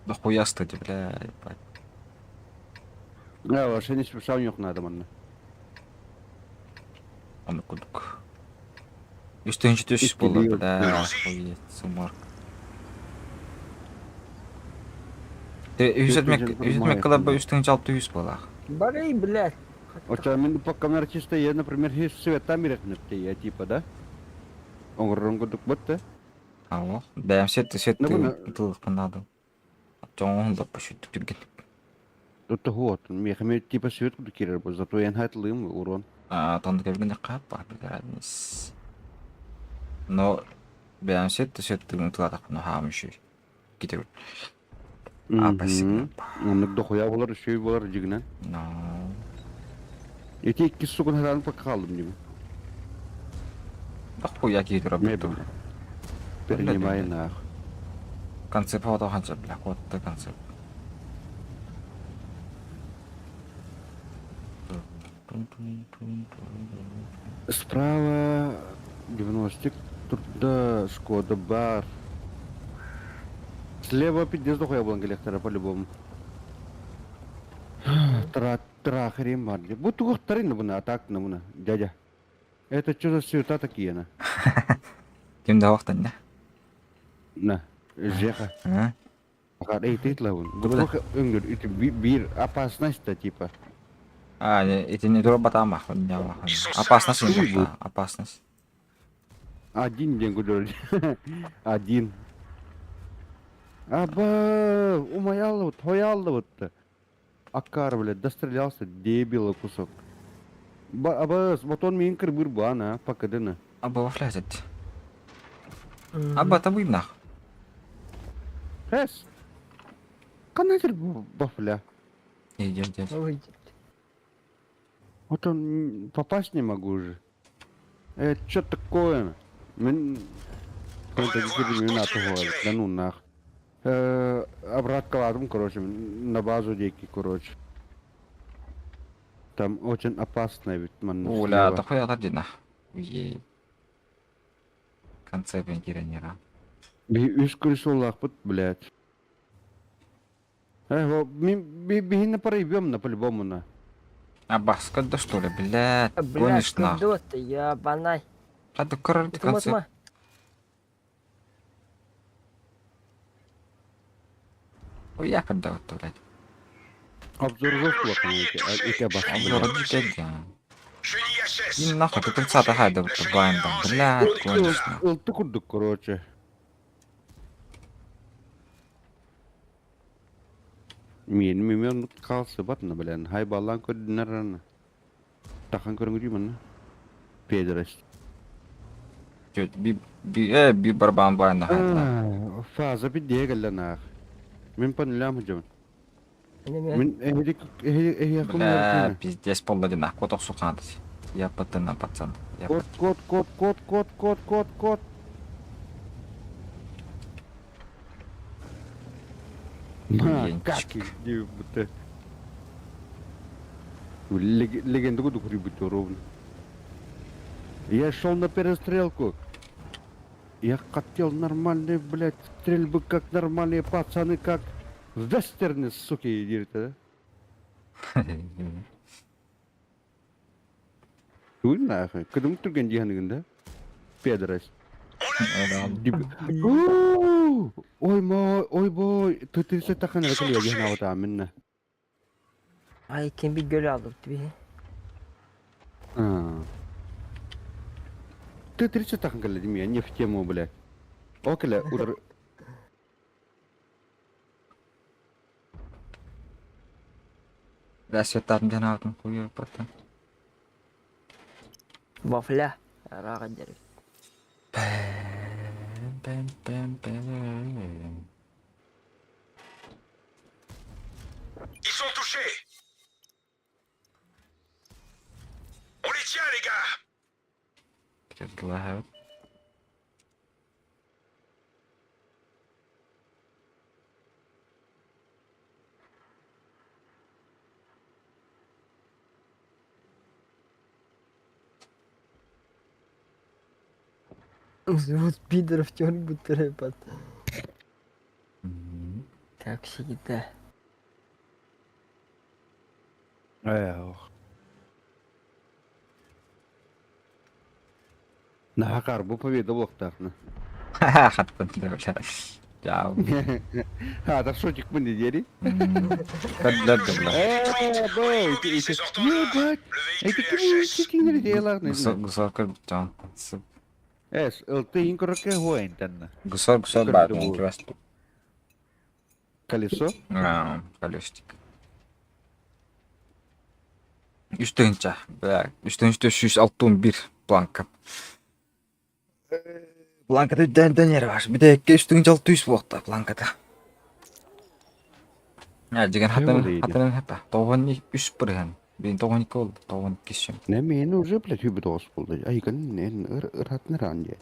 Да хуя, кстати, бля, ебать. вообще не спешал нюх надо, манна. Аны кудук. Үстүнчү төс болду, бля, хуя, сумар. Ты yüzmek кылабы үстүнчү 600 болах. Барей, блядь. Оча, мен по камера чисто, я, например, хис света мирекнетте, я типа, да? Оңыррын кудук бытты. Алло. Бәм сетти Ну, буна- тылык панадым. Жоңлап пошуттук жүрген. Тут вот, мне типа свет кудук кирер, зато я хайтлым урон. Тонды келгенде кап бар бигәрнис. Но бәм сетти тылатак но хамышы. Китер. Спасибо. Оннык дохуя болар, шөй болар жигинен. Но Эти 2 сукун хадан пока калдым дим. да хуя китер Мен абду. перенимай нах. Концепт фото ханча бля, котты концепт. Справа 90 туда Шкода бар. Слева 50 дохуя болан келектер по-любому. Трахарим марди. Будто гохтарин буна атак на буна, дядя. Это что за света такие на? Кимде вактан да? На, жеха. А? Пока эйтит лавун. Вот Куда? öngör, это бир опасность-то типа. Эти не дроботама, хуйня. Опасность не была, опасность. Один день гудер. Один. Аба, умоял вот, хоял вот. Аккар, блядь, дострелялся, дебила кусок. Аба, вот он мне инкр бурбана, покадена. Аба вафлязет. Аба это вы нах. Хэс. Канатер бафля. Иди. Ой, Вот он попасть не могу уже. Что такое? Какой-то действительно не надо говорить. Да ну нах. Обратно ладом, короче, на базу деки, короче. Там очень опасно ведь, man. Уля, да хуя тади нах. Ей. Концепт генерира. Искрисулах, вот, блядь. Беги проебем на по-любому на. Аба, сколько что ли, блядь, блядь, гонишь нах. куда ты, ебанай. Хады коррект концепт. Хуя когда вот, блядь. Обзор жёсткого, эти Обзор обострения. дядя. И нахуй, ты 30 хайда вот баем там, блядь, гонишь нах. Ты куда, короче. Мен қалсы батына, блядь. Хай балан көдінерін. Тақан көріңгі деймін. Педеріст. Чуть, би барбан баем на хайда. Фаза бидегелі нақ. Мен панылям жамын. Мен Мен эхи Бля, пиздец полный нах, коток сухант. Я патына, пацан. Кот. Охуенчик. Легенда году быть ровно. Я шел на перестрелку. Я хотел нормальные, блядь, стрельбы, как нормальные пацаны, как в вестерне, суки, идите, да? Уй, нахуй. Кадым турген диханы, да? Педорас. Ой бой, ты се тахан ракали я гена вата минна. Ай, кем bir göl aldık bir. Ты 30 тахан калли дими, не в тему, блядь. Окля, удар. Бля, светатын жанаватын хуя патан. Vafla. Rağa derim. Ils sont touchés. On les tient, les gars. Кирдла. Вот пидоров тёрнут рэпат. Как всегда. Нахакар bu победа блоктарны. Хаттан бля. Жау. А, да шотик мы не дери. Каддар бля. Бой, ебать. Эти ким деларны. Гусар кыр жан. Эс, ты инкорке хуэн танна. Гусар бад мен квест. Колесо? Колесик. Üstünce. Üstünce 361 planka. Plankada döner var. Bir de üstünce 600 voltta plankada. Ya jigen hatan hep. Toğun 3 pırhan. Ben toğun kol, toğun kişim. Ne meni уже блядь hübü dos buldu. Ay kan ne ırat ne ranje.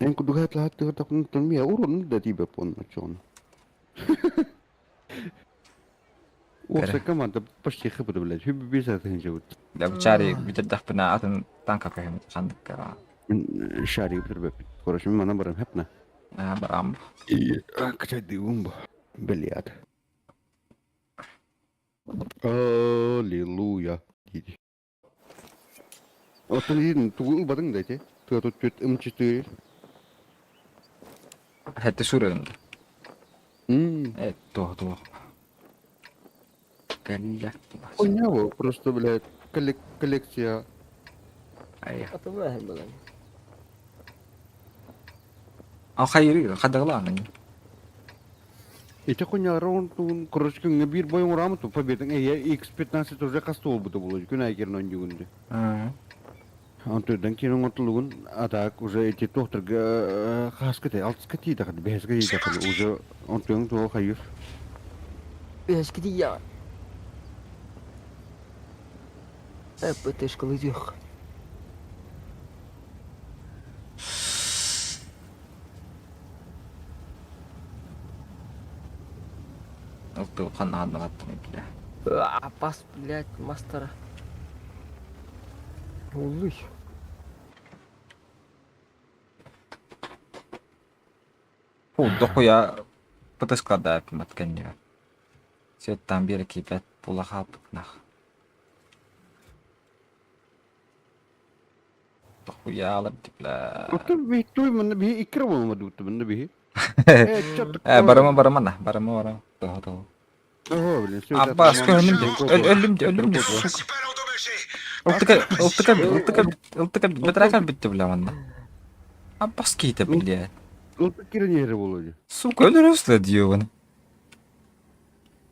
En kudu hat lahat tak nonton mi urun da tiba pon çon. Orsa команда почти хыбыды, блядь. Hübü bir zaten живут. Ya bu çare bir de dafına atın tanka koyayım sandık kara. Мен шари бир. Короче, мен мана барам хепна. Барам. Качады умба. Блядь. Аллилуйя. Диди. Отын едin тугул бадың да те. Тут М4. Hette surun. Evet, doğru. Gelyak. Хуйня во, просто, блядь, коллекция. Ay. Атабаһым балам. Al hayır, kadaglan. Эти хуйня раунд, короче, bir boyun uğramı tu победың. X15 уже кастол буду булыч. Күн айгерін он жүгінді. Антойдан кейін оңытылығын атак уже эти тоқтырға қаскытай, алтыскытай дақыды, бәскытай дақыды. Уже антойың туға қайыр. Бешкиди я. Это школы дюх. Oldu kanadını attım bile. Пас, блядь, мастера. Улуй. Dokuya pıtıska da yapmat kendine. Setten bir kipet pula kapıtnak. Dokuya alıp dipla. Otur bir tuy mana bir ikram olmadı tu mana bir. Barama. Doğru. Abbas öldüm de. Ultıka bitireken bitti bile bana. Abbas giydi bile. Ultu kirin yeri bulucu. Suka ölürüz de diyor bana.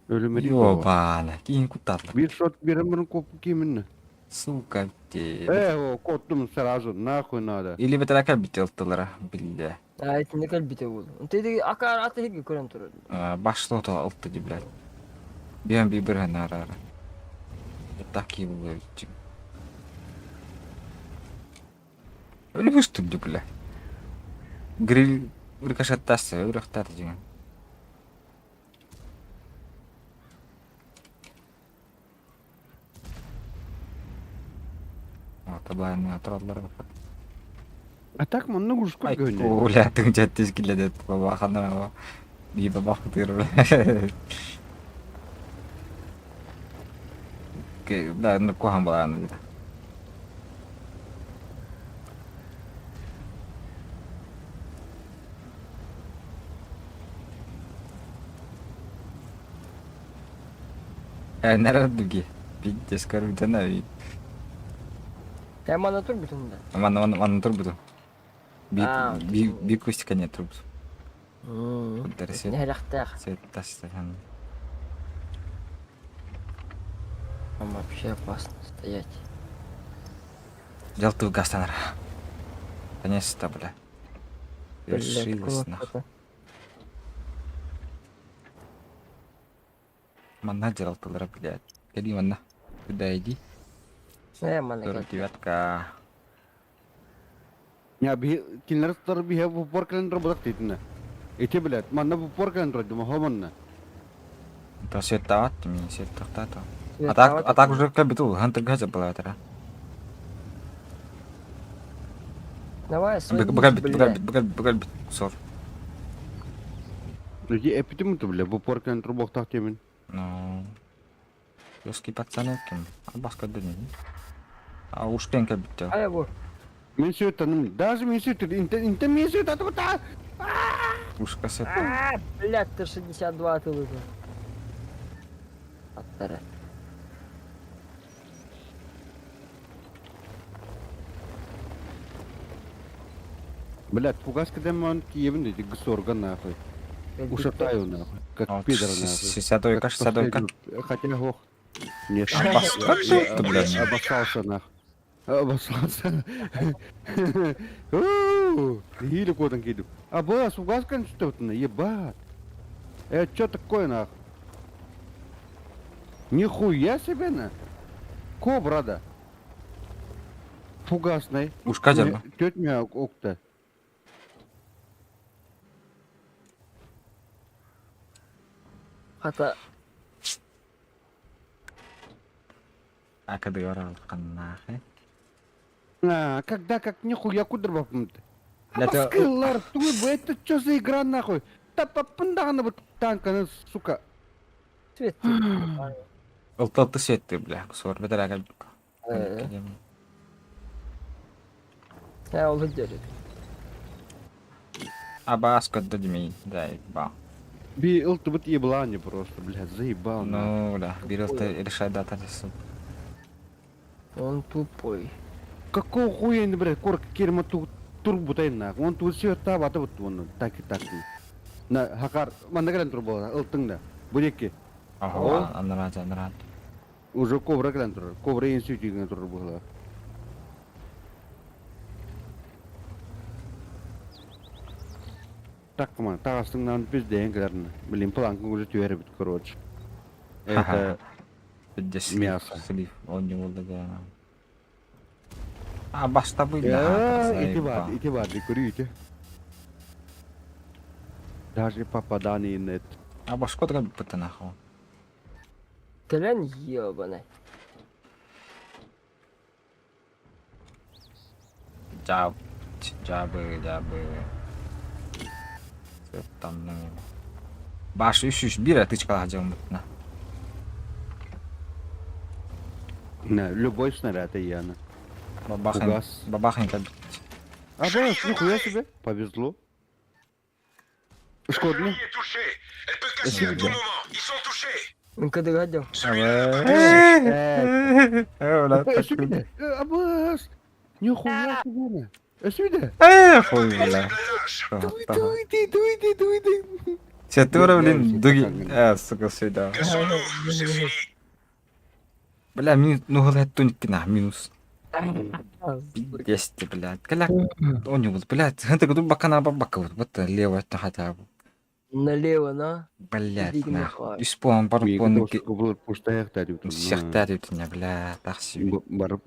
Ölümeli Yo bana. Giyin kutarlı. Bir shot bir ömrün kopu kiminle? Suka bitti. O kottum sразу нахуй надо. İli bitireken bitti ultılara bile. А это не кальбите был. Ты акар атыгы көрөн турат. Başta o da ultı bile. Bir hana ara. Taki bu için. Öyle üstüm bile. Grill rikaşattası, ırıktar diyeceğim. Tabayını hatırlarlar bak. Atak mana gusku Ay, gönde. ulatın chattis gila det baba kanına. Bir baba kuturu. Ke, dah ku hambalan gitu. Nerede dugi? Bir sekarang di sana. Я мана тур бүтүн да. Mana tur betul. Ah, Bir kustikannya tur. Dari Не харахтах. saya tas tahan. Там вообще опасно стоять. Jatuh gas tanah. Конечно, бля. Решилась нахуй. Mana jaltulra блядь. Jadi mana? Udah aja. Мана Turun девятка. Ya bir kinler tutar bir bu porklan robot titna. Iti bilet mana bu porklan robot mah mana? Terus saya tahu, saya tahu. Atak уже как betul, hantar gaza bela tera. Давай, Быгабит, сор. Люди эпитемы-то, бля, в упор кан трубок так темен. Ну, ёски пацаны кем? Абаска дыны. А уж пенка бит. Ай, вот. Мен сөйтаным, даже мен сөйтаным, инте мен сөйтаным, та! Уж кассет. Блядь, ты 62 ты выиграл. Оттара. Блядь, фугас когда он ебан эти гсорга нахуй. Ушатаю нахуй, как пидор нахуй. 62-ка, 62-ка. Хотя ох. Нет, Ты, блядь. обоссался нахуй. Обоссался. Или куда киду. А бас, фугас что-то на ебать. Это что такое нахуй? Нихуя себе на. Кобра да. Фугасный. Уж кадерно. Тетя меня окта. Хата. А когда орал нахуй. А, когда как нихуя куда бапнут. Это- Абаскалар, твой бы это что за игра нахуй? Да попандана вот танка, сука. Цвет. Ылталты сетти, бля, сор бетерага. Я уже держит. Абаска дадими, да, ба. Би илты вот еблане просто, блядь, заебал. Ну, да, берёл-то решать дата. Он тупой. Какого хуя не, блядь, корк керма турбутай нахуй. Он тут все та вот он так и так. На хакар, мандагален турбо, илтыңда. Буреки. Ага, анрат. Уже кобра кален тур. Кобра институтиген турбо. Так, команд, тағастыңнан біз дейін кілерін. Білім, планкың уже түйері біт, короче. Это мясо. Слив, он не болды, да. А баста были, да. Ити бар, көрейте. Даже попадание нет. А башко так бит нахуй. Тлен ебаный. Жабы. Там, ну... Баш үш бир тычкалар жамытна. На, любой снаряд и яна. Бабахин как... А, баш, нихуя себе, повезло. Шкодно. Спасибо. Ils sont touchés. Он когда гадил. Абас! Нихуя себе! Сюда! Хуй, бля. Дуйте! Четверо, блин, дуги... сука, сюда. Бля, минус... Ну, глядь, тунькина, минус. 10, блядь. Каляк... У него, блядь, это году бакана бабака, вот левая хотя бы. Налево, на. Блядь, Иди нахуй. нахуй. Испуан барпон... Пустая хтарю. Всяхтарит меня, бля, так себе.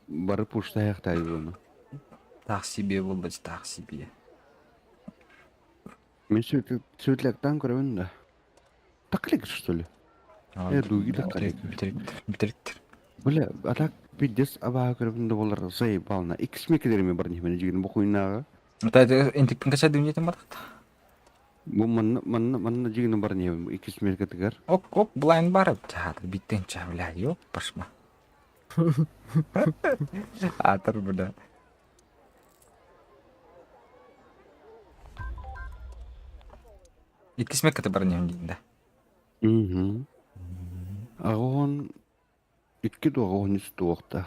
Бары пустая хтарю. Так себе, вылбать, так себе. Мен сөйтлектен көрімін да. Таклик, что ли? Дуги таклик. Битериктер. Бля, а так пиздец абаға көрімін да болар заебална. Иксме кедерме бар нехмен жігін бұл хуйнаға. Это интикпен кача дүниетен бар. Бұл манна жігін бар нехмен иксме кедегер. Оп, блайн барып. Чағады, биттен ча, бля, ёп, пашма. Атыр, бля. Иткисме каты бар нехмен дейін да. Ағуын икки доғуын үсті оқта.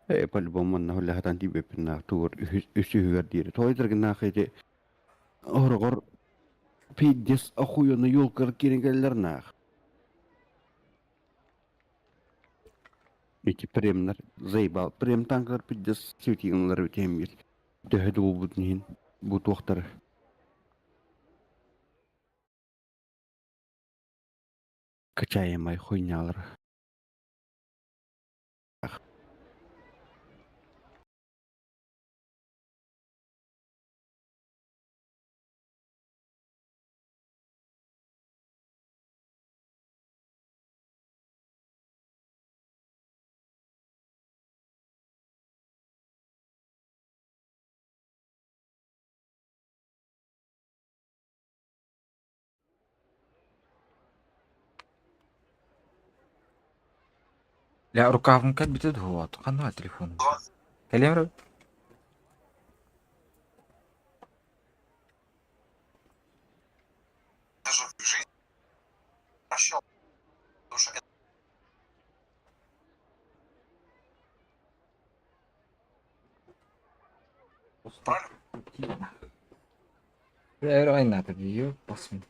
По-любому манна хуля хатан тибеппен нақ туғыр үсі хүгер дейір. Тойдыргын нақ еде орғыр пейдес ахуяны yolkar керенгелер нақ. Эти премнер заебал. Прем танкар пейдес сютиңлар өтемер. Дөхеді ол бұдын бұд оқтары. Качаемай хуйнялар. لا ركابهم كان بتدهوت قناة التليفون كلام لا رأينا الفيديو بسيط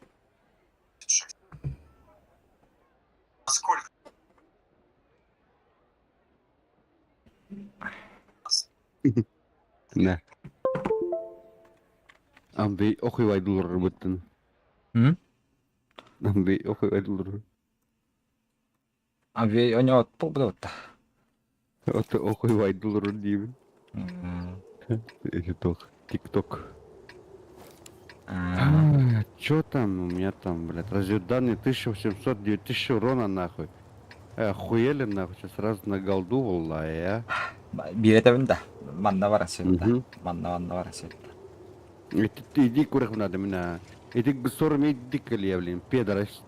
Nah. Ambil oke wae dulur betul. Ambil oke wae dulur. أبي أني أطلب دوتا Oke wae dulur di. Itu TikTok. Чё там у меня там, блядь, разведданные 1800, 9000 урона нахуй. Охуели нахуй, сейчас сразу на голду, валлая. بيرتا بنده من نورا سيدا Мгм. من نورا سيدا Иди курах надо меня. Иди к ссорам иди к блин, пидорас.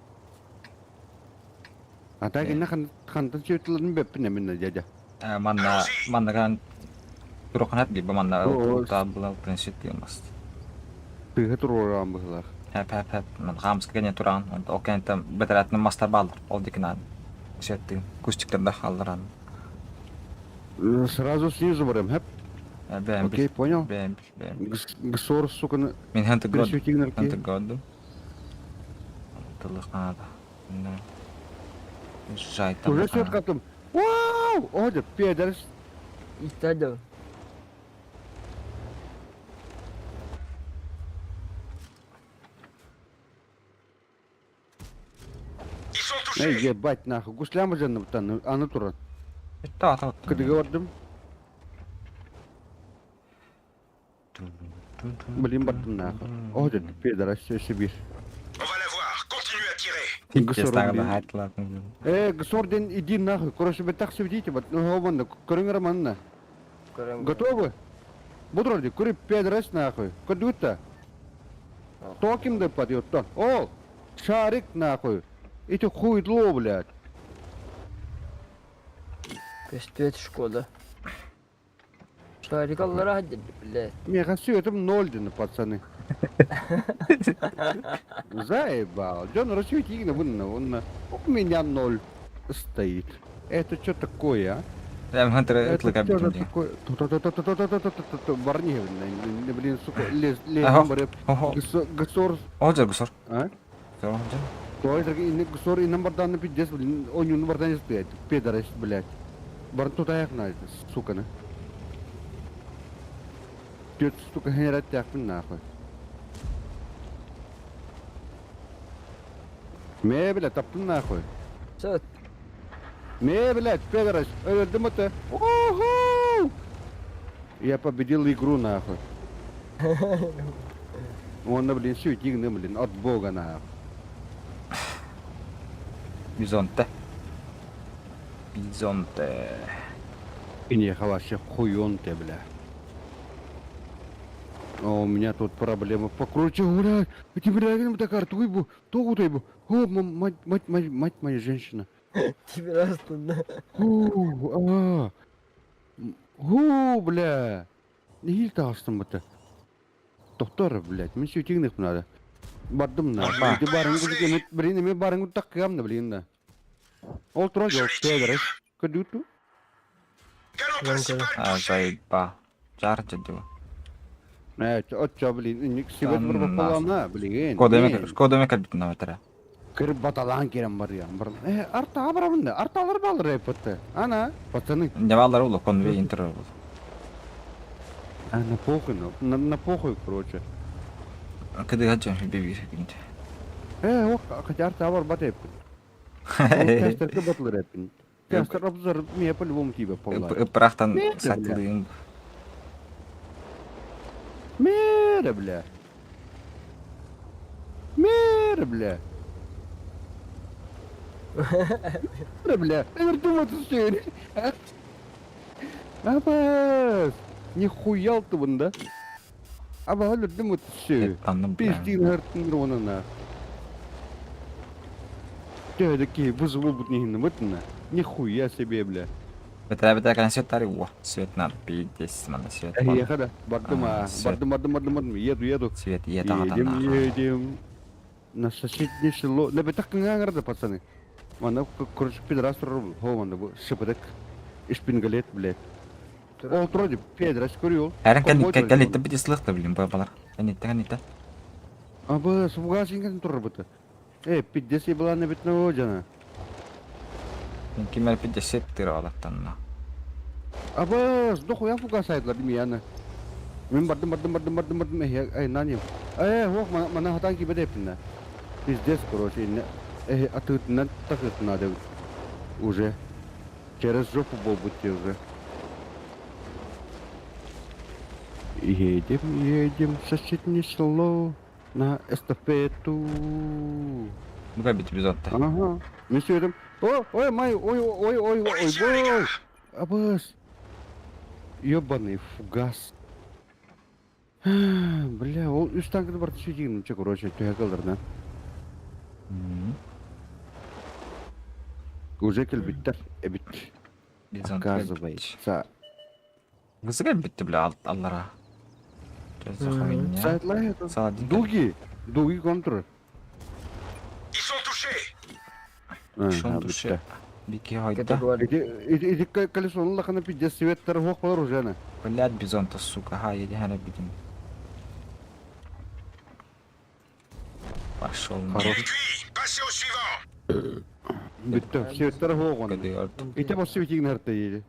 А так и нахуй хантан чутлан бепне меня дядя. من كان تروح هات لي بمن أوه. تابلا برنسيت يومست Ты это рорам было. هاب من خامس كان توران أنت أوكي أنت بتلاتنا ماستر بالر أو ديك نان شتى كوستك تدخل ران Сразу снизу варим, хэп. بام Окей, понял. بام Гсор, сука, من هانت جود присвети на هانت руке. جود طلق هذا جاي Уже все откатом. Вау! Оля, пидорас. İstedi. Ils sont Эй, touchés. ебать, нахуй. Гусляма же там, а натура. تا Когда говорим, блин, батон нахуй. Оля, пидорас, все себе. On va la voir. Continuez à tirer. تستعمل هات لا Гсорден, иди нахуй. Короче, вы так сидите, вот, ну, вон, коренга романна. Готовы? Будроди, кури пидорас нахуй. Кадута. Токим да падет, то. О, шарик нахуй. Эти хуйдло, блядь. Köstüet şkoda. Şarikalara hadi блядь. Мне кажется, это нольден, пацаны. Заебал. Джон, расчети их на вон. У меня 0 стоит. Это что такое, а? لا من هانتر Это اطلق что قبل такое? Барни, блин, сука, лез, Ага. номер. Ого. Гасор, أوجر قصر а? أوجر Той, гасор и номер данный пиздец, блин, он не номер данный стоит. Пидорас, блядь. Барн тут аяк на сука, на. Тёт, сука, генерат тяг, нахуй. Me, блядь, топтun нахуй. Söt. Me, блядь, пидорас, öldüm это. Уху! Я победил игру, нахуй. Он, блин, сютигный, блин, от бога, нахуй. بيزونته بيزونته И не вообще хуён ты, бля. А у меня тут проблема покруче, блядь. Эти, блядь, так карту ебу, то ебу. О, мать моя женщина. Tipin aslında. Бля. Не hilta астым это. Доктор, блядь, мен сүйтигнек надо. Бардым на. Ты барың, блин, мен барың таккам да, блин, да. Ол тура жок, педерес. Кадуту. Canon principal زي با جار جدوا Отча, блин, не себе пропалана, блин. كودمي كدبنا ترى Кыр баталан керем бар я. Арта барамында, арталар балыр эпотты. Ана, пацаны. جماعة الله كون في انتر На похуй, на похуй, короче. كده هجم في بيبي انت Хотя арта бар бат эп. Тестер ке батлыр эпин. Тестер обзор мне по-любому тебе полай. براختن Нет, ساكلين Мере, бля. Мере, бля. Мере, бля. Я думаю, ты что? Абас. Нихуя ты вон, да? Аба, я думаю, ты что? анным Пизди нартын грона. Ты такие вызову будут не на вот на. Нихуя себе, бля. Бета концерт тари во. Свет надо пиздец, мана свет. Я когда бардым, свет. бардым, еду. Свет ета атана. Едем. На соседнее село. На бетах кнганграда, пацаны. Мана, короче, пидорас рубл. Хоманда, шипадек. Ишпингалет, блядь. Ол троди, пидорас курил. Харин кали тапити слыхта блин балар. Канита. Аба, сугасинген турбата. Пиддеси была на бетного жана. Кимер 50 тиралаттанна. Аба, дохуя фугасайдлар димияна. Мен бардым, ай, наним. Вох, мана хатанки бедепина. Пиздец, короче, атытна, такыт надо уже. Через жопу болбути уже. Едем в соседнее село на эстафету. Ну как бить бизонта? Ага. Мы все идем. Ой, май, ой, бой. Абас. Ёбаный фугас. Бля, ол үш танкыды бар түсетейін, че, короче, түйе қалдырна. Уже келбиттер, эбит. Оказывается. Вызывай битти бля аллара. Сайтлай это. Садик. Дуги контр. Ils sont touchés. Шон душе. Бики хайда. Категория. Иди колесо лахана пиздец светтер хох палар уже на. Блядь бизонта, сука, еди хана битим. Пошел на. Réduit. Passez au suivant. Битте, светтер хох он. Кадыгар. Ите бос светик нарта ели.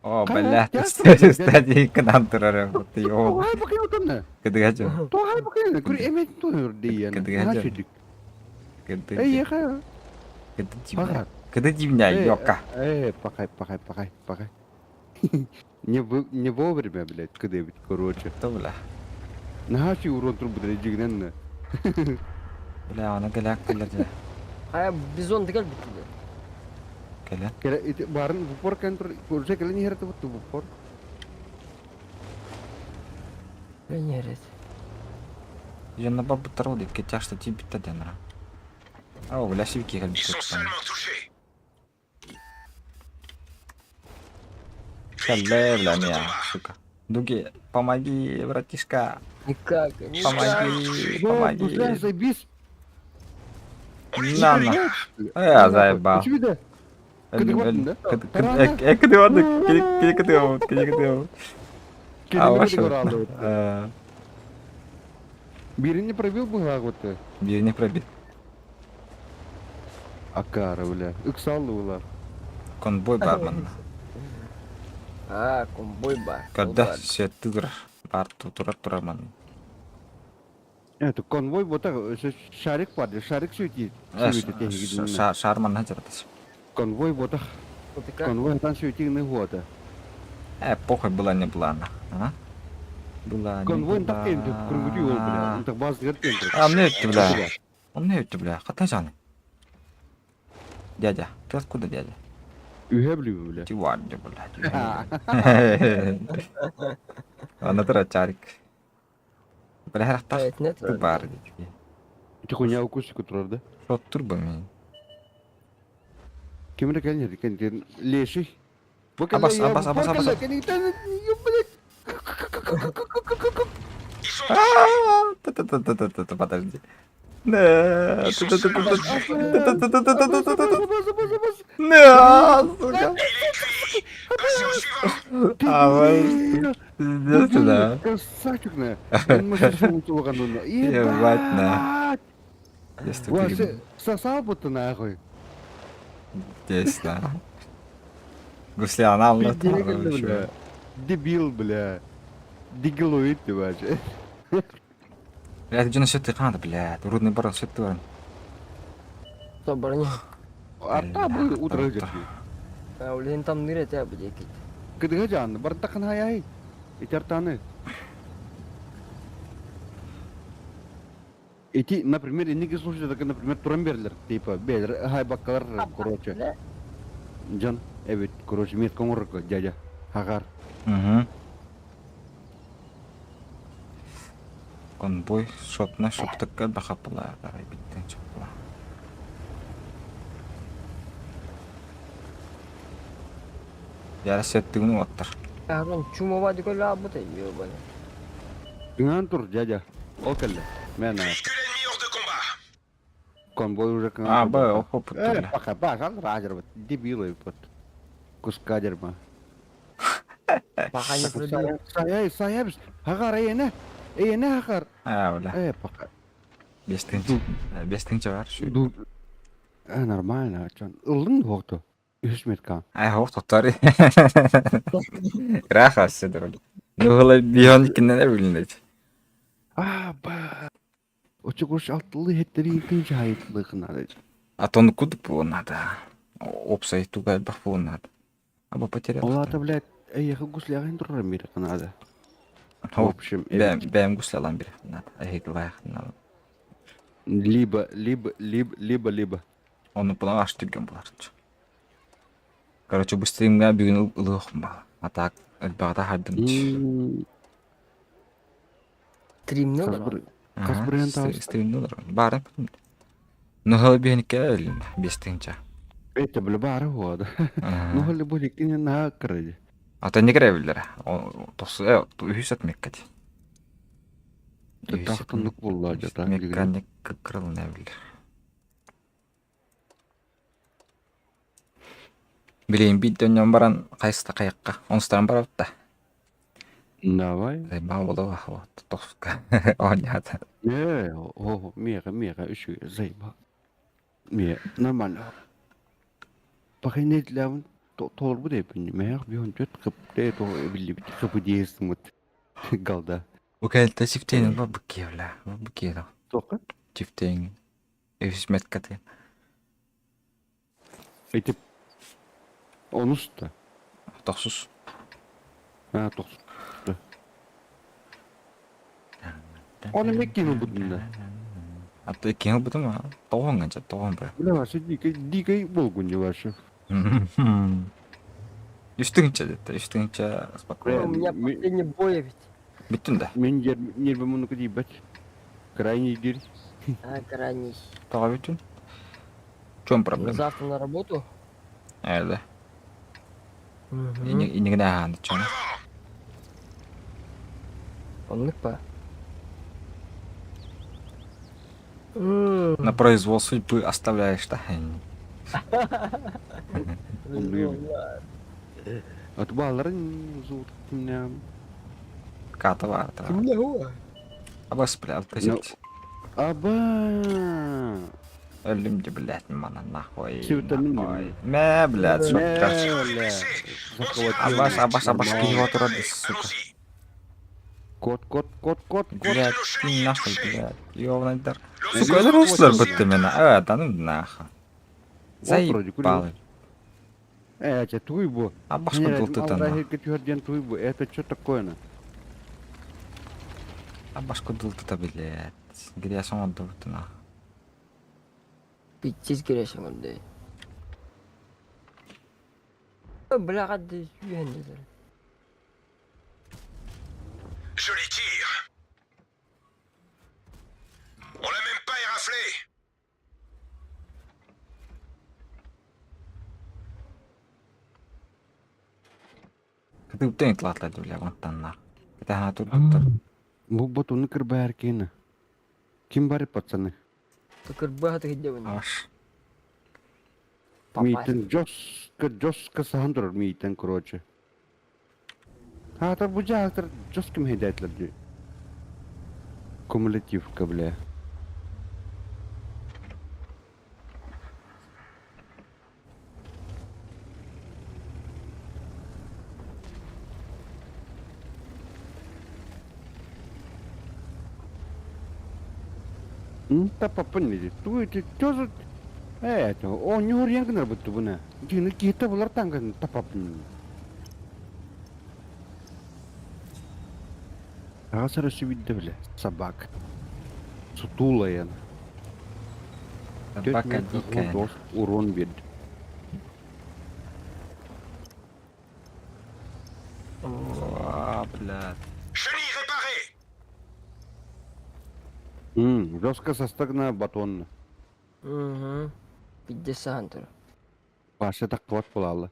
О, блядь, стадии канан турare. Ты ёл. Ой, пока я там. Кадыгачо. То хай пока я. Кури эмет то дияна. Кадыгачо. Эй, яха. Когда дивня, ёка. Пока. Не вовремя, блядь, когда ведь, короче. Что, бля? Нахачи урон трубы дрежигненно. Бля, она галяк калерде. Хая бизон дегал битти. Каля. Кера itu bareng bupor kan kurse kalian ini harta betul bupor. Венерит. Я на бабу троди, кетя что тебе тадена. О, бля, сивки Ils sont кальбит. seulement touchés. Кале, бля, меня, сука. Дуги, помоги, братишка. Никак. Помоги. Заебись. На. Я заебал. Очевидно. Кадыгватында. Кадыгватында. Бири не пробил была вот. Бир не пробит. Акара, бля. Иксаллы была. Конбой бармен. Комбой бар. Когда все тыр барту тураман. Это конвой вот так шарик падает, шарик светит. Шарман хазратас. Конвой вот так. Конвой там светит на года. Похуй была не была она. А? Была Конвой не так кенты, кругути ол, бля. Он так баз кенты. А мне это, бля. Он мне это, бля. Хатажаны. Дядя, ты откуда, дядя? Ühebli, бля. Ты варди, блядь. Она трачарик. Бля, рахташ. Нет, Ты бар. Это хуйня укусик утро, да? Что турбами? Кем реканер, кенты леший. Абас. Подожди. Да. Сука. Сюда. Красавчик, на. Ебать, на. Вообще, сосал будто нахуй. Здесь, на. Гуслянал, на бля. Дебил, бля. Дигилует, ты вообще. Блядь, где насчет ты надо, блядь. Рудный барон, все ты. Собрание. А там утро идет. Улин там нырет я бы дикий. Кыдыгажан, бартахан хаяй. Итертаны. Эти, например, индики слушают, так, например, Турамберлер, типа, Берлер, Хайбакар, короче. Джан, Эвит, короче, мет коморка, дядя, Хагар. Угу. Конбой, шотна, шоптыка, бахапала, давай биттен чопла. Yara settiğini otur. Ahron çumova dikol labut ediyor bana. Kıngan tur jaja. O kelle. Men na. Véhicule ennemi hors de combat. Konvoy udah kıngan. Aa ba o hop Eh, tulla. pakai pasang rajar bet. Debil bet. Kus kajar mah. Bakanya fırlıyor. Saya habis. Hakar ne hakar. Ha öyle. Pakai. Bestinci var şu. Du. Normal na can. Ulun waktu. Hüsmet kan. Hop tutar. Rahat hisseder öyle. Nuhla bir an ikinden ne bilinecek. Ba. Uçuk uç altlı hetleri yıkın cahitli kınar. Атон кудып его надо. Опса тугай бахфу надо. Або потерял. Олата, блядь, я гуслягын турар мир кынады. В Хоп. общем, Бәм гуслалан бир надо. Эхит лайх надо. либо. Оны бұлан аш түрген болар. Короче, быстрее бүгін ылық ба. Атак бағда хардын. Trim ne olur? Kas biren tavs. Стримді олар. Барын. Нұхал бейінке өлім. Бестіңча. Это бля бары хода. Ну хали болик тине на кырыды. Ата не керевілдер. Тосы үйсет меккет. Тахтынлык болла жата. Мекканник кырыл не білдер. Білейін бит дөнен баран қайсыта қайыққа. Оныстарын барап та. Давай. Зайба болу ва. Тоска. Оняды. Мега үші зайба. Нормально. Bakın ne dilerim doğru bu da yapın. Meğer bir an çok kapıda doğru bildi bir kapı diyesin mut. Galda. Okey, çiftliğin var bu kiyevler. Bu kiyevler. Toka. Çiftliğin. Evsmet katı. Etip. Onusta. Toksuz. Ha toks. Onu mekkini budunda. Hatta iki yıl budu mu? Doğan ganca, doğan bre. Ne varsa dikey bolgunca var şu. Üstünce dedi, üstünce. У меня последний бой ведь. Bütün de. Men yer ben bunu kedi bat. Крайний дверь. А, крайний. Tabii bütün. Чем Ну, проблема? завтра на работу. Öyle. Мгм. İni ne hangi çonu? Onluk pa. На произвол судьбы оставляешь, да? At bağların zor kimle. Kata var. Kimle o? Ama spлял, козеть. Aba. Ölümcü блядь, bana nahvoy. Севтамин. Me блядь, сука. Заколотил. Абаш его турады, сука. Кот. Блядь, ты нахуй, блядь. Ёбаный дар. Сука, это руслар бытты меня. Да ну нахуй. Заебал. Это твой бо. Абаш кудыл ты там. Твой бо. Это что такое? Абаш кудыл ты, блядь. Где я сам отдал ты нахуй. Bitsiz güreşim oldu. Bırak hadi yühendiler. Joli tir. On l'a même pas éraflé. Ты утень тлатлайды, бля, вон там нахуй. Это она тут доктор. Bu botunu kır erkeğine. Kim bari patsana? Только багато гидевань. Аш. Митинг Джос касандр митинг короче. Та bu cahter Джос kim hidayetler diyor. Kumulatif kabile. Та папа не дит. Туй тоже это, он не орьянгнер будто бы на. Дина кита булар танган та папа. Асара сивидде бля, собак. Сутулая. Собака дикая. Урон бед. О, блядь. Chenille réparée. Жестко состагна батон. Угу. 50 антыр. Паша так вот полала.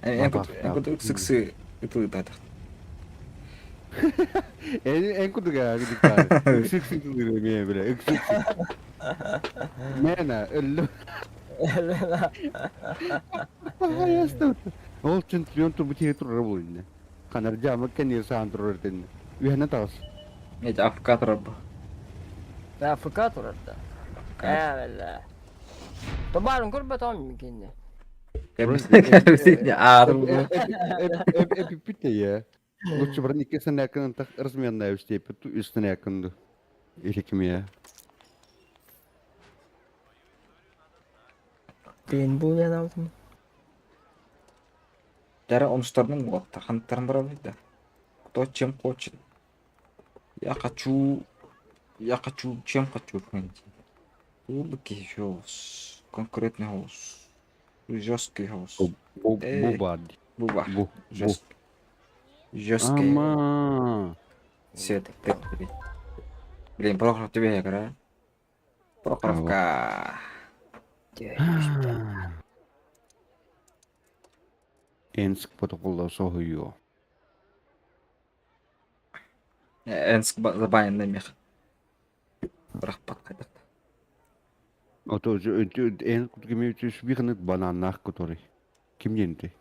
En kutu sıksı itu tata. En kutu ga gidikar. Iksik sik duruyor me bile. Iksik. Mena ölü. Hayastı. Ol çentriyon tur bu tiyatro rabolinde. Kanar jamak kan yer santro erten. Ühene tas. Ne afkat rabba. لا فكاتور انت يا والله طبعا قربة طعم يمكن Ya ağrım. Epipite ya. Лучше брать никаких yakın так разменная степень ту üstüne yakındı. İlkim ya. بين بويا ناوتم Дара онстарның вот ханттарын бара бейді. Кто чем хочет. Я хочу, чем хочу, понимаете. Глубокий хаос, конкретный хаос, жесткий хаос. Bu bad. Буба, Bu. жесткий. Жесткий. Ama. Свет, ты, блин, Прохоров тебе играет. Прохоровка. Ensk protokolda soğuyor. Энск забанен на мех. Брахпат кайдак. Ото en kutu kimi ütüs bir kanıt bananlar kutori. Kim yendi?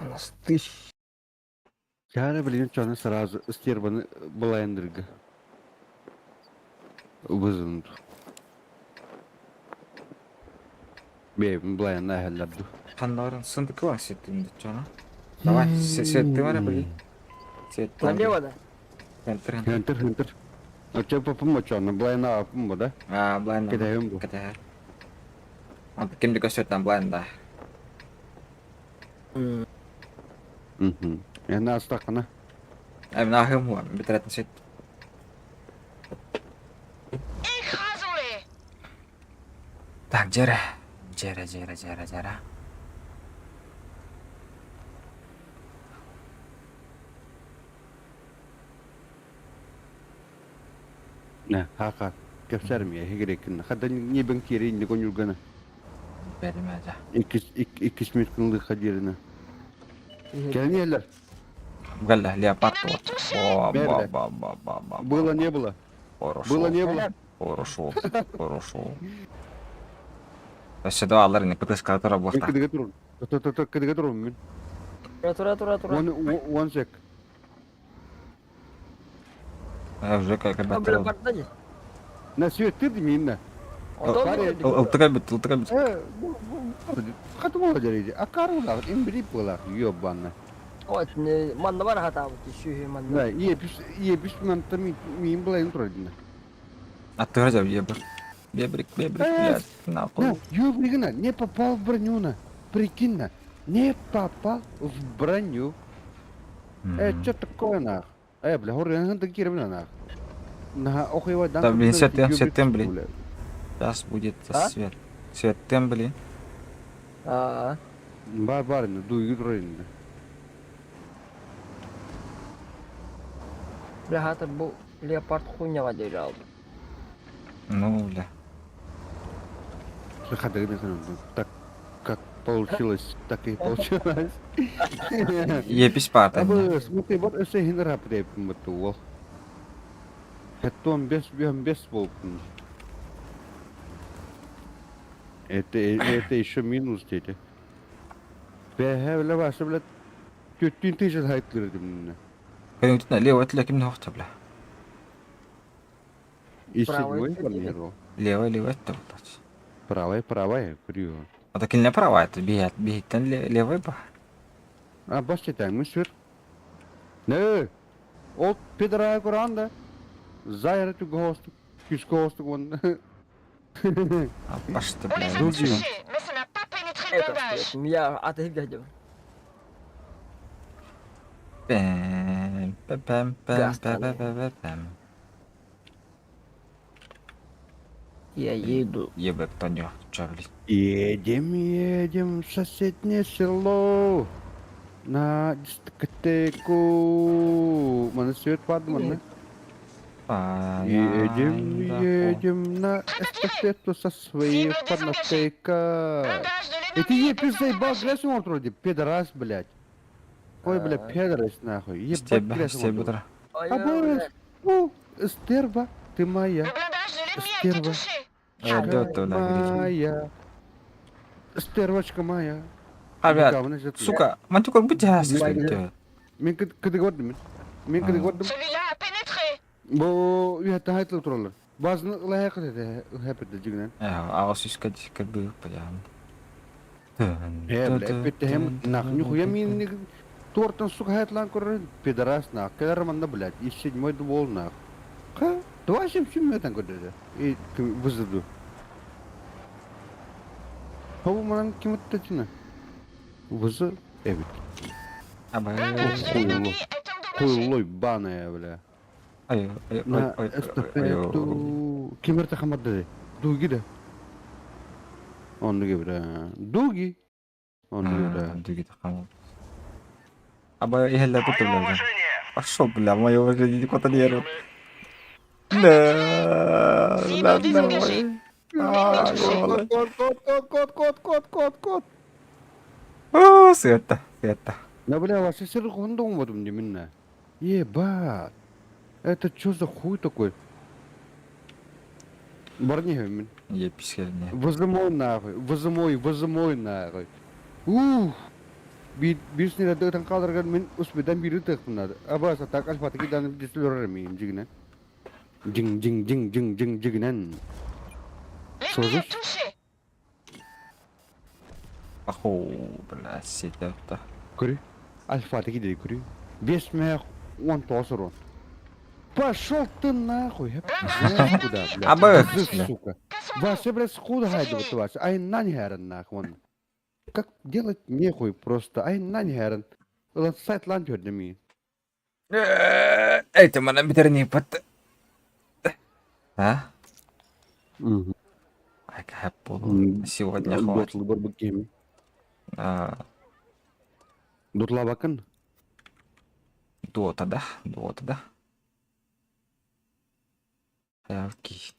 Настыш. Yani bilin çanı sразу sтербаны блайндырга. Вызынды. Бейбін блайнна әхәлләрді. Ханнарын сындыкы бар сеттімді жана. Давай, сетті бар блин. Сетті. Налево да? Хентер. Хентер. Оча попым очаны блайна апым да? Блайнд. Кетәйім бұл. Кетәйім. Anta kimdi gösterten blind'da. Yani astaqına. Emin ahım huwa, bitiretin set. Tak, jere. Ne, haka. Gösterim ya, gerekin. Hatta niye ben kere indi konyurgana. Benim aja. İkis mümkünlük hadirine. Gelin yerler. Galla, leopard var. Nerede? Было не было. Было не было. Хорошо. Бәсе дуалар не кытышка тора Ben булса. kıdıga durun. Kıdıga durun ben. Тура. One sec. Уже как Бля, бәттер. пардон. Ne sürekli değil mi yine? Ултыга бит. Katı mı olacak iyice? Akar olar, imbiri olar. Yok bana. Вот, манда бар хата вот еще и манда. Ne, iyi pis mantı miyim bulayım durayım. Attıracağım Бебрик, блядь. На Ne, пол. Юбригна не попал в броню на. Прикинь, не попал в броню. Что такое нах? Бля, хорен такие нах. На охуева дан. Там, блин, сетем, блин. Сейчас будет свет. Сеттен, блин. Барбарин, дуй durayım. Бля, хата был леопард хуйня держал. Ну, бля. Так как получилось, так и получилось. Епись парта. Смотри, вот это хинра препим это. Это он без волкун. Это еще минус дети. Бәһәле башы белән 4000 хайтлырдым. Көнтүнә лево этләким нохта, бля. И Правый седьмой это планировал. Лево это вот. Правая, криво. А так не права, это бегать левый ба. А баш читаем, мы сыр. Не. Ол пидора Коранда. Зайра ту гост. Кис гост вон. А пашты, бля. Это, я отыграл. Пэм. Я еду. Ебать, Танё, чё, блядь. Едем в соседнее село. На дискотеку. Mana свет падман, Едем на эстафету со своей фанатейкой. Эти заебал, грязь он вроде, пидорас, блядь. Ой, блядь, пидорас, нахуй. Ебать, Стебе, грязь он вроде. стебе. Обоих. Стерва, ты моя. Стерва. Моя. Стервочка моя. Ребят, сука, мантюкор будь ясный. Мен кыды көрдүм. Мен кыды көрдүм. Бу уятта хайтлы туралар. Базны ылайы кыды хэпэдэ жигнен. Ағыз үскәд кірбі паям. Блядь, петтем нах, нихуя мен тортан сука хайтлан көрөр. Пидорас нах, кедер манда, блядь, и седьмой двол нах. Ха? 27 метан көрдү. И вызыду. Хау манан ким өттөчүнө? Вызы эбит. Хуйлой баная, бля. На эстафету. Кимерте хамадды. Дуги да. Он дуги, бля. Дуги. Он дуги, бля. Дуги тахаму. Аба ихелла тут, бля. Пошел, бля, мое уважение, кота нервы. Да, Кот. О, света. Да, бля, ваши сыры хондон вот мне минна. Ебать. Это что за хуй такой? Барни, Епискельне. возымой нахуй. Возымой нахуй. Бирсіне дәдігітін қалдырған мен ұспедан бері тұқпынады. Абаса так альфаты кеданып десіл өрірмейін жігінен. Жігінен. Созыш? Аху, бля, сетепта. Көрі? Альфаты кедей көрі? 5 мәк 10 тосыр он. Пошел ты нахуй. Куда, блядь? Абы. Сука. Вася, блядь, скуда хайдывать Вася? Ай, нань хэрен нахуй. Как делать нехуй просто. Ай, нань хэрен. Сайт лан көрдімей. Это mana битерни пат. А? Ай, пол. Сегодня хватит. Дотлы бар бекеми. Дотла бакын? Дота, да? Явки.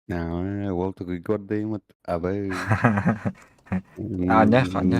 Ол тұғы көрдейміт. Абай. Не.